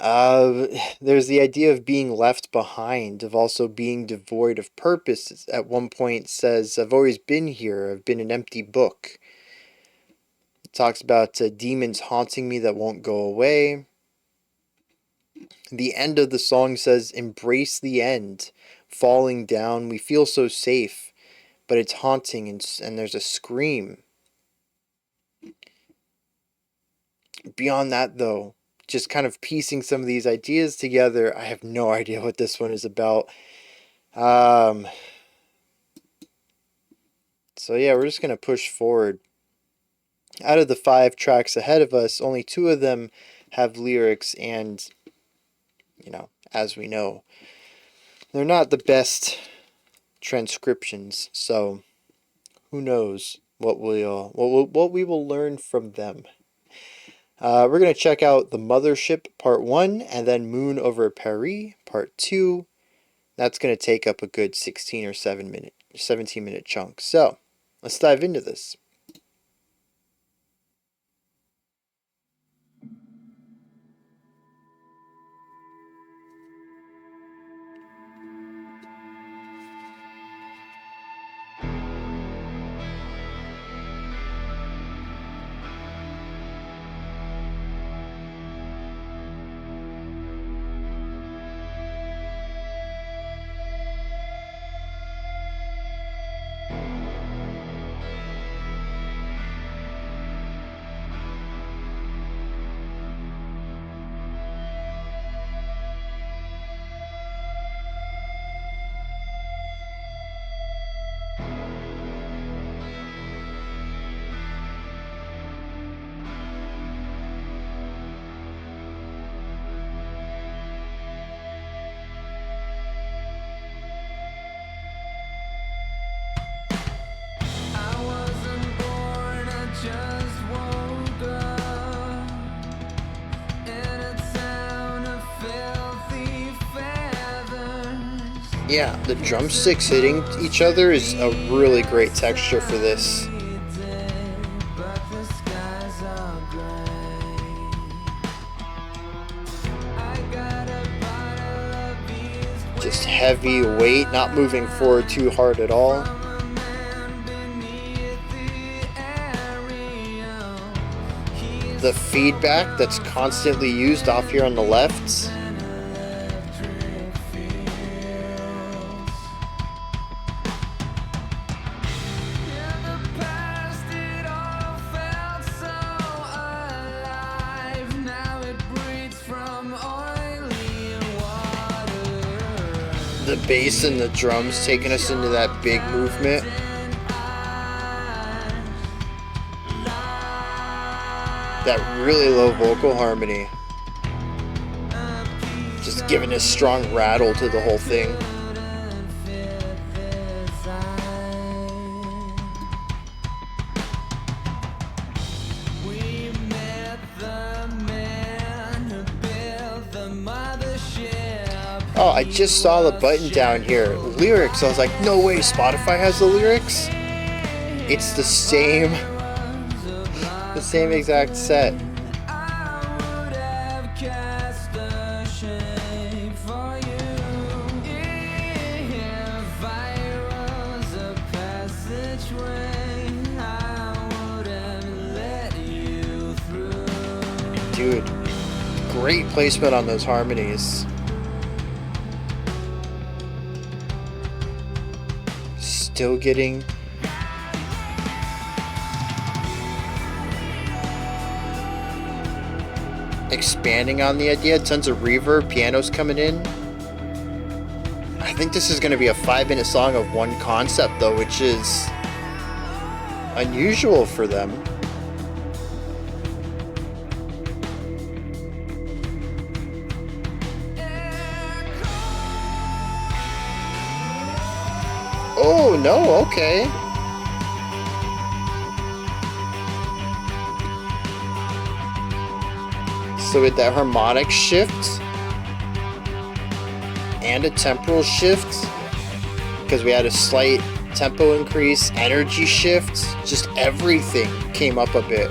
There's the idea of being left behind, of also being devoid of purpose. At one point says, I've always been here, I've been an empty book. It talks about demons haunting me that won't go away. The end of the song says, embrace the end, falling down, we feel so safe, but it's haunting, and there's a scream. Beyond that, though, just kind of piecing some of these ideas together, I have no idea what this one is about. So yeah, we're just going to push forward. Out of the 5 tracks ahead of us, only 2 of them have lyrics, and, as we know, they're not the best transcriptions, so who knows what we will learn from them. We're going to check out the Mothership Part 1, and then Moon over Paris Part 2. That's going to take up a good 16 or 17 minute chunk. So, let's dive into this. Yeah, the drumsticks hitting each other is a really great texture for this. Just heavy weight, not moving forward too hard at all. The feedback that's constantly used off here on the left. The bass and the drums taking us into that big movement. That really low vocal harmony. Just giving a strong rattle to the whole thing. Oh, I just saw the button down here. Lyrics. I was like, no way, Spotify has the lyrics? It's the same exact set. Dude, great placement on those harmonies. Still getting expanding on the idea, tons of reverb, pianos coming in. I think this is going to be a 5-minute song of one concept though, which is unusual for them. Oh no, okay. So with that harmonic shift and a temporal shift, because we had a slight tempo increase, energy shift, just everything came up a bit.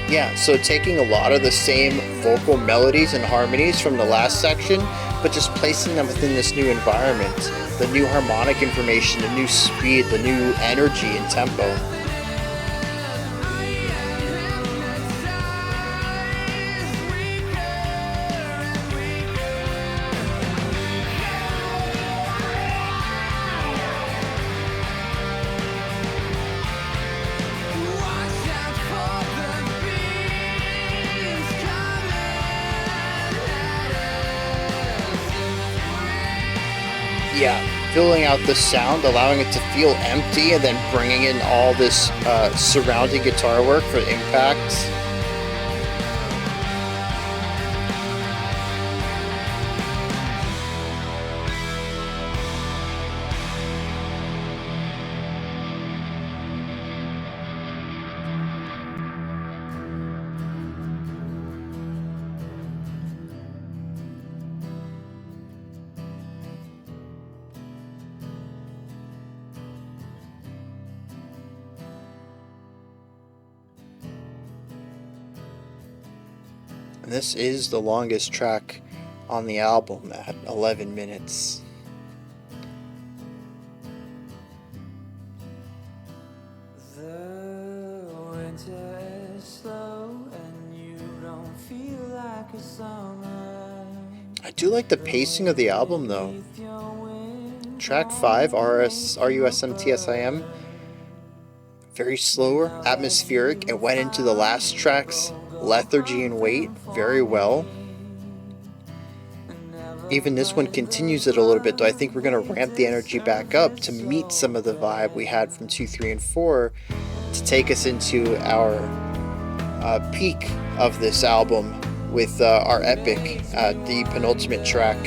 Yeah, so taking a lot of the same vocal melodies and harmonies from the last section, but just placing them within this new environment. The new harmonic information, the new speed, the new energy and tempo. Yeah, filling out the sound, allowing it to feel empty, and then bringing in all this surrounding guitar work for impacts. And this is the longest track on the album at 11 minutes. The winter is slow and you don't feel like a summer. I do like the pacing of the album though. Track 5, RUSMTSIM, very slower, atmospheric. It went into the last tracks, Lethargy and Weight, very well. Even this one continues it a little bit, though I think we're going to ramp the energy back up to meet some of the vibe we had from 2, 3, and 4 to take us into our peak of this album with our epic, the penultimate track.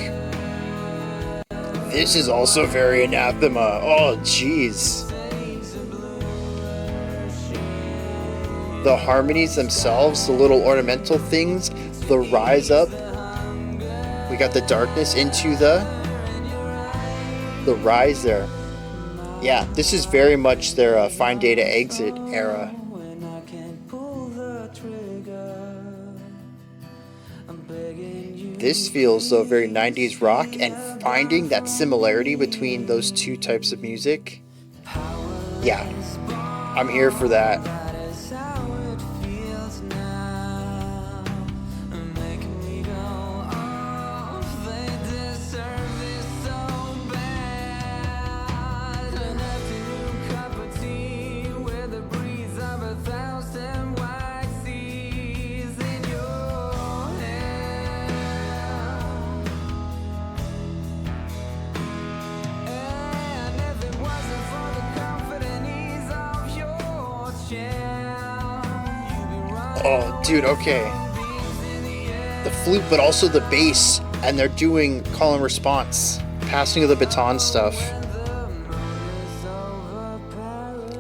This is also very anathema. Oh, jeez. The harmonies themselves, the little ornamental things, the rise up. We got the darkness into the rise there. Yeah, this is very much their Find Data Exit era. This feels though very 90s rock, and finding that similarity between those two types of music. Yeah, I'm here for that. Oh, dude, okay. The flute, but also the bass, and they're doing call and response, passing of the baton stuff.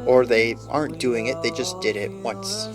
Or they aren't doing it, they just did it once.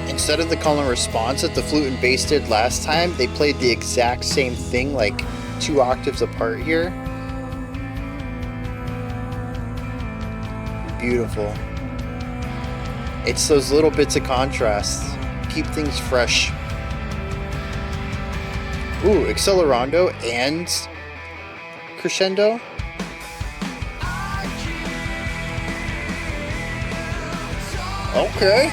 Instead of the call and response that the flute and bass did last time, they played the exact same thing, like 2 octaves apart here. Beautiful. It's those little bits of contrast. Keep things fresh. Ooh, accelerando and crescendo. Okay.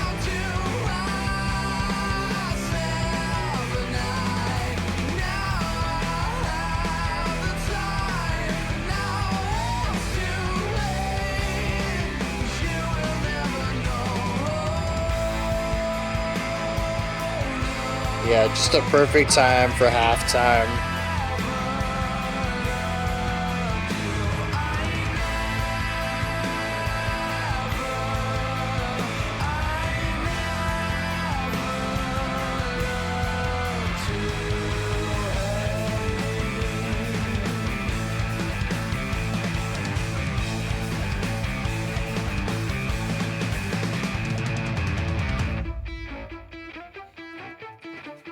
Yeah, just a perfect time for halftime.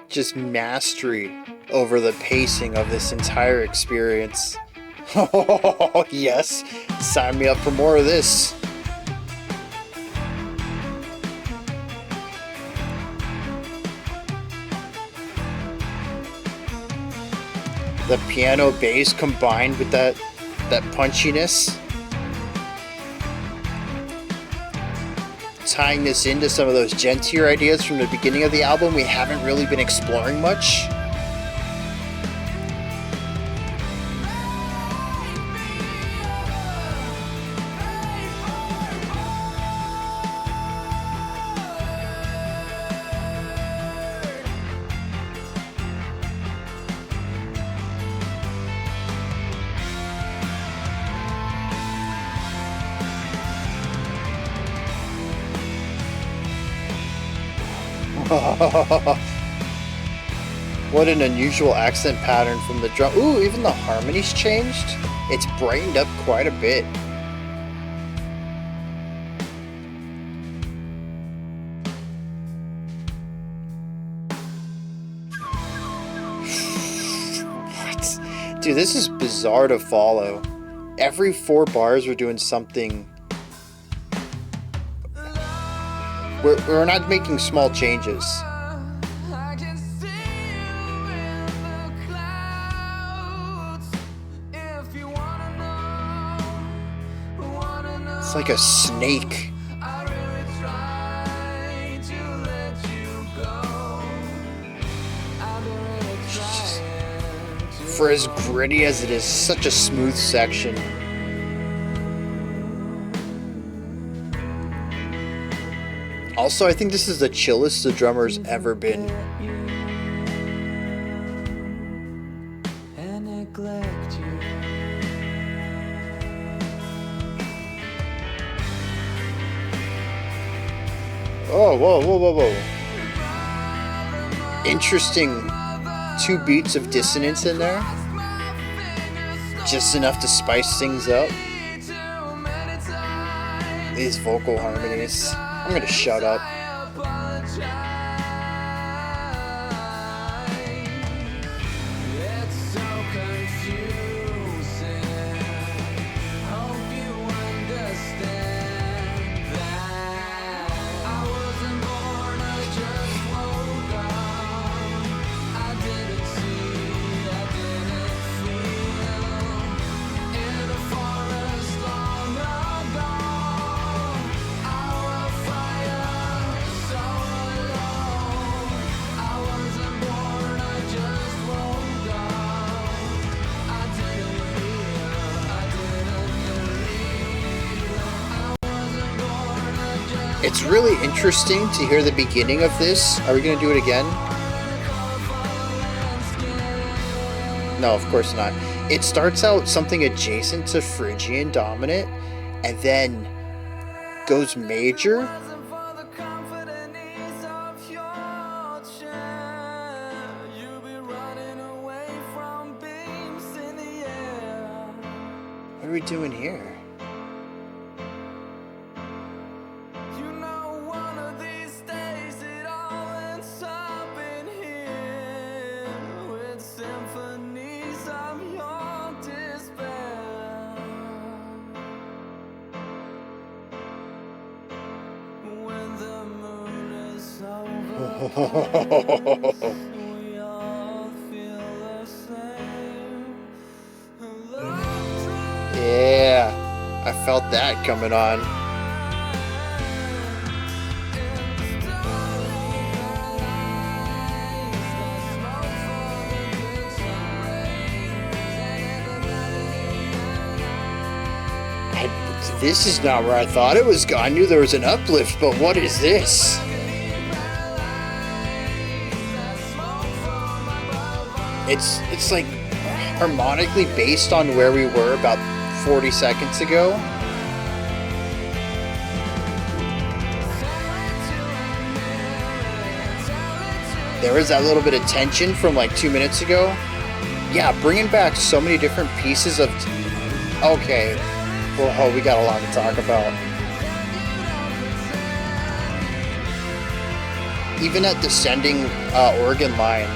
Just mastery over the pacing of this entire experience. Oh, yes. Sign me up for more of this. The piano bass combined with that punchiness. Tying this into some of those gentier ideas from the beginning of the album we haven't really been exploring much. What an unusual accent pattern from the drum. Ooh, even the harmonies changed. It's brightened up quite a bit. What? Dude, this is bizarre to follow. Every 4 bars we're doing something. We're not making small changes. It's like a snake. For as gritty as it is, such a smooth section. Also, I think this is the chillest the drummer's ever been. Oh, whoa, whoa, whoa, whoa. Interesting 2 beats of dissonance in there. Just enough to spice things up. These vocal harmonies. I'm gonna shut up. It's really interesting to hear the beginning of this. Are we going to do it again? No, of course not. It starts out something adjacent to Phrygian dominant and then goes major. What are we doing here? Yeah, I felt that coming on. This is not where I thought it was going. I knew there was an uplift, but what is this? It's like harmonically based on where we were about 40 seconds ago. There was that little bit of tension from like 2 minutes ago. Yeah, bringing back so many different pieces of... Okay, well, we got a lot to talk about. Even at descending organ line.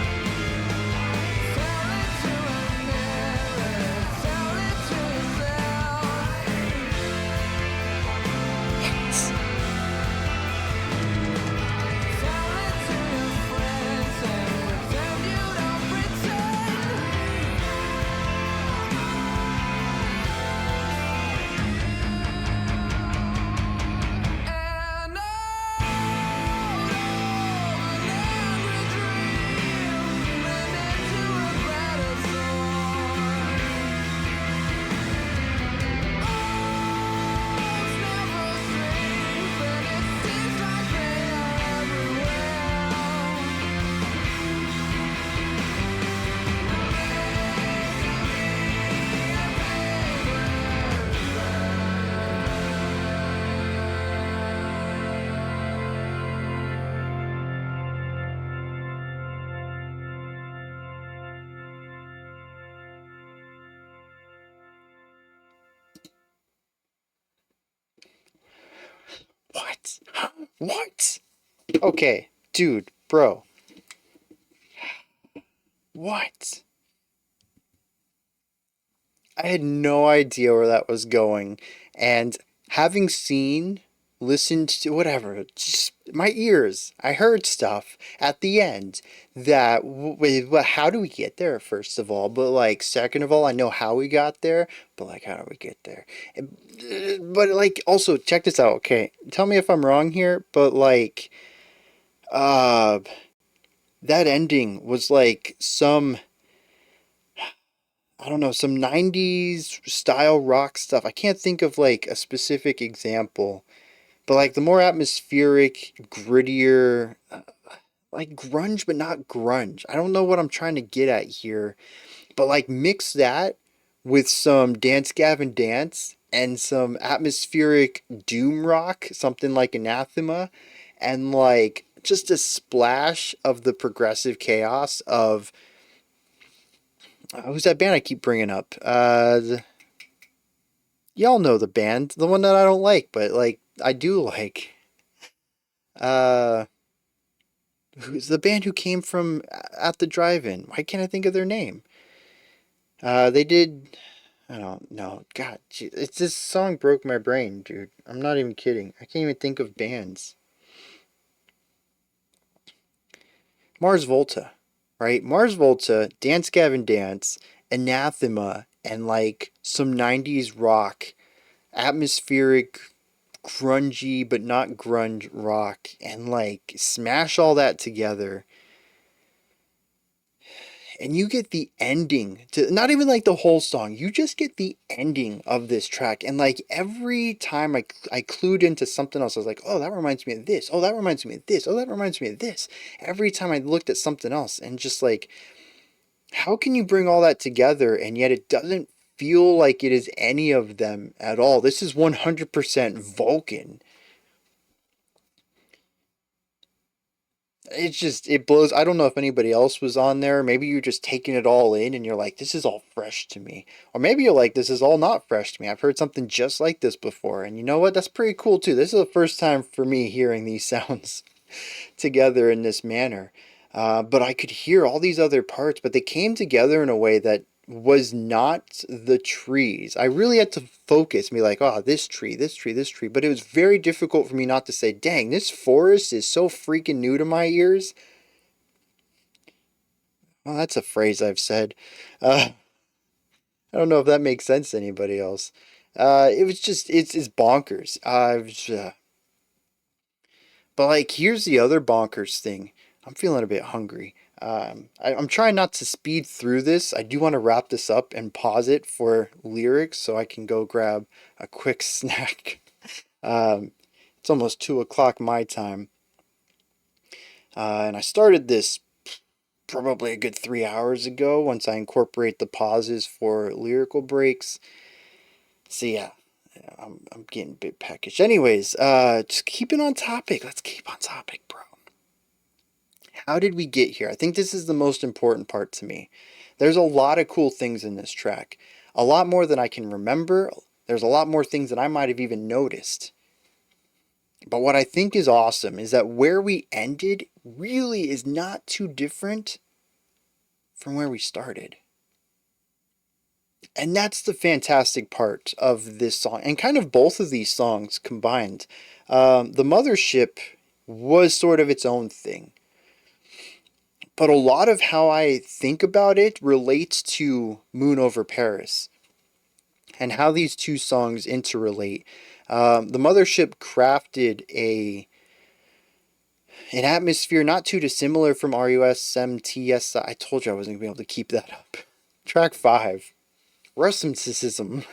What? What? Okay, dude, bro. What? I had no idea where that was going. And having seen, listened to, whatever, just my ears, I heard stuff at the end that, wait, how do we get there, first of all? But, like, second of all, I know how we got there, but, like, how do we get there? But, like, also, check this out, okay? Tell me if I'm wrong here, but, like, uh, that ending was like some, I don't know, some 90s style rock stuff. I can't think of like a specific example, but like the more atmospheric, grittier, like grunge, but not grunge. I don't know what I'm trying to get at here, but like mix that with some Dance Gavin Dance and some atmospheric doom rock, something like Anathema, and like just a splash of the progressive chaos of who's that band I keep bringing up? Y'all know the band, the one that I don't like, but like I do like. Uh, who's the band who came from at the drive-in? Why can't I think of their name? They did. I don't know. God, it's this song broke my brain, dude. I'm not even kidding. I can't even think of bands. Mars Volta, right? Mars Volta, Dance Gavin Dance, Anathema, and like some 90s rock, atmospheric, grungy but not grunge rock, and like smash all that together and you get the ending to, not even like the whole song, you just get the ending of this track. And like every time I clued into something else, I was like, oh, that reminds me of this, oh, that reminds me of this, oh, that reminds me of this, every time I looked at something else. And just like, how can you bring all that together and yet it doesn't feel like it is any of them at all? This is 100% Vulkan. It's just, it blows. I don't know if anybody else was on there. Maybe you're just taking it all in and you're like, this is all fresh to me. Or maybe you're like, this is all not fresh to me. I've heard something just like this before. And you know what? That's pretty cool too. This is the first time for me hearing these sounds together in this manner. But I could hear all these other parts, but they came together in a way that was not the trees. I really had to focus, and be like, oh, this tree, this tree, this tree. But it was very difficult for me not to say, dang, this forest is so freaking new to my ears. Well, that's a phrase I've said. Uh, I don't know if that makes sense to anybody else. It was just, it's bonkers. But like, here's the other bonkers thing. I'm feeling a bit hungry. I'm trying not to speed through this. I do want to wrap this up and pause it for lyrics so I can go grab a quick snack. Um, it's almost 2 o'clock my time. And I started this probably a good 3 hours ago once I incorporate the pauses for lyrical breaks. So yeah, I'm getting a bit peckish. Anyways, just keeping on topic. Let's keep on topic, bro. How did we get here? I think this is the most important part to me. There's a lot of cool things in this track. A lot more than I can remember. There's a lot more things that I might have even noticed. But what I think is awesome is that where we ended really is not too different from where we started. And that's the fantastic part of this song, and kind of both of these songs combined. The Mothership was sort of its own thing. But a lot of how I think about it relates to Moon Over Paris and how these two songs interrelate. The Mothership crafted an atmosphere not too dissimilar from RUSMTSIM. I told you I wasn't going to be able to keep that up. Track 5, RUSMTSIM.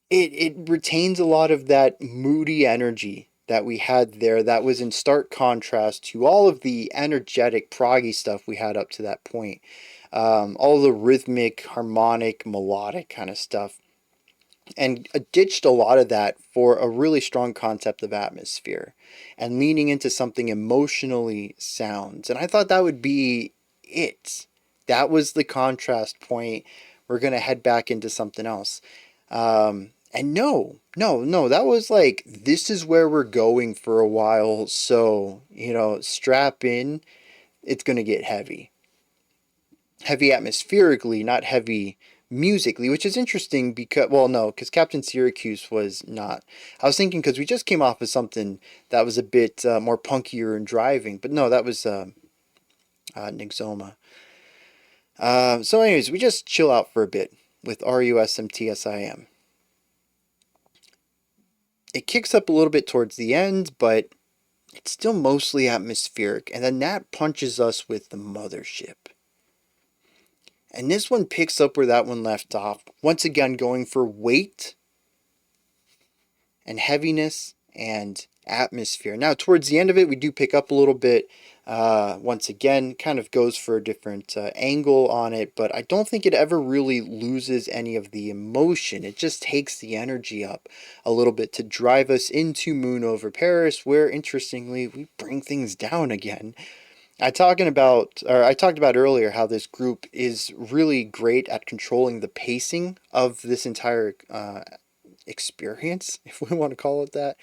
It retains a lot of that moody energy that we had there that was in stark contrast to all of the energetic proggy stuff we had up to that point. All the rhythmic, harmonic, melodic kind of stuff. And ditched a lot of that for a really strong concept of atmosphere and leaning into something emotionally sounds. And I thought that would be it. That was the contrast point. We're going to head back into something else. And And no, that was like, this is where we're going for a while, so, strap in, it's gonna get heavy. Heavy atmospherically, not heavy musically, which is interesting because, well, no, because Captain Syracuse was not. I was thinking because we just came off of something that was a bit more punkier and driving, but no, that was Nyxoma. So anyways, we just chill out for a bit with RUSMTSIM. It kicks up a little bit towards the end, but it's still mostly atmospheric, and then that punches us with the Mothership. And this one picks up where that one left off, once again going for weight and heaviness and atmosphere. Now, towards the end of it, we do pick up a little bit. Once again, kind of goes for a different angle on it, but I don't think it ever really loses any of the emotion. It just takes the energy up a little bit to drive us into Moon over Paris, where, interestingly, we bring things down again. I talked about earlier how this group is really great at controlling the pacing of this entire experience, if we want to call it that.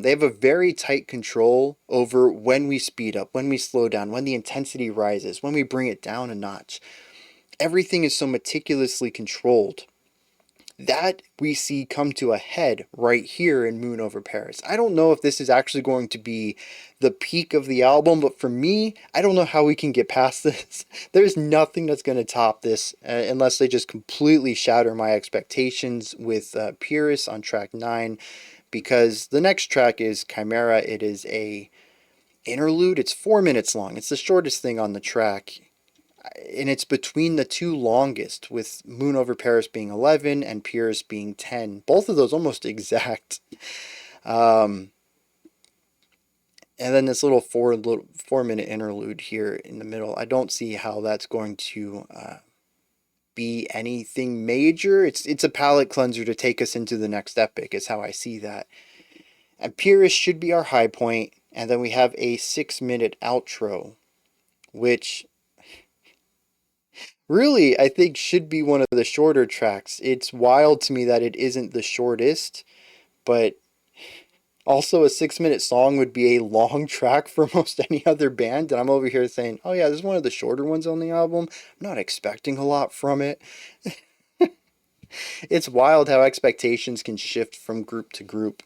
They have a very tight control over when we speed up, when we slow down, when the intensity rises, when we bring it down a notch. Everything is so meticulously controlled. That we see come to a head right here in Moon over Paris. I don't know if this is actually going to be the peak of the album, but for me, I don't know how we can get past this. There's nothing that's going to top this unless they just completely shatter my expectations with Pyrrhus on track 9, because the next track is Chimera. It is a interlude. It's 4 minutes long. It's the shortest thing on the track, and it's between the two longest, with Moon over Paris being 11 and Pyrrhus being 10. Both of those almost exact. And then this little 4 minute interlude here in the middle. I don't see how that's going to be anything major. It's a palate cleanser to take us into the next epic, is how I see that. And Pyrrhus should be our high point, and then we have a 6-minute outro, which really, I think, should be one of the shorter tracks. It's wild to me that it isn't the shortest, but also a 6-minute song would be a long track for most any other band, and I'm over here saying, oh yeah, this is one of the shorter ones on the album. I'm not expecting a lot from it. It's wild how expectations can shift from group to group.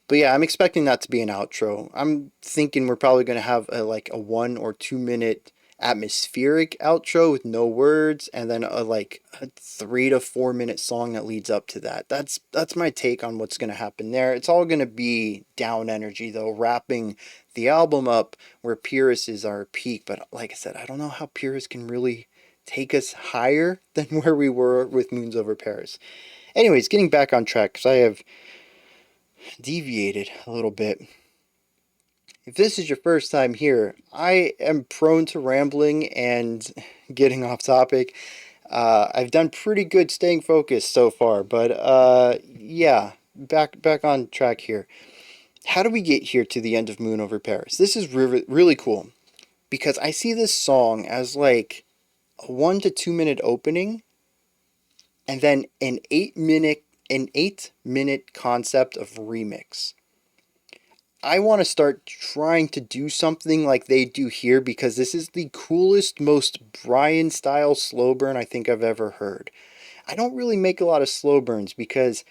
But yeah, I'm expecting that to be an outro. I'm thinking we're probably going to have a 1 or 2 minute atmospheric outro with no words, and then a 3 to 4 minute song that leads up to that. That's my take on what's going to happen there. It's all going to be down energy though, wrapping the album up where Pyrrhus is our peak. But like I said, I don't know how Pyrrhus can really take us higher than where we were with Moons over Paris. Anyways, getting back on track, because I have deviated a little bit. If this is your first time here, I am prone to rambling and getting off topic. I've done pretty good staying focused so far, but yeah, back on track here. How do we get here to the end of Moon over Paris? This is really cool, because I see this song as like a 1 to 2 minute opening, and then an 8-minute concept of remix. I want to start trying to do something like they do here, because this is the coolest, most Bryan style slow burn I think I've ever heard. I don't really make a lot of slow burns because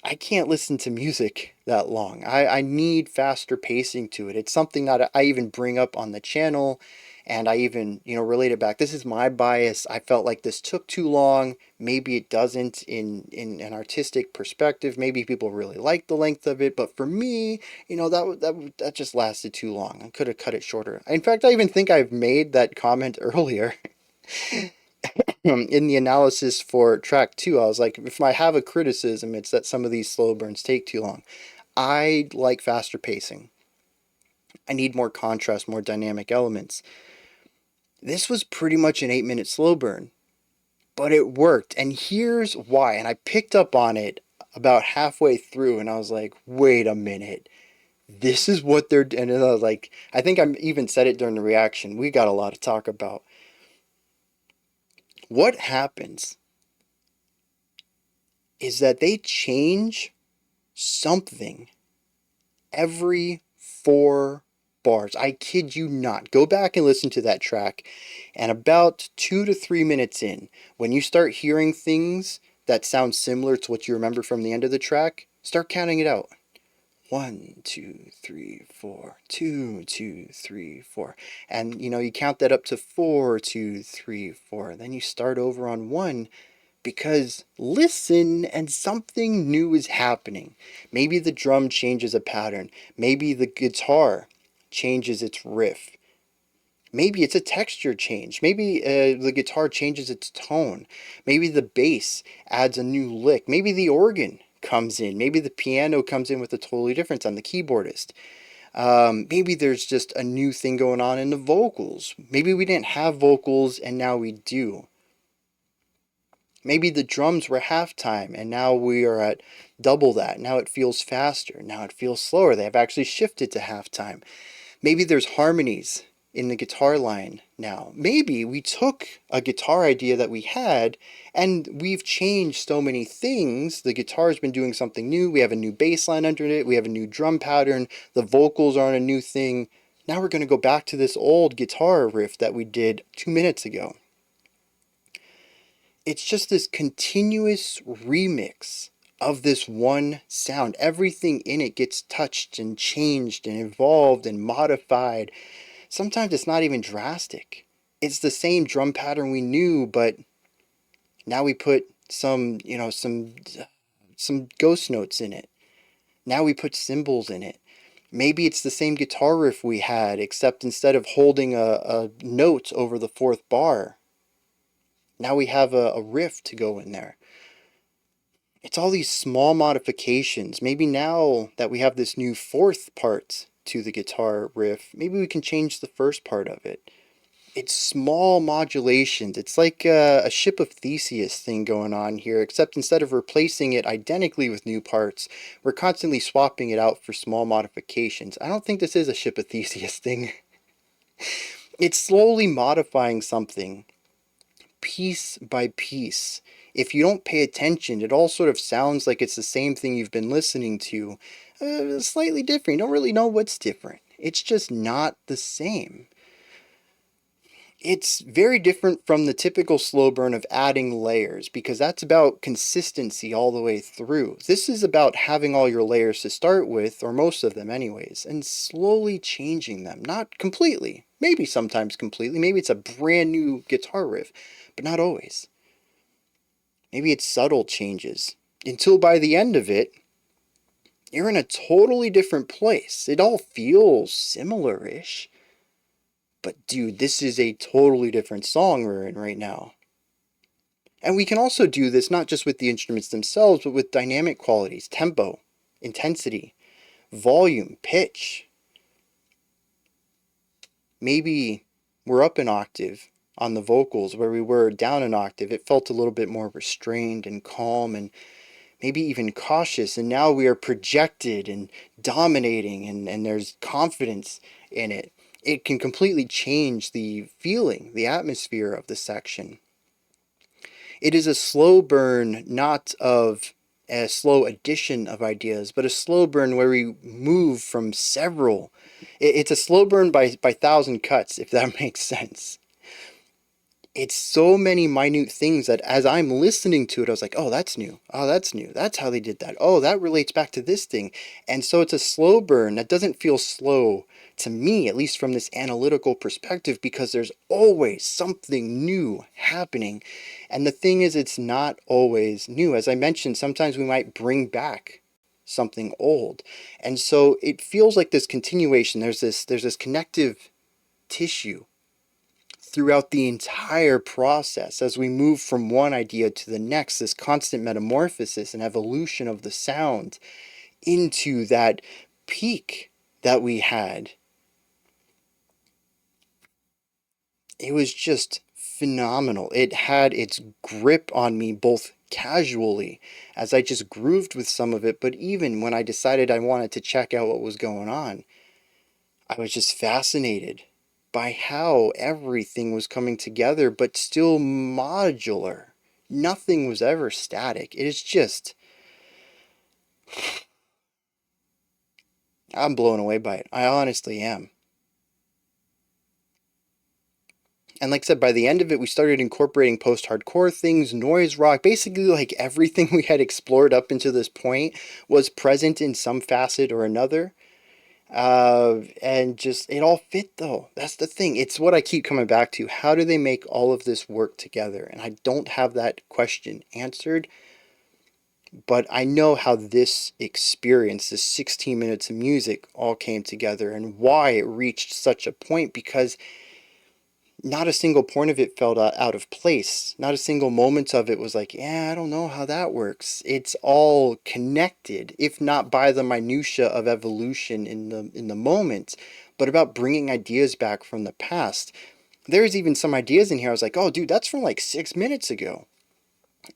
I can't listen to music that long. I need faster pacing to it. It's something that I even bring up on the channel, and I even, relate it back. This is my bias. I felt like this took too long. Maybe it doesn't in an artistic perspective. Maybe people really like the length of it. But for me, that just lasted too long. I could have cut it shorter. In fact, I even think I've made that comment earlier. In the analysis for track 2, I was like, if I have a criticism, it's that some of these slow burns take too long. I like faster pacing. I need more contrast, more dynamic elements. This was pretty much an 8-minute slow burn, but it worked. And here's why. And I picked up on it about halfway through, and I was like, wait a minute. This is what they're doing. And I was like, I think I even said it during the reaction. We got a lot to talk about. What happens is that they change something every 4 bars. I kid you not. Go back and listen to that track, and about 2 to 3 minutes in, when you start hearing things that sound similar to what you remember from the end of the track, start counting it out. 1, 2, 3, 4, 2, 2, 3, 4. And you count that up to 4, 2, 3, 4. Then you start over on 1, because listen and something new is happening. Maybe the drum changes a pattern. Maybe the guitar changes its riff. Maybe it's a texture change. Maybe the guitar changes its tone. Maybe the bass adds a new lick. Maybe the organ comes in. Maybe the piano comes in with a totally different on the keyboardist. Maybe there's just a new thing going on in the vocals. Maybe we didn't have vocals and now we do. Maybe the drums were halftime and now we are at double that. Now it feels faster. Now it feels slower. They have actually shifted to halftime. Maybe there's harmonies in the guitar line now. Maybe we took a guitar idea that we had and we've changed so many things. The guitar's been doing something new. We have a new bass line under it. We have a new drum pattern. The vocals are on a new thing. Now we're going to go back to this old guitar riff that we did 2 minutes ago. It's just this continuous remix of this one sound. Everything in it gets touched and changed and evolved and modified. Sometimes it's not even drastic. It's the same drum pattern we knew, but now we put some ghost notes in it. Now we put cymbals in it. Maybe it's the same guitar riff we had, except instead of holding a note over the 4th bar, now we have a riff to go in there. It's all these small modifications. Maybe now that we have this new 4th part to the guitar riff, maybe we can change the first part of it. It's small modulations. It's like a Ship of Theseus thing going on here, except instead of replacing it identically with new parts, we're constantly swapping it out for small modifications. I don't think this is a Ship of Theseus thing. It's slowly modifying something piece by piece. If you don't pay attention, it all sort of sounds like it's the same thing you've been listening to, slightly different. You don't really know what's different. It's just not the same. It's very different from the typical slow burn of adding layers, because that's about consistency all the way through. This is about having all your layers to start with, or most of them anyways, and slowly changing them. Not completely. Maybe sometimes completely. Maybe it's a brand new guitar riff, but not always. Maybe it's subtle changes, until by the end of it, you're in a totally different place. It all feels similar-ish. But dude, this is a totally different song we're in right now. And we can also do this not just with the instruments themselves, but with dynamic qualities, tempo, intensity, volume, pitch. Maybe we're up an octave on the vocals where we were down an octave. It felt a little bit more restrained and calm and maybe even cautious, and now we are projected and dominating, and there's confidence in it. It can completely change the feeling, the atmosphere of the section. It is a slow burn, not of a slow addition of ideas, but a slow burn where we move from several. It's a slow burn by 1,000 cuts, if that makes sense. It's so many minute things that as I'm listening to it, I was like, oh, that's new. Oh, that's new. That's how they did that. Oh, that relates back to this thing. And so it's a slow burn that doesn't feel slow to me, at least from this analytical perspective, because there's always something new happening. And the thing is, it's not always new. As I mentioned, sometimes we might bring back something old. And so it feels like this continuation. There's this connective tissue throughout the entire process as we move from one idea to the next, this constant metamorphosis and evolution of the sound into that peak that we had. It was just phenomenal. It had its grip on me both casually as I just grooved with some of it, but even when I decided I wanted to check out what was going on, I was just fascinated by how everything was coming together, but still modular. Nothing was ever static. It is just, I'm blown away by it. I honestly am. And like I said, by the end of it, we started incorporating post-hardcore things, noise rock, basically like everything we had explored up until this point was present in some facet or another. And just, it all fit though. That's the thing. It's what I keep coming back to. How do they make all of this work together? And I don't have that question answered, but I know how this experience, this 16 minutes of music, all came together and why it reached such a point, because not a single point of it felt out of place. Not a single moment of it was like, yeah, I don't know how that works. It's all connected, if not by the minutia of evolution in the moment, but about bringing ideas back from the past. There's even some ideas in here I was like, oh, dude, that's from like 6 minutes ago.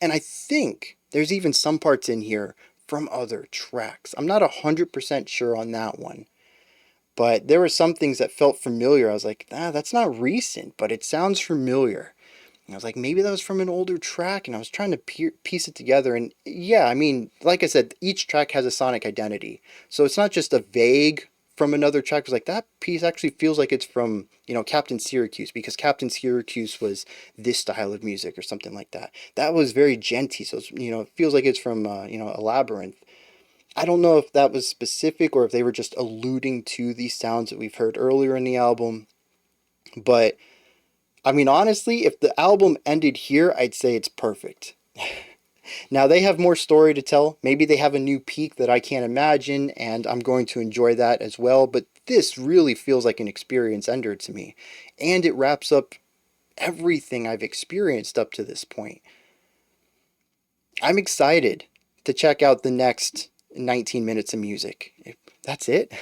And I think there's even some parts in here from other tracks. I'm not 100% sure on that one. But there were some things that felt familiar. I was like, that's not recent, but it sounds familiar. And I was like, maybe that was from an older track, and I was trying to piece it together. And yeah, I mean, like I said, each track has a sonic identity. So it's not just a vague from another track. It was like, that piece actually feels like it's from, Captain Syracuse, because Captain Syracuse was this style of music or something like that. That was very genty. So, it feels like it's from, Elaborinth. I don't know if that was specific or if they were just alluding to these sounds that we've heard earlier in the album. But, I mean, honestly, if the album ended here, I'd say it's perfect. Now, they have more story to tell. Maybe they have a new peak that I can't imagine, and I'm going to enjoy that as well. But this really feels like an experience ender to me. And it wraps up everything I've experienced up to this point. I'm excited to check out the next 19 minutes of music. That's it.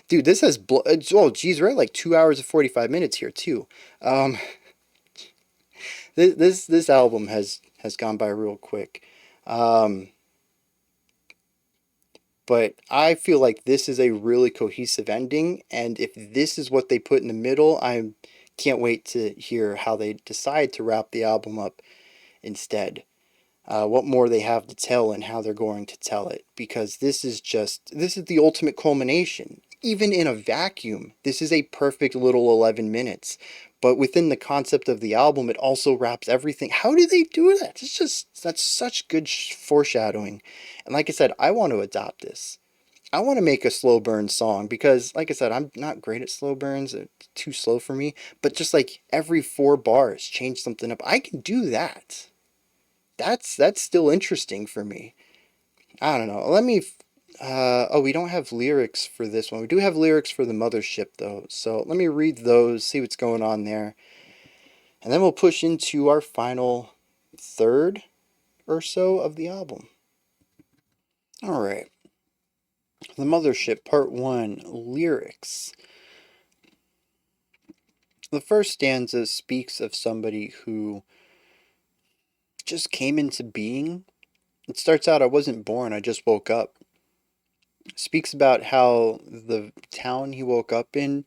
Dude, this has oh geez, we're at like 2 hours and 45 minutes here too. Um, this album has gone by real quick, um, but I feel like this is a really cohesive ending. And if this is what they put in the middle, I can't wait to hear how they decide to wrap the album up instead. What more they have to tell and how they're going to tell it, because this is the ultimate culmination. Even in a vacuum, this is a perfect little 11 minutes. But within the concept of the album, it also wraps everything. How do they do that? That's such good foreshadowing. And like I said, I want to adopt this. I want to make a slow burn song because, like I said, I'm not great at slow burns. It's too slow for me. But just like every 4 bars, change something up. I can do that. That's still interesting for me. I don't know. Let me. Oh, we don't have lyrics for this one. We do have lyrics for the Mothership though. So let me read those, see what's going on there, and then we'll push into our final third or so of the album. All right. The Mothership, Part 1, lyrics. The first stanza speaks of somebody who just came into being. It starts out, I wasn't born, I just woke up. Speaks about how the town he woke up in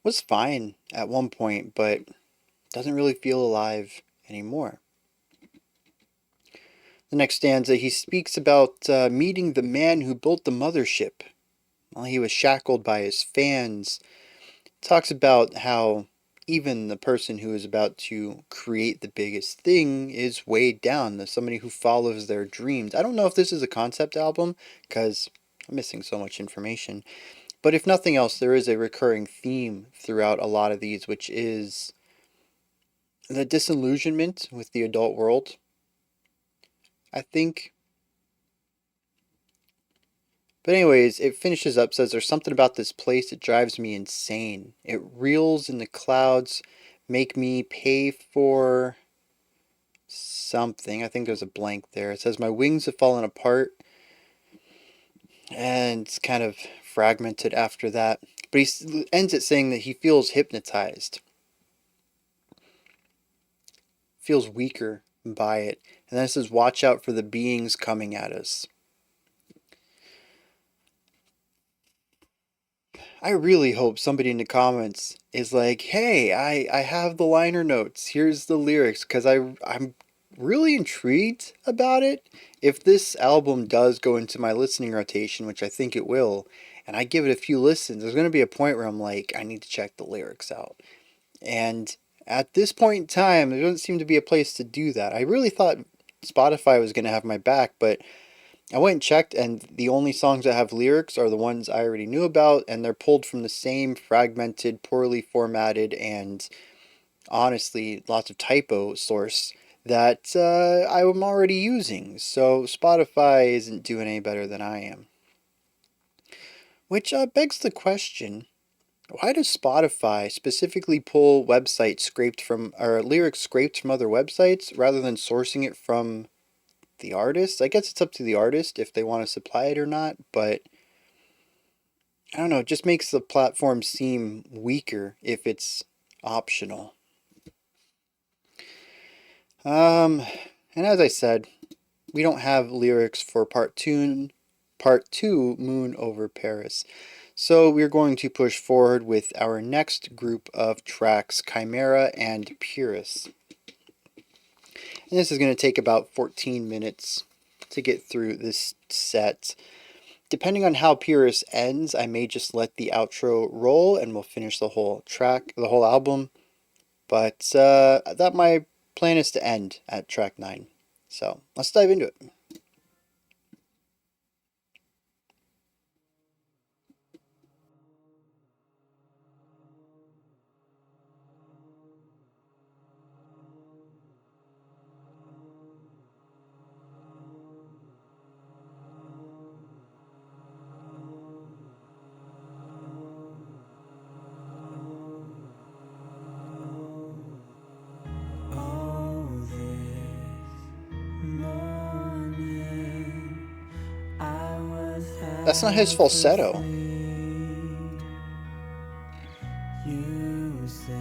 was fine at one point, but doesn't really feel alive anymore. The next stanza, he speaks about meeting the man who built the mothership while he was shackled by his fans. Talks about how even the person who is about to create the biggest thing is weighed down. There's somebody who follows their dreams. I don't know if this is a concept album because I'm missing so much information. But if nothing else, there is a recurring theme throughout a lot of these, which is the disillusionment with the adult world, I think. But anyways, it finishes up, says there's something about this place that drives me insane. It reels in the clouds, make me pay for something. I think there's a blank there. It says my wings have fallen apart, and it's kind of fragmented after that. But he ends it saying that he feels hypnotized, feels weaker by it. And then it says, watch out for the beings coming at us. I really hope somebody in the comments is like, hey, I have the liner notes. Here's the lyrics, because I'm really intrigued about it. If this album does go into my listening rotation, which I think it will, and I give it a few listens, there's going to be a point where I'm like, I need to check the lyrics out. And at this point in time, there doesn't seem to be a place to do that. I really thought Spotify was going to have my back, but I went and checked, and the only songs that have lyrics are the ones I already knew about, and they're pulled from the same fragmented, poorly formatted, and honestly, lots of typo source that I'm already using. So Spotify isn't doing any better than I am. Which begs the question, why does Spotify specifically pull websites scraped from, or lyrics scraped from other websites rather than sourcing it from the artist? I guess it's up to the artist if they want to supply it or not, but I don't know, it just makes the platform seem weaker if it's optional. And as I said, we don't have lyrics for part two, Moon Over Paris. So we're going to push forward with our next group of tracks, Chimera and Pyrrhus. And this is going to take about 14 minutes to get through this set. Depending on how Pyrrhus ends, I may just let the outro roll and we'll finish the whole track, the whole album. But that my plan is to end at track 9. So let's dive into it. That's not his falsetto. You said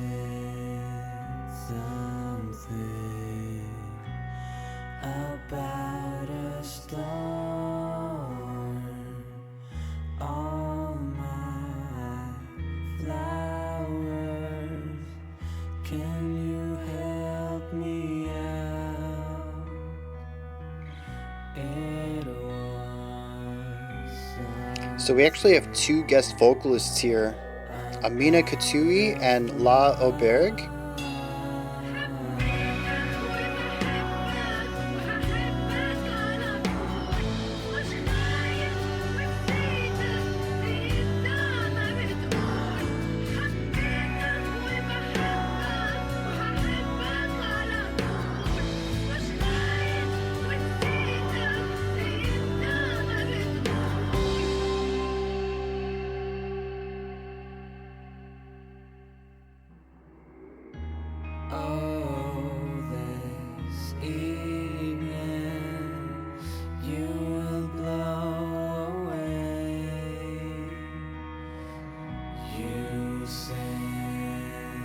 something about a storm. All my flowers, can you help me out? It was So we actually have two guest vocalists here, Amina Katui and La Auberge.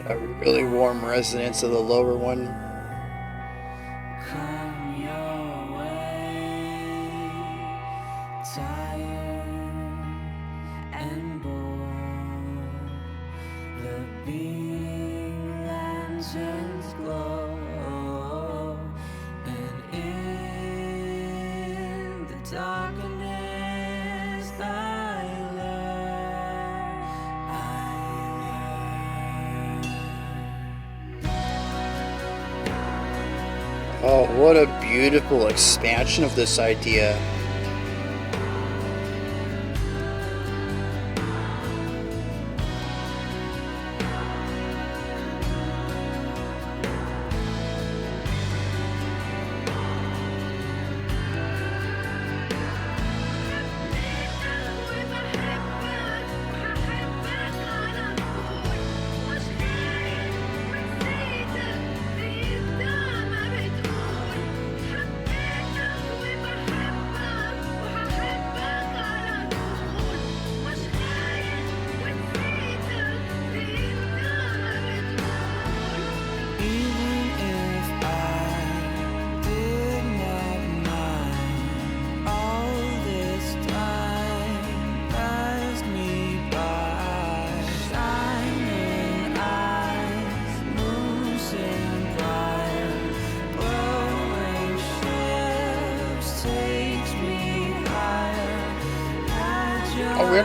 A really warm resonance of the lower one. come your way, tired and bored. The beam lanterns glow, and in the darkness I learn. Oh, what a beautiful expansion of this idea.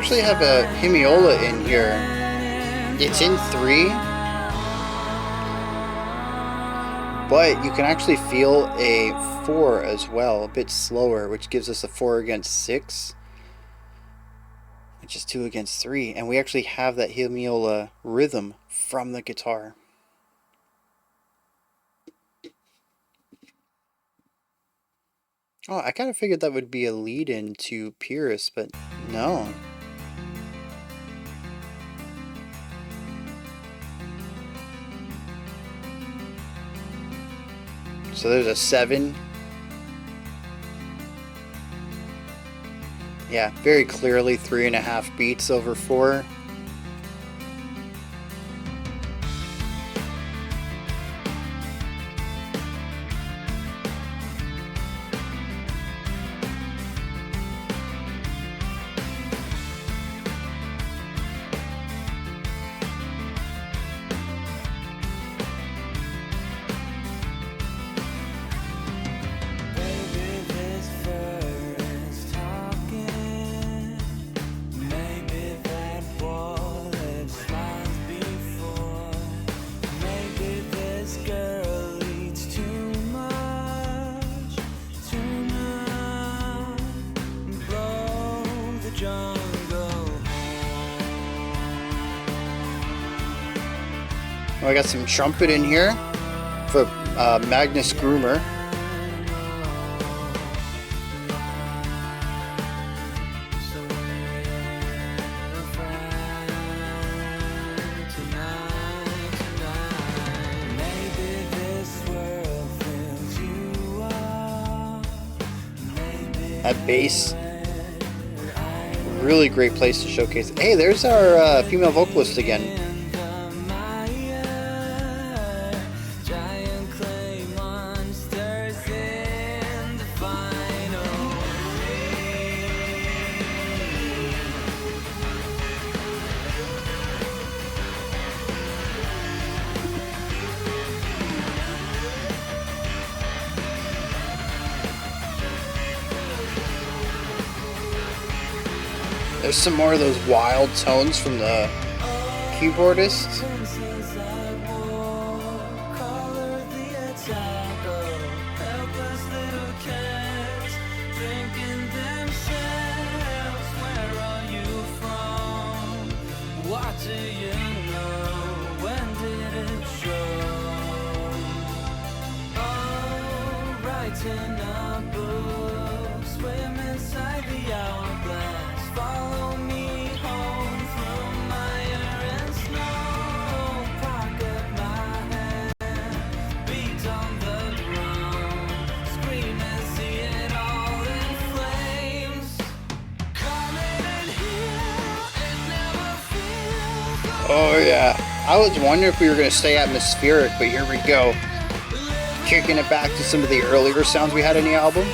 actually have a hemiola in here. It's in 3, but you can actually feel a 4 as well, a bit slower, which gives us a 4 against 6, which is 2 against 3, and we actually have that hemiola rhythm from the guitar. Oh, I kind of figured that would be a lead-in to Pyrrhus, but no. So there's a 7. Yeah, very clearly 3.5 beats over 4. I got some trumpet in here for Magnus Groomer. That bass, really great place to showcase. Hey, there's our female vocalist again. There's some more of those wild tones from the keyboardist. Oh yeah, I was wondering if we were going to stay atmospheric, but here we go. Kicking it back to some of the earlier sounds we had in the album.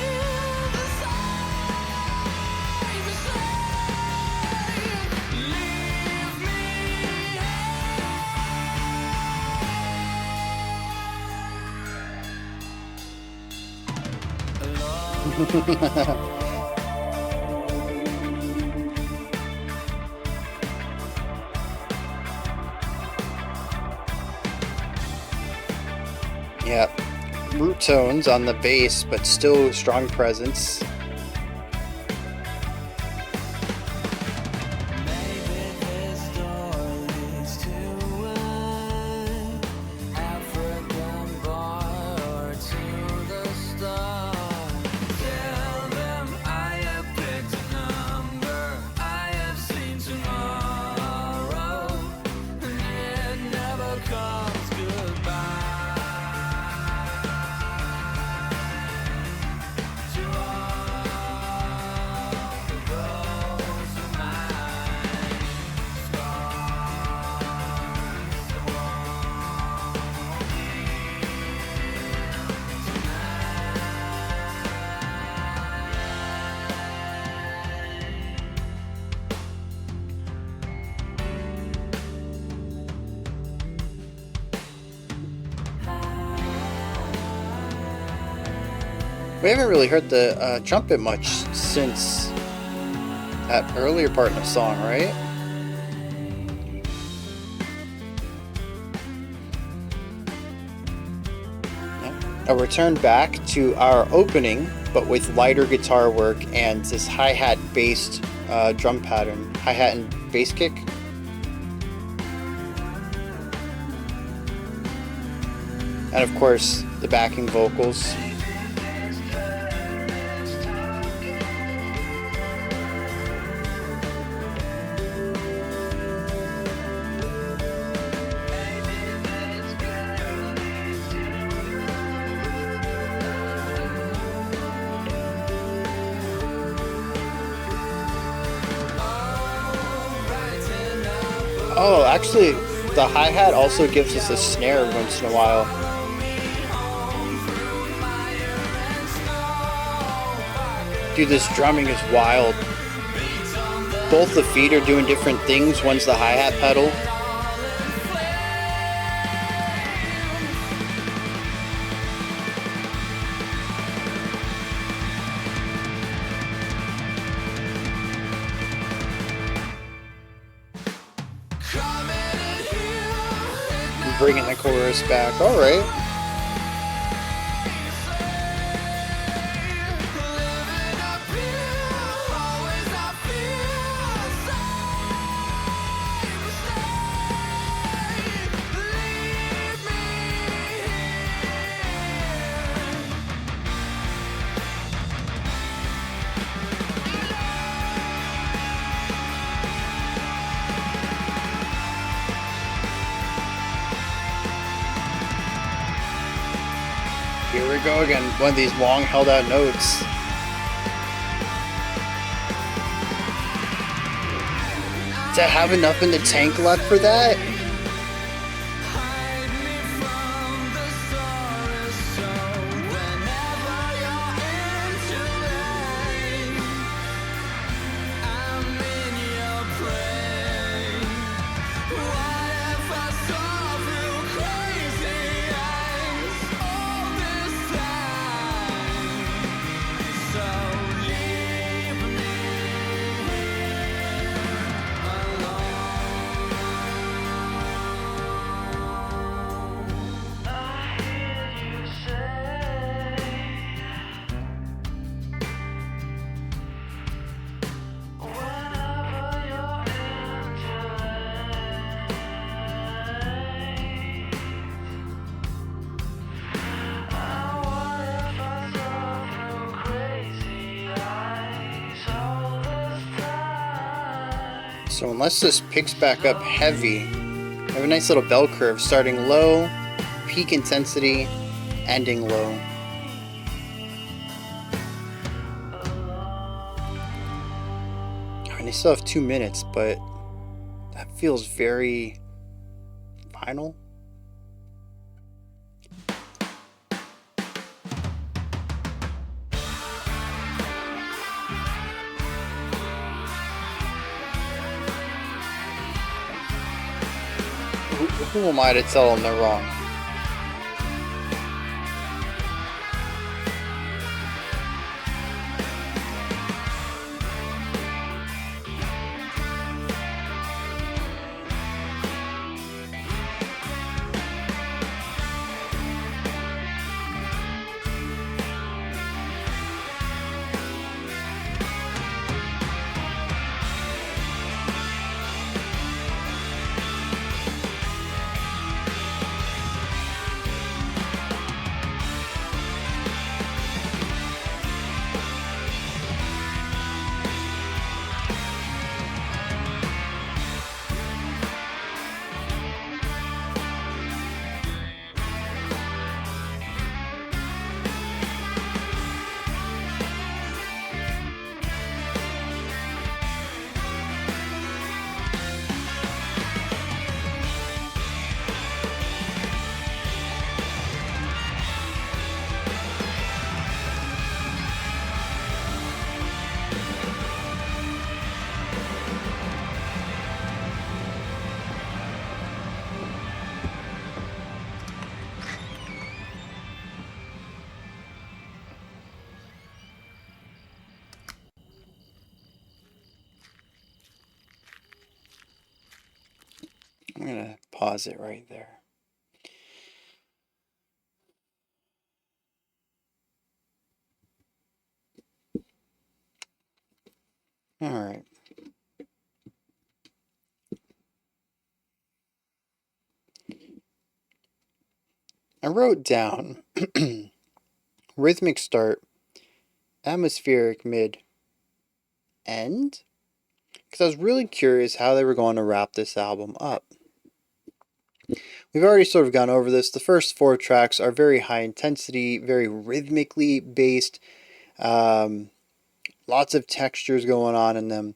Yeah, root tones on the bass, but still strong presence. We haven't really heard the trumpet much since that earlier part in the song, right? A return back to our opening, but with lighter guitar work and this hi-hat based drum pattern. Hi-hat and bass kick. And of course, the backing vocals. Oh, actually, the hi-hat also gives us a snare once in a while. Dude, this drumming is wild. Both the feet are doing different things. One's the hi-hat pedal. Bringing the chorus back. All right. Here we go again, one of these long held out notes. Does it have enough in the tank left for that? So unless this picks back up heavy, I have a nice little bell curve starting low, peak intensity, ending low. I mean, they still have 2 minutes, but that feels very final. Who am I to tell them they're wrong? I'm going to pause it right there. All right. I wrote down rhythmic start, atmospheric mid, end, because I was really curious how they were going to wrap this album up. We've already sort of gone over this. The first 4 tracks are very high intensity, very rhythmically based, lots of textures going on in them.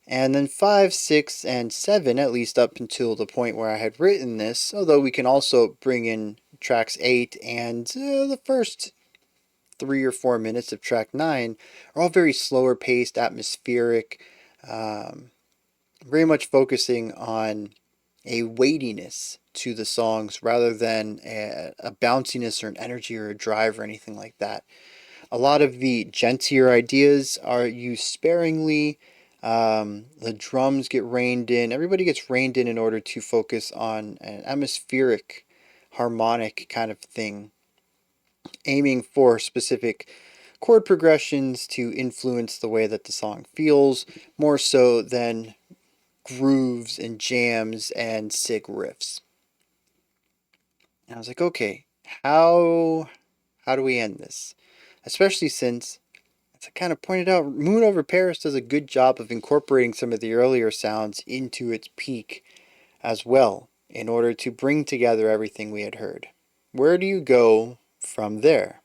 And then 5, 6, and 7, at least up until the point where I had written this, although we can also bring in tracks 8 and the first 3 or 4 minutes of track 9, are all very slower paced, atmospheric, very much focusing on a weightiness to the songs rather than a bounciness or an energy or a drive or anything like that. A lot of the gentler ideas are used sparingly. The drums get reined in. Everybody gets reined in order to focus on an atmospheric, harmonic kind of thing, aiming for specific chord progressions to influence the way that the song feels, more so than grooves and jams and sick riffs. And I was like, okay, how do we end this? Especially since, as I kind of pointed out, Moon Over Paris does a good job of incorporating some of the earlier sounds into its peak as well, in order to bring together everything we had heard. Where do you go from there?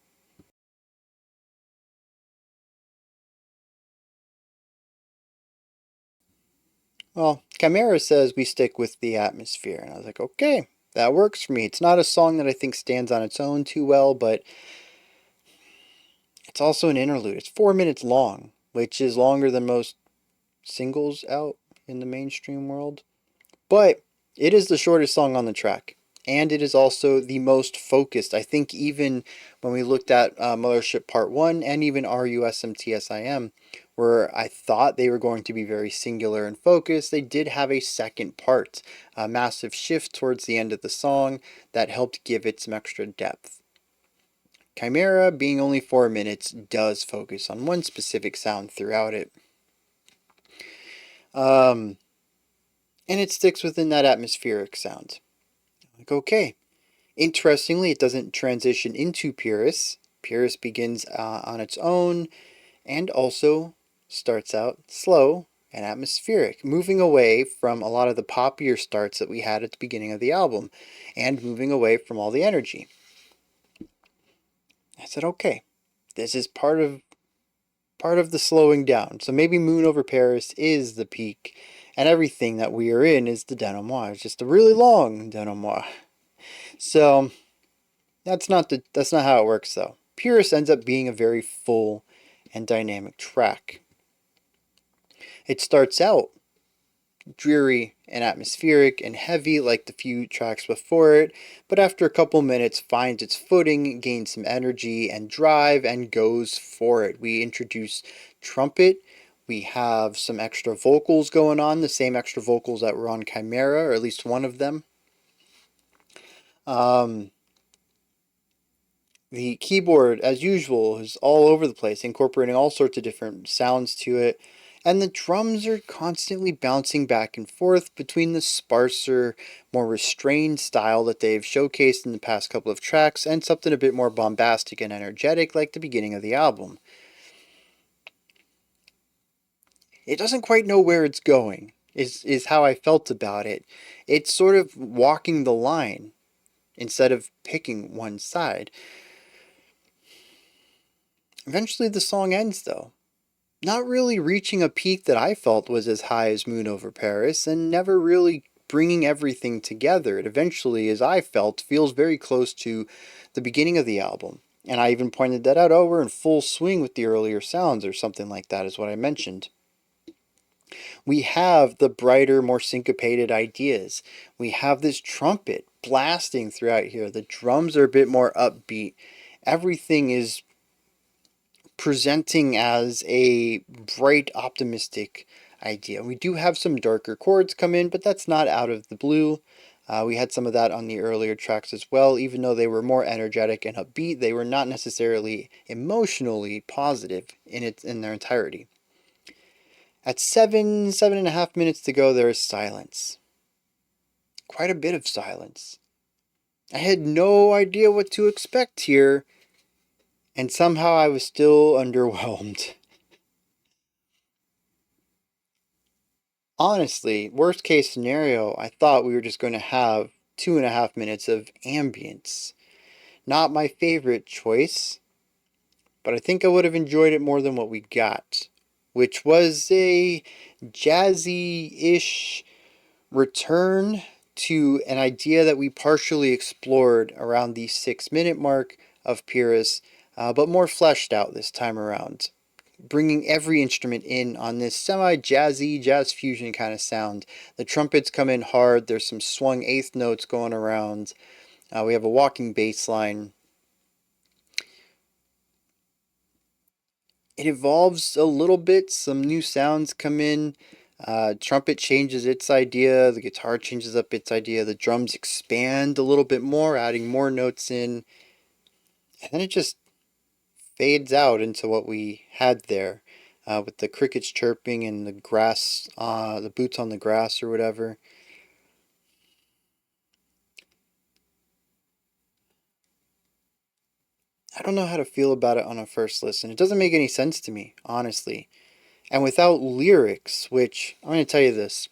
Well, Chimera says we stick with the atmosphere, and I was like, okay, that works for me. It's not a song that I think stands on its own too well, but it's also an interlude. It's 4 minutes long, which is longer than most singles out in the mainstream world. But it is the shortest song on the track. And it is also the most focused. I think even when we looked at Mothership Part 1 and even RUSMTSIM, where I thought they were going to be very singular and focused, they did have a second part, a massive shift towards the end of the song that helped give it some extra depth. Chimera, being only 4 minutes, does focus on one specific sound throughout it. And it sticks within that atmospheric sound. Like, okay. Interestingly, it doesn't transition into Pyrrhus. Pyrrhus begins on its own and also starts out slow and atmospheric, moving away from a lot of the poppier starts that we had at the beginning of the album and moving away from all the energy. I said, okay, this is part of the slowing down. So maybe Moon Over Paris is the peak, and everything that we are in is the denouement. It's just a really long denouement. So that's not how it works though. Pyrrhus ends up being a very full and dynamic track. It starts out dreary and atmospheric and heavy like the few tracks before it, but after a couple minutes finds its footing, gains some energy and drive, and goes for it. We introduce trumpet. We have some extra vocals going on, the same extra vocals that were on Chimera, or at least one of them. The keyboard, as usual, is all over the place, incorporating all sorts of different sounds to it. And the drums are constantly bouncing back and forth between the sparser, more restrained style that they've showcased in the past couple of tracks and something a bit more bombastic and energetic like the beginning of the album. It doesn't quite know where it's going, is how I felt about it. It's sort of walking the line instead of picking one side. Eventually the song ends though, not really reaching a peak that I felt was as high as Moon Over Paris, and never really bringing everything together. It eventually, as I felt, feels very close to the beginning of the album. And I even pointed that out. Oh, we're in full swing with the earlier sounds, or something like that is what I mentioned. We have the brighter, more syncopated ideas. We have this trumpet blasting throughout here. The drums are a bit more upbeat. Everything is presenting as a bright, optimistic idea. We do have some darker chords come in, but that's not out of the blue. We had some of that on the earlier tracks as well. Even though they were more energetic and upbeat, they were not necessarily emotionally positive in their entirety. At 7.5 minutes to go, there is silence. Quite a bit of silence. I had no idea what to expect here, and somehow I was still underwhelmed. Honestly, worst case scenario, I thought we were just going to have 2.5 minutes of ambience. Not my favorite choice, but I think I would have enjoyed it more than what we got, which was a jazzy-ish return to an idea that we partially explored around the 6 minute mark of Pyrrhus, but more fleshed out this time around. Bringing every instrument in on this semi-jazzy, jazz fusion kind of sound. The trumpets come in hard, there's some swung eighth notes going around, we have a walking bass line. It evolves a little bit, some new sounds come in. Trumpet changes its idea, the guitar changes up its idea, the drums expand a little bit more, adding more notes in, and then it just fades out into what we had there, with the crickets chirping and the grass, the boots on the grass or whatever. I don't know how to feel about it on a first listen. It doesn't make any sense to me, honestly. And without lyrics, which I'm going to tell you this,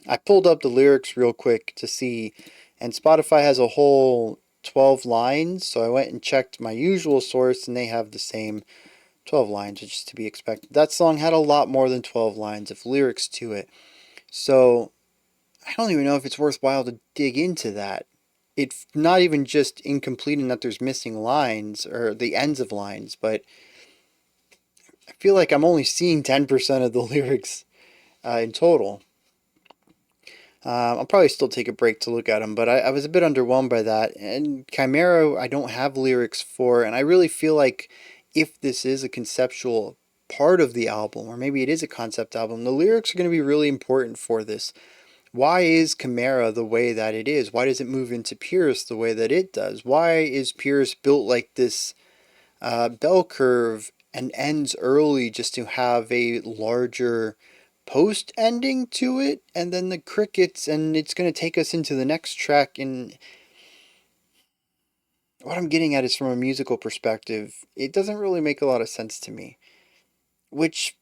I pulled up the lyrics real quick to see, and Spotify has a whole 12 lines, so I went and checked my usual source, and they have the same 12 lines, which is to be expected. That song had a lot more than 12 lines of lyrics to it, so I don't even know if it's worthwhile to dig into that. It's not even just incomplete in that there's missing lines, or the ends of lines, but I feel like I'm only seeing 10% of the lyrics in total. I'll probably still take a break to look at them, but I was a bit underwhelmed by that. And Chimera, I don't have lyrics for, and I really feel like if this is a conceptual part of the album, or maybe it is a concept album, the lyrics are going to be really important for this. Why is Chimera the way that it is? Why does it move into Pyrrhus the way that it does? Why is Pyrrhus built like this bell curve and ends early just to have a larger post ending to it, and then the crickets, and it's going to take us into the next track? And what I'm getting at is, from a musical perspective, it doesn't really make a lot of sense to me, which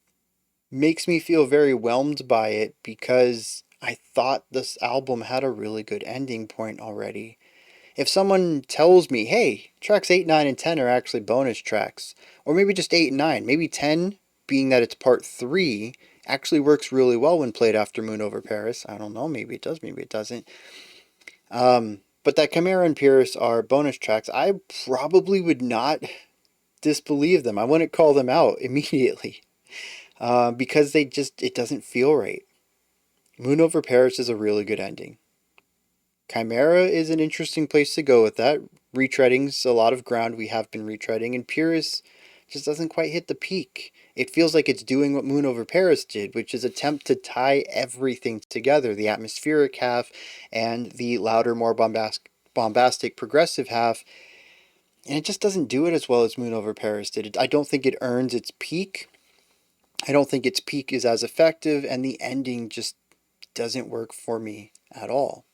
makes me feel very whelmed by it, because I thought this album had a really good ending point already. If someone tells me, hey, tracks 8, 9, and 10 are actually bonus tracks, or maybe just 8 and 9, maybe 10, being that it's part 3, actually works really well when played after Moon Over Paris. I don't know, maybe it does, maybe it doesn't. But that Chimera and Pyrrhus are bonus tracks. I probably would not disbelieve them. I wouldn't call them out immediately, because it doesn't feel right. Moon Over Paris is a really good ending. Chimera is an interesting place to go with that. Retreading's a lot of ground we have been retreading, and Pyrrhus just doesn't quite hit the peak. It feels like it's doing what Moon Over Paris did, which is attempt to tie everything together, the atmospheric half and the louder, more bombastic progressive half, and it just doesn't do it as well as Moon Over Paris did. I don't think it earns its peak. I don't think its peak is as effective, and the ending just doesn't work for me at all.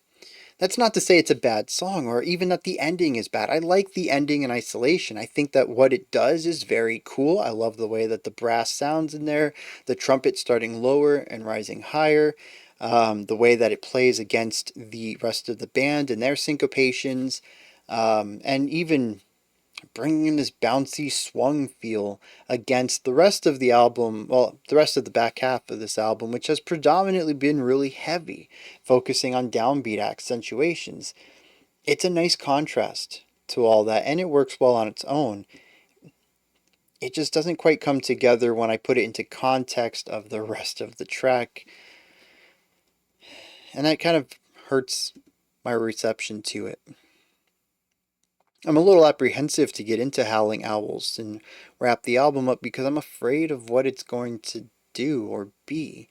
That's not to say it's a bad song, or even that the ending is bad. I like the ending in isolation. I think that what it does is very cool. I love the way that the brass sounds in there, the trumpet starting lower and rising higher, the way that it plays against the rest of the band and their syncopations, and even bringing in this bouncy swung feel against the rest of the album, well, the rest of the back half of this album, which has predominantly been really heavy, focusing on downbeat accentuations. It's a nice contrast to all that, and it works well on its own. It just doesn't quite come together when I put it into context of the rest of the track, and that kind of hurts my reception to it. I'm a little apprehensive to get into Howling Owls and wrap the album up, because I'm afraid of what it's going to do or be.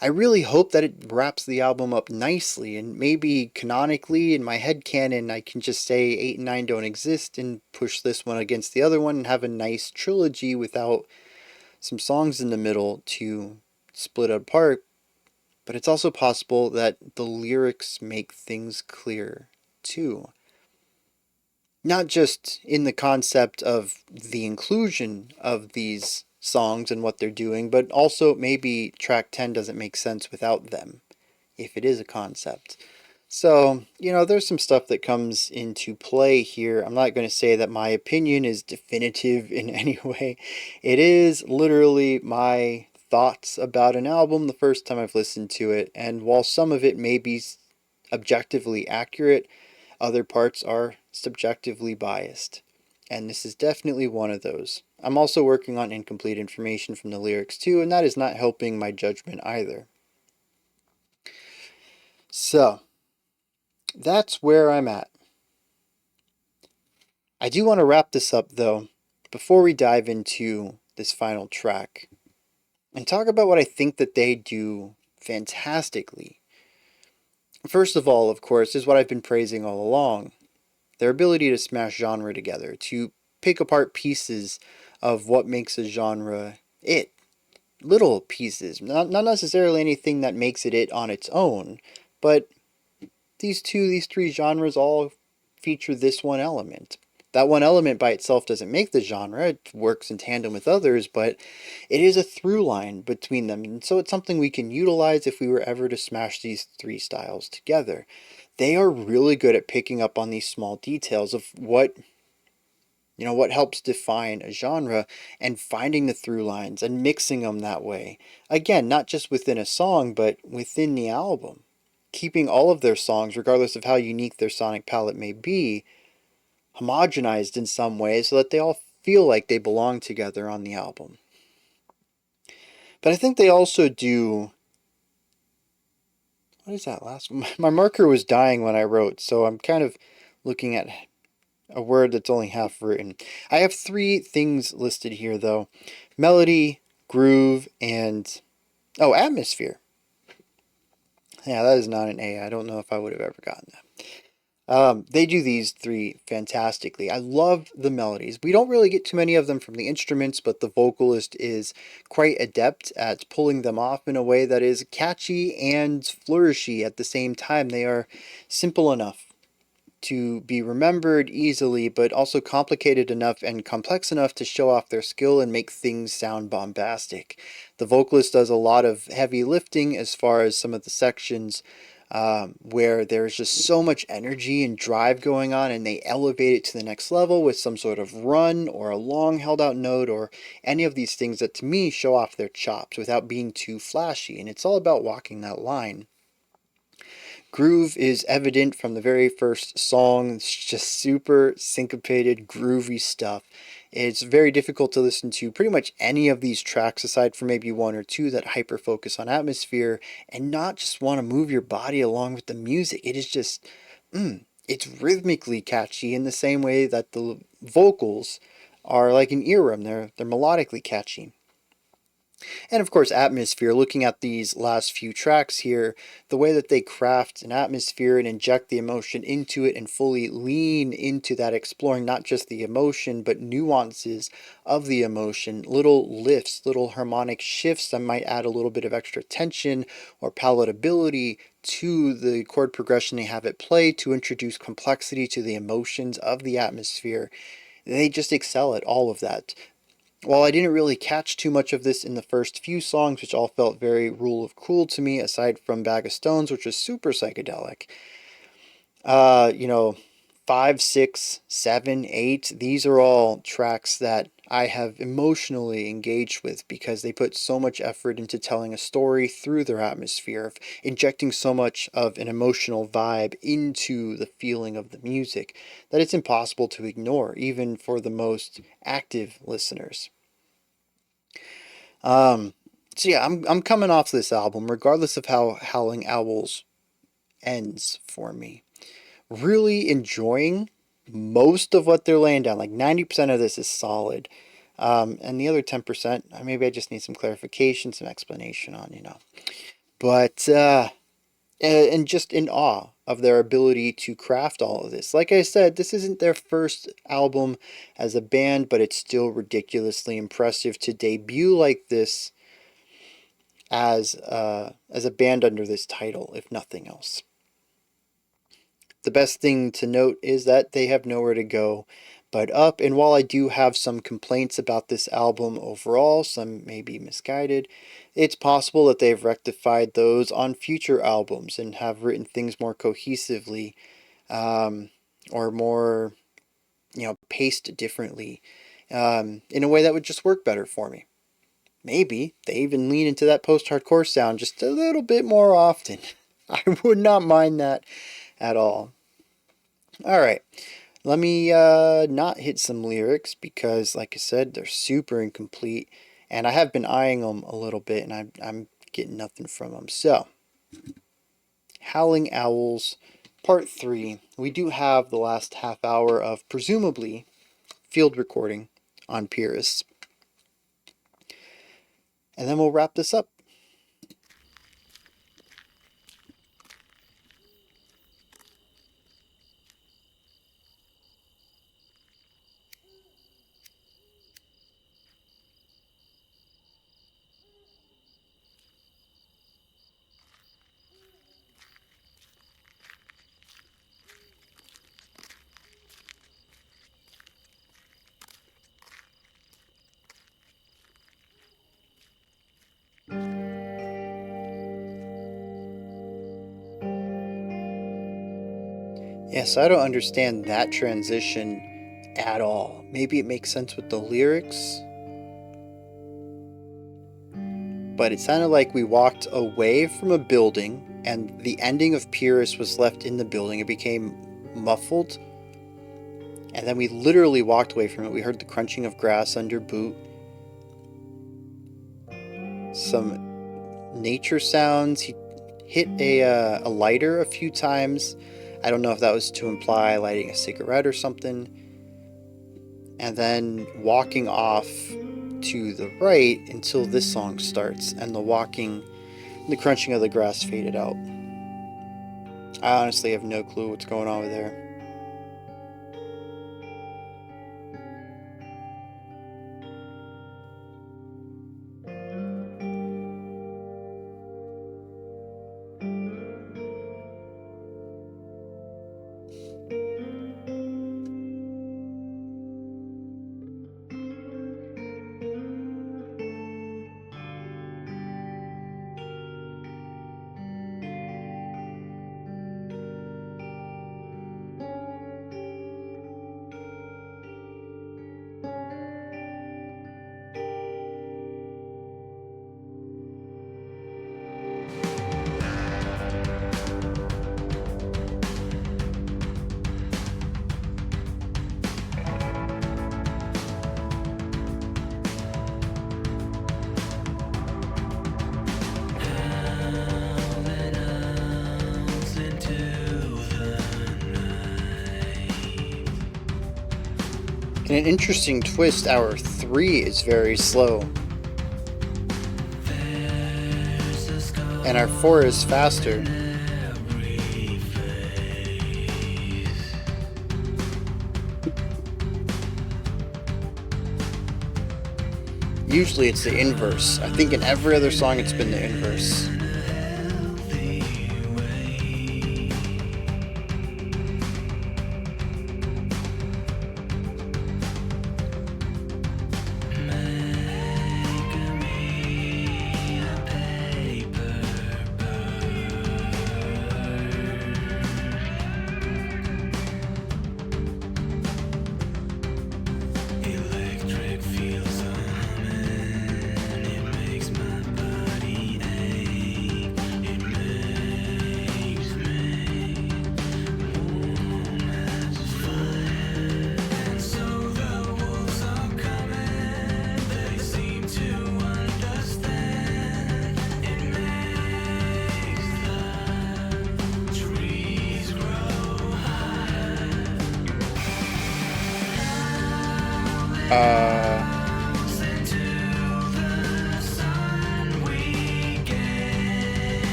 I really hope that it wraps the album up nicely, and maybe canonically in my headcanon I can just say 8 and 9 don't exist and push this one against the other one and have a nice trilogy without some songs in the middle to split it apart. But it's also possible that the lyrics make things clear too. Not just in the concept of the inclusion of these songs and what they're doing, but also maybe track 10 doesn't make sense without them, if it is a concept. So, there's some stuff that comes into play here. I'm not going to say that my opinion is definitive in any way. It is literally my thoughts about an album the first time I've listened to it, and while some of it may be objectively accurate, other parts are subjectively biased. And this is definitely one of those. I'm also working on incomplete information from the lyrics too, and that is not helping my judgment either. So, that's where I'm at. I do want to wrap this up though, before we dive into this final track, and talk about what I think that they do fantastically. First of all, of course, is what I've been praising all along. Their ability to smash genre together, to pick apart pieces of what makes a genre it. Little pieces, not necessarily anything that makes it on its own, but these three genres all feature this one element. That one element by itself doesn't make the genre, it works in tandem with others, but it is a through line between them, and so it's something we can utilize if we were ever to smash these three styles together. They are really good at picking up on these small details of what helps define a genre and finding the through lines and mixing them that way. Again, not just within a song, but within the album. Keeping all of their songs, regardless of how unique their sonic palette may be, homogenized in some way so that they all feel like they belong together on the album. But I think they also do... What is that last one? My marker was dying when I wrote, so I'm kind of looking at a word that's only half written. I have 3 things listed here, though. Melody, groove, and... Oh, atmosphere. Yeah, that is not an A. I don't know if I would have ever gotten that. They do these 3 fantastically. I love the melodies. We don't really get too many of them from the instruments, but the vocalist is quite adept at pulling them off in a way that is catchy and flourishy at the same time. They are simple enough to be remembered easily, but also complicated enough and complex enough to show off their skill and make things sound bombastic. The vocalist does a lot of heavy lifting as far as some of the sections where there's just so much energy and drive going on, and they elevate it to the next level with some sort of run or a long held out note or any of these things that to me show off their chops without being too flashy, and it's all about walking that line. Groove is evident from the very first song. It's just super syncopated, groovy stuff. It's very difficult to listen to pretty much any of these tracks aside from maybe 1 or 2 that hyper focus on atmosphere and not just want to move your body along with the music. It is just, it's rhythmically catchy in the same way that the vocals are like an earworm. They're melodically catchy. And of course, atmosphere. Looking at these last few tracks here, the way that they craft an atmosphere and inject the emotion into it and fully lean into that, exploring not just the emotion, but nuances of the emotion, little lifts, little harmonic shifts that might add a little bit of extra tension or palatability to the chord progression they have at play to introduce complexity to the emotions of the atmosphere. They just excel at all of that. While I didn't really catch too much of this in the first few songs, which all felt very Rule of Cool to me, aside from Bag of Stones, which was super psychedelic, 5, 6, 7, 8, these are all tracks that I have emotionally engaged with because they put so much effort into telling a story through their atmosphere, of injecting so much of an emotional vibe into the feeling of the music that it's impossible to ignore, even for the most active listeners. So yeah, I'm coming off this album, regardless of how Howling Owls ends for me. Really enjoying most of what they're laying down. Like 90% of this is solid. And the other 10%, maybe I just need some clarification, some explanation on, But, and just in awe of their ability to craft all of this. Like I said, this isn't their first album as a band, but it's still ridiculously impressive to debut like this as a band under this title, if nothing else. The best thing to note is that they have nowhere to go but up, and while I do have some complaints about this album overall, some may be misguided, it's possible that they've rectified those on future albums and have written things more cohesively, or more, paced differently, in a way that would just work better for me. Maybe they even lean into that post-hardcore sound just a little bit more often. I would not mind that at all. Alright, let me not hit some lyrics because, like I said, they're super incomplete. And I have been eyeing them a little bit and I'm getting nothing from them. So, Howling Owls, Part 3. We do have the last half hour of, presumably, field recording on Pyrrhus. And then we'll wrap this up. Yes, I don't understand that transition at all. Maybe it makes sense with the lyrics, but it sounded like we walked away from a building and the ending of Pyrrhus was left in the building. It became muffled, and then we literally walked away from it. We heard the crunching of grass under boot, some nature sounds. He hit a lighter a few times. I don't know if that was to imply lighting a cigarette or something. And then walking off to the right until this song starts and the crunching of the grass faded out. I honestly have no clue what's going on with there. In an interesting twist, hour 3 is very slow. And our 4 is faster. Usually it's the inverse. I think in every other song it's been the inverse.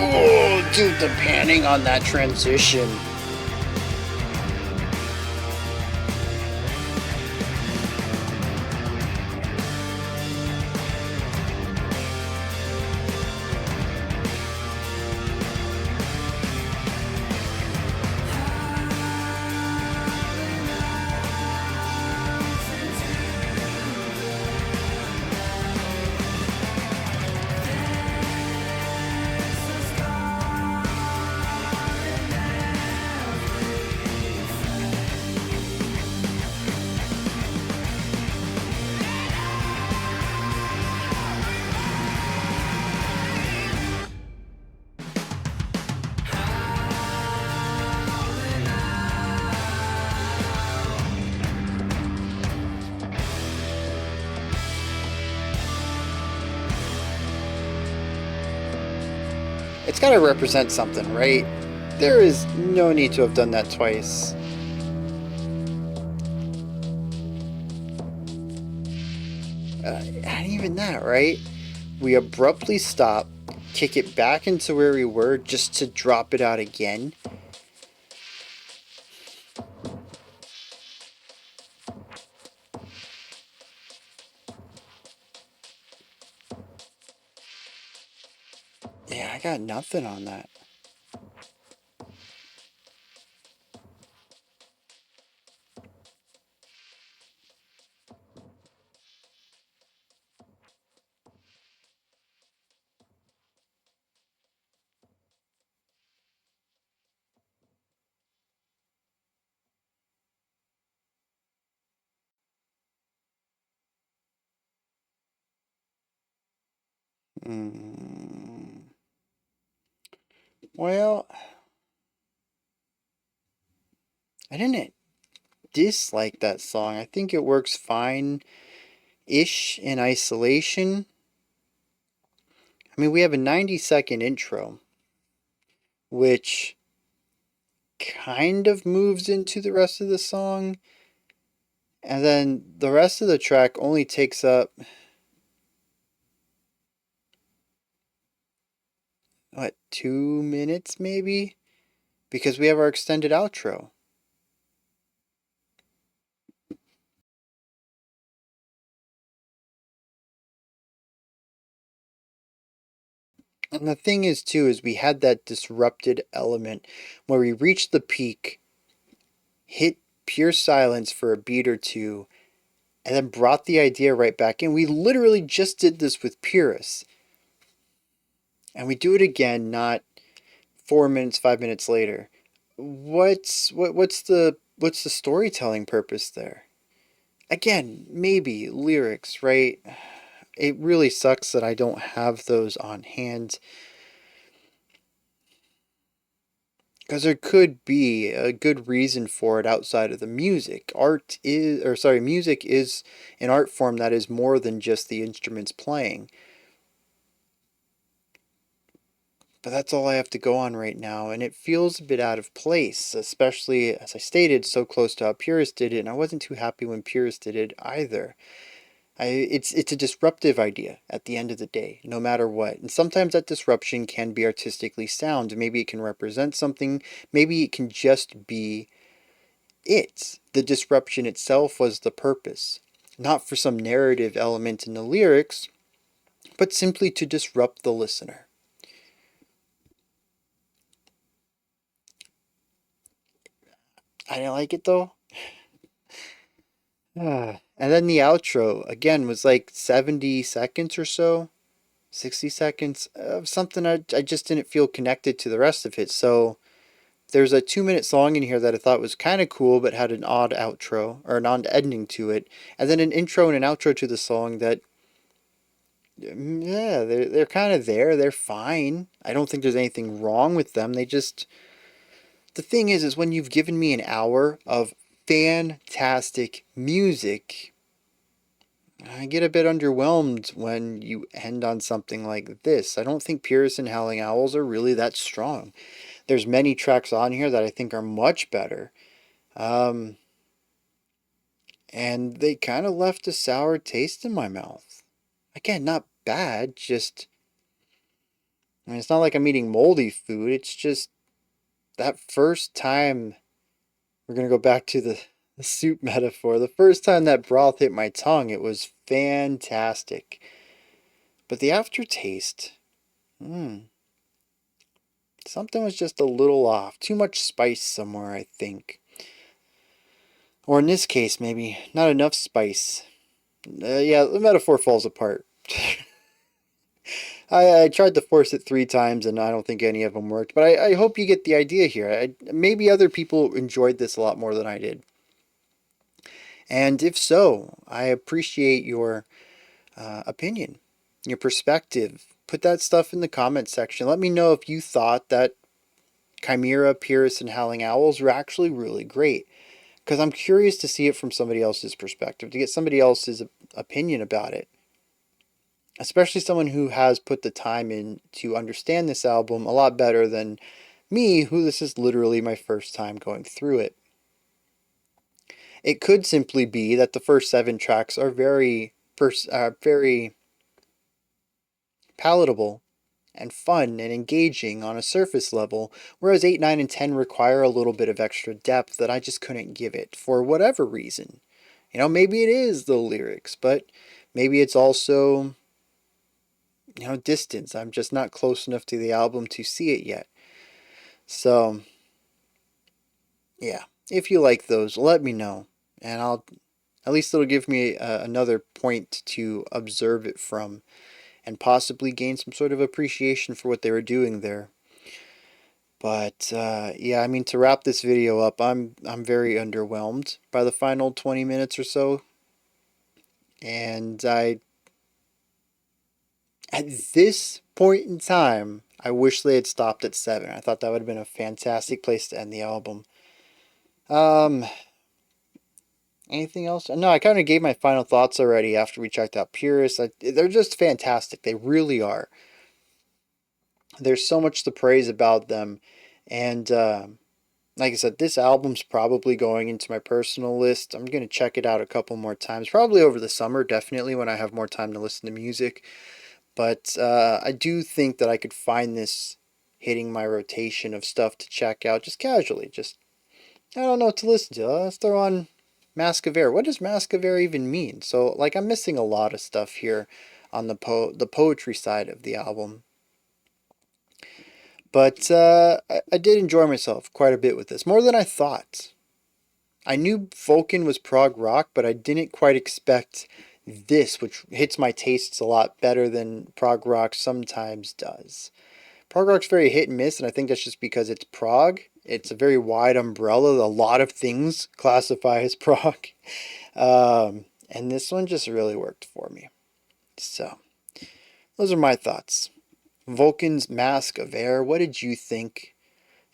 Oh, dude, the panning on that transition. It's gotta represent something, right? There is no need to have done that twice. And even that, right? We abruptly stop, kick it back into where we were just to drop it out again. Yeah, I got nothing on that. Mm. Well, I didn't dislike that song. I think it works fine-ish in isolation. I mean, we have a 90-second intro, which kind of moves into the rest of the song. And then the rest of the track only takes up, what, 2 minutes maybe? Because we have our extended outro. And the thing is, too, is we had that disrupted element where we reached the peak, hit pure silence for a beat or two, and then brought the idea right back in. We literally just did this with Pyrrhus. And we do it again, not 4 minutes, 5 minutes later. What's the storytelling purpose there? Again, maybe lyrics, right? It really sucks that I don't have those on hand, because there could be a good reason for it outside of the music. Music is an art form that is more than just the instruments playing. But that's all I have to go on right now, and it feels a bit out of place, especially, as I stated, so close to how Pyrrhus did it, and I wasn't too happy when Pyrrhus did it either. It's a disruptive idea at the end of the day, no matter what. And sometimes that disruption can be artistically sound. Maybe it can represent something. Maybe it can just be it. The disruption itself was the purpose. Not for some narrative element in the lyrics, but simply to disrupt the listener. I didn't like it though. And then the outro, again, was like 70 seconds or so. 60 seconds of something I just didn't feel connected to the rest of it. So there's a 2 minute song in here that I thought was kind of cool, but had an odd outro or an odd ending to it, and then an intro and an outro to the song that, yeah, they're kind of there. They're fine. I don't think there's anything wrong with them. The thing is when you've given me an hour of fantastic music, I get a bit underwhelmed when you end on something like this. I don't think Pyrrhus and Howling Owls are really that strong. There's many tracks on here that I think are much better. Um, and they kind of left a sour taste in my mouth. Again, not bad, just I mean, it's not like I'm eating moldy food. It's just that first time, we're going to go back to the soup metaphor. The first time that broth hit my tongue, it was fantastic. But the aftertaste, something was just a little off. Too much spice somewhere, I think. Or in this case, maybe not enough spice. Yeah, the metaphor falls apart. I tried to force it 3 times and I don't think any of them worked. But I hope you get the idea here. Maybe other people enjoyed this a lot more than I did. And if so, I appreciate your opinion, your perspective. Put that stuff in the comment section. Let me know if you thought that Chimera, Pyrrhus, and Howling Owls were actually really great. Because I'm curious to see it from somebody else's perspective, to get somebody else's opinion about it. Especially someone who has put the time in to understand this album a lot better than me, who this is literally my first time going through it. It could simply be that the first 7 tracks are very palatable and fun and engaging on a surface level, whereas 8, 9, and 10 require a little bit of extra depth that I just couldn't give it for whatever reason. You know, maybe it is the lyrics, but maybe it's also, you know, distance. I'm just not close enough to the album to see it yet. So, yeah, if you like those, let me know, and at least it'll give me another point to observe it from and possibly gain some sort of appreciation for what they were doing there. But yeah, I mean, to wrap this video up, I'm very underwhelmed by the final 20 minutes or so. And at this point in time, I wish they had stopped at 7. I thought that would have been a fantastic place to end the album. Anything else? No, I kind of gave my final thoughts already after we checked out Pyrrhus. They're just fantastic. They really are. There's so much to praise about them. And like I said, this album's probably going into my personal list. I'm going to check it out a couple more times, probably over the summer, definitely when I have more time to listen to music. But I do think that I could find this hitting my rotation of stuff to check out just casually. Just, I don't know what to listen to. Let's throw on Mask of Air. What does Mask of Air even mean? So, like, I'm missing a lot of stuff here on the poetry side of the album. But I did enjoy myself quite a bit with this, more than I thought. I knew Vulkan was prog rock, but I didn't quite expect this, which hits my tastes a lot better than prog rock sometimes does. Prog rock's very hit and miss, and I think that's just because it's prog. It's a very wide umbrella. A lot of things classify as prog. And this one just really worked for me. So, those are my thoughts. Vulkan's Mask of Air, what did you think?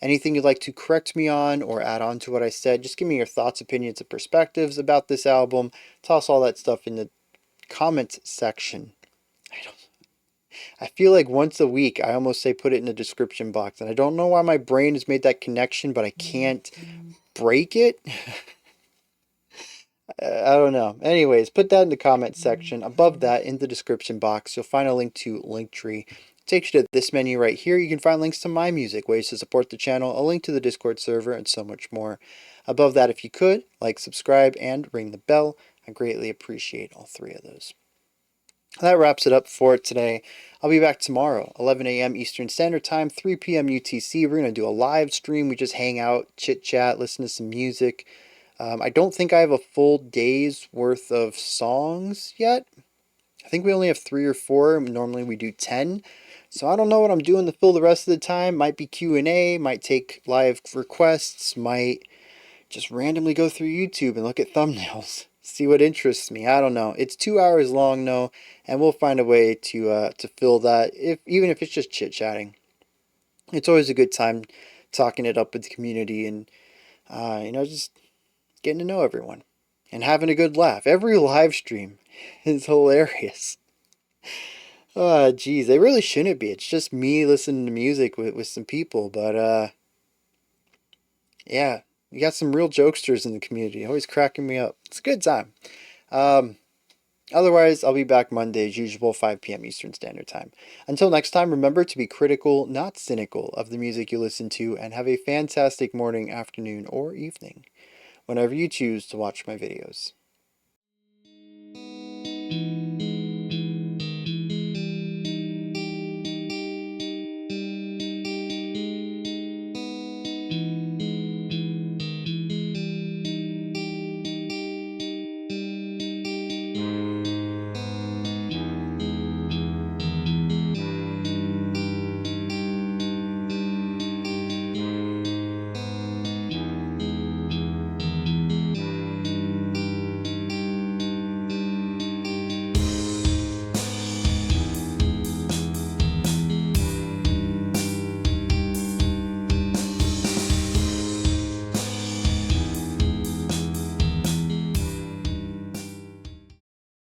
Anything you'd like to correct me on or add on to what I said, just give me your thoughts, opinions, and perspectives about this album. Toss all that stuff in the comment section. I feel like once a week I almost say put it in the description box, and I don't know why my brain has made that connection, but I can't break it. I don't know. Anyways, put that in the comment section. Above that, in the description box, you'll find a link to Linktree. Takes you to this menu right here. You can find links to my music, ways to support the channel, a link to the Discord server, and so much more. Above that, if you could, like, subscribe, and ring the bell. I greatly appreciate all 3 of those. That wraps it up for today. I'll be back tomorrow, 11 a.m. Eastern Standard Time, 3 p.m. UTC. We're going to do a live stream. We just hang out, chit-chat, listen to some music. I don't think I have a full day's worth of songs yet. I think we only have 3 or 4. Normally we do 10. So I don't know what I'm doing to fill the rest of the time. Might be Q&A, might take live requests, might just randomly go through YouTube and look at thumbnails. See what interests me. I don't know. It's 2 hours long though, and we'll find a way to fill that, even if it's just chit-chatting. It's always a good time talking it up with the community and just getting to know everyone and having a good laugh. Every live stream is hilarious. Oh, geez, they really shouldn't be. It's just me listening to music with some people. But, yeah, you got some real jokesters in the community. Always cracking me up. It's a good time. Otherwise, I'll be back Monday as usual, 5 p.m. Eastern Standard Time. Until next time, remember to be critical, not cynical, of the music you listen to, and have a fantastic morning, afternoon, or evening, whenever you choose to watch my videos.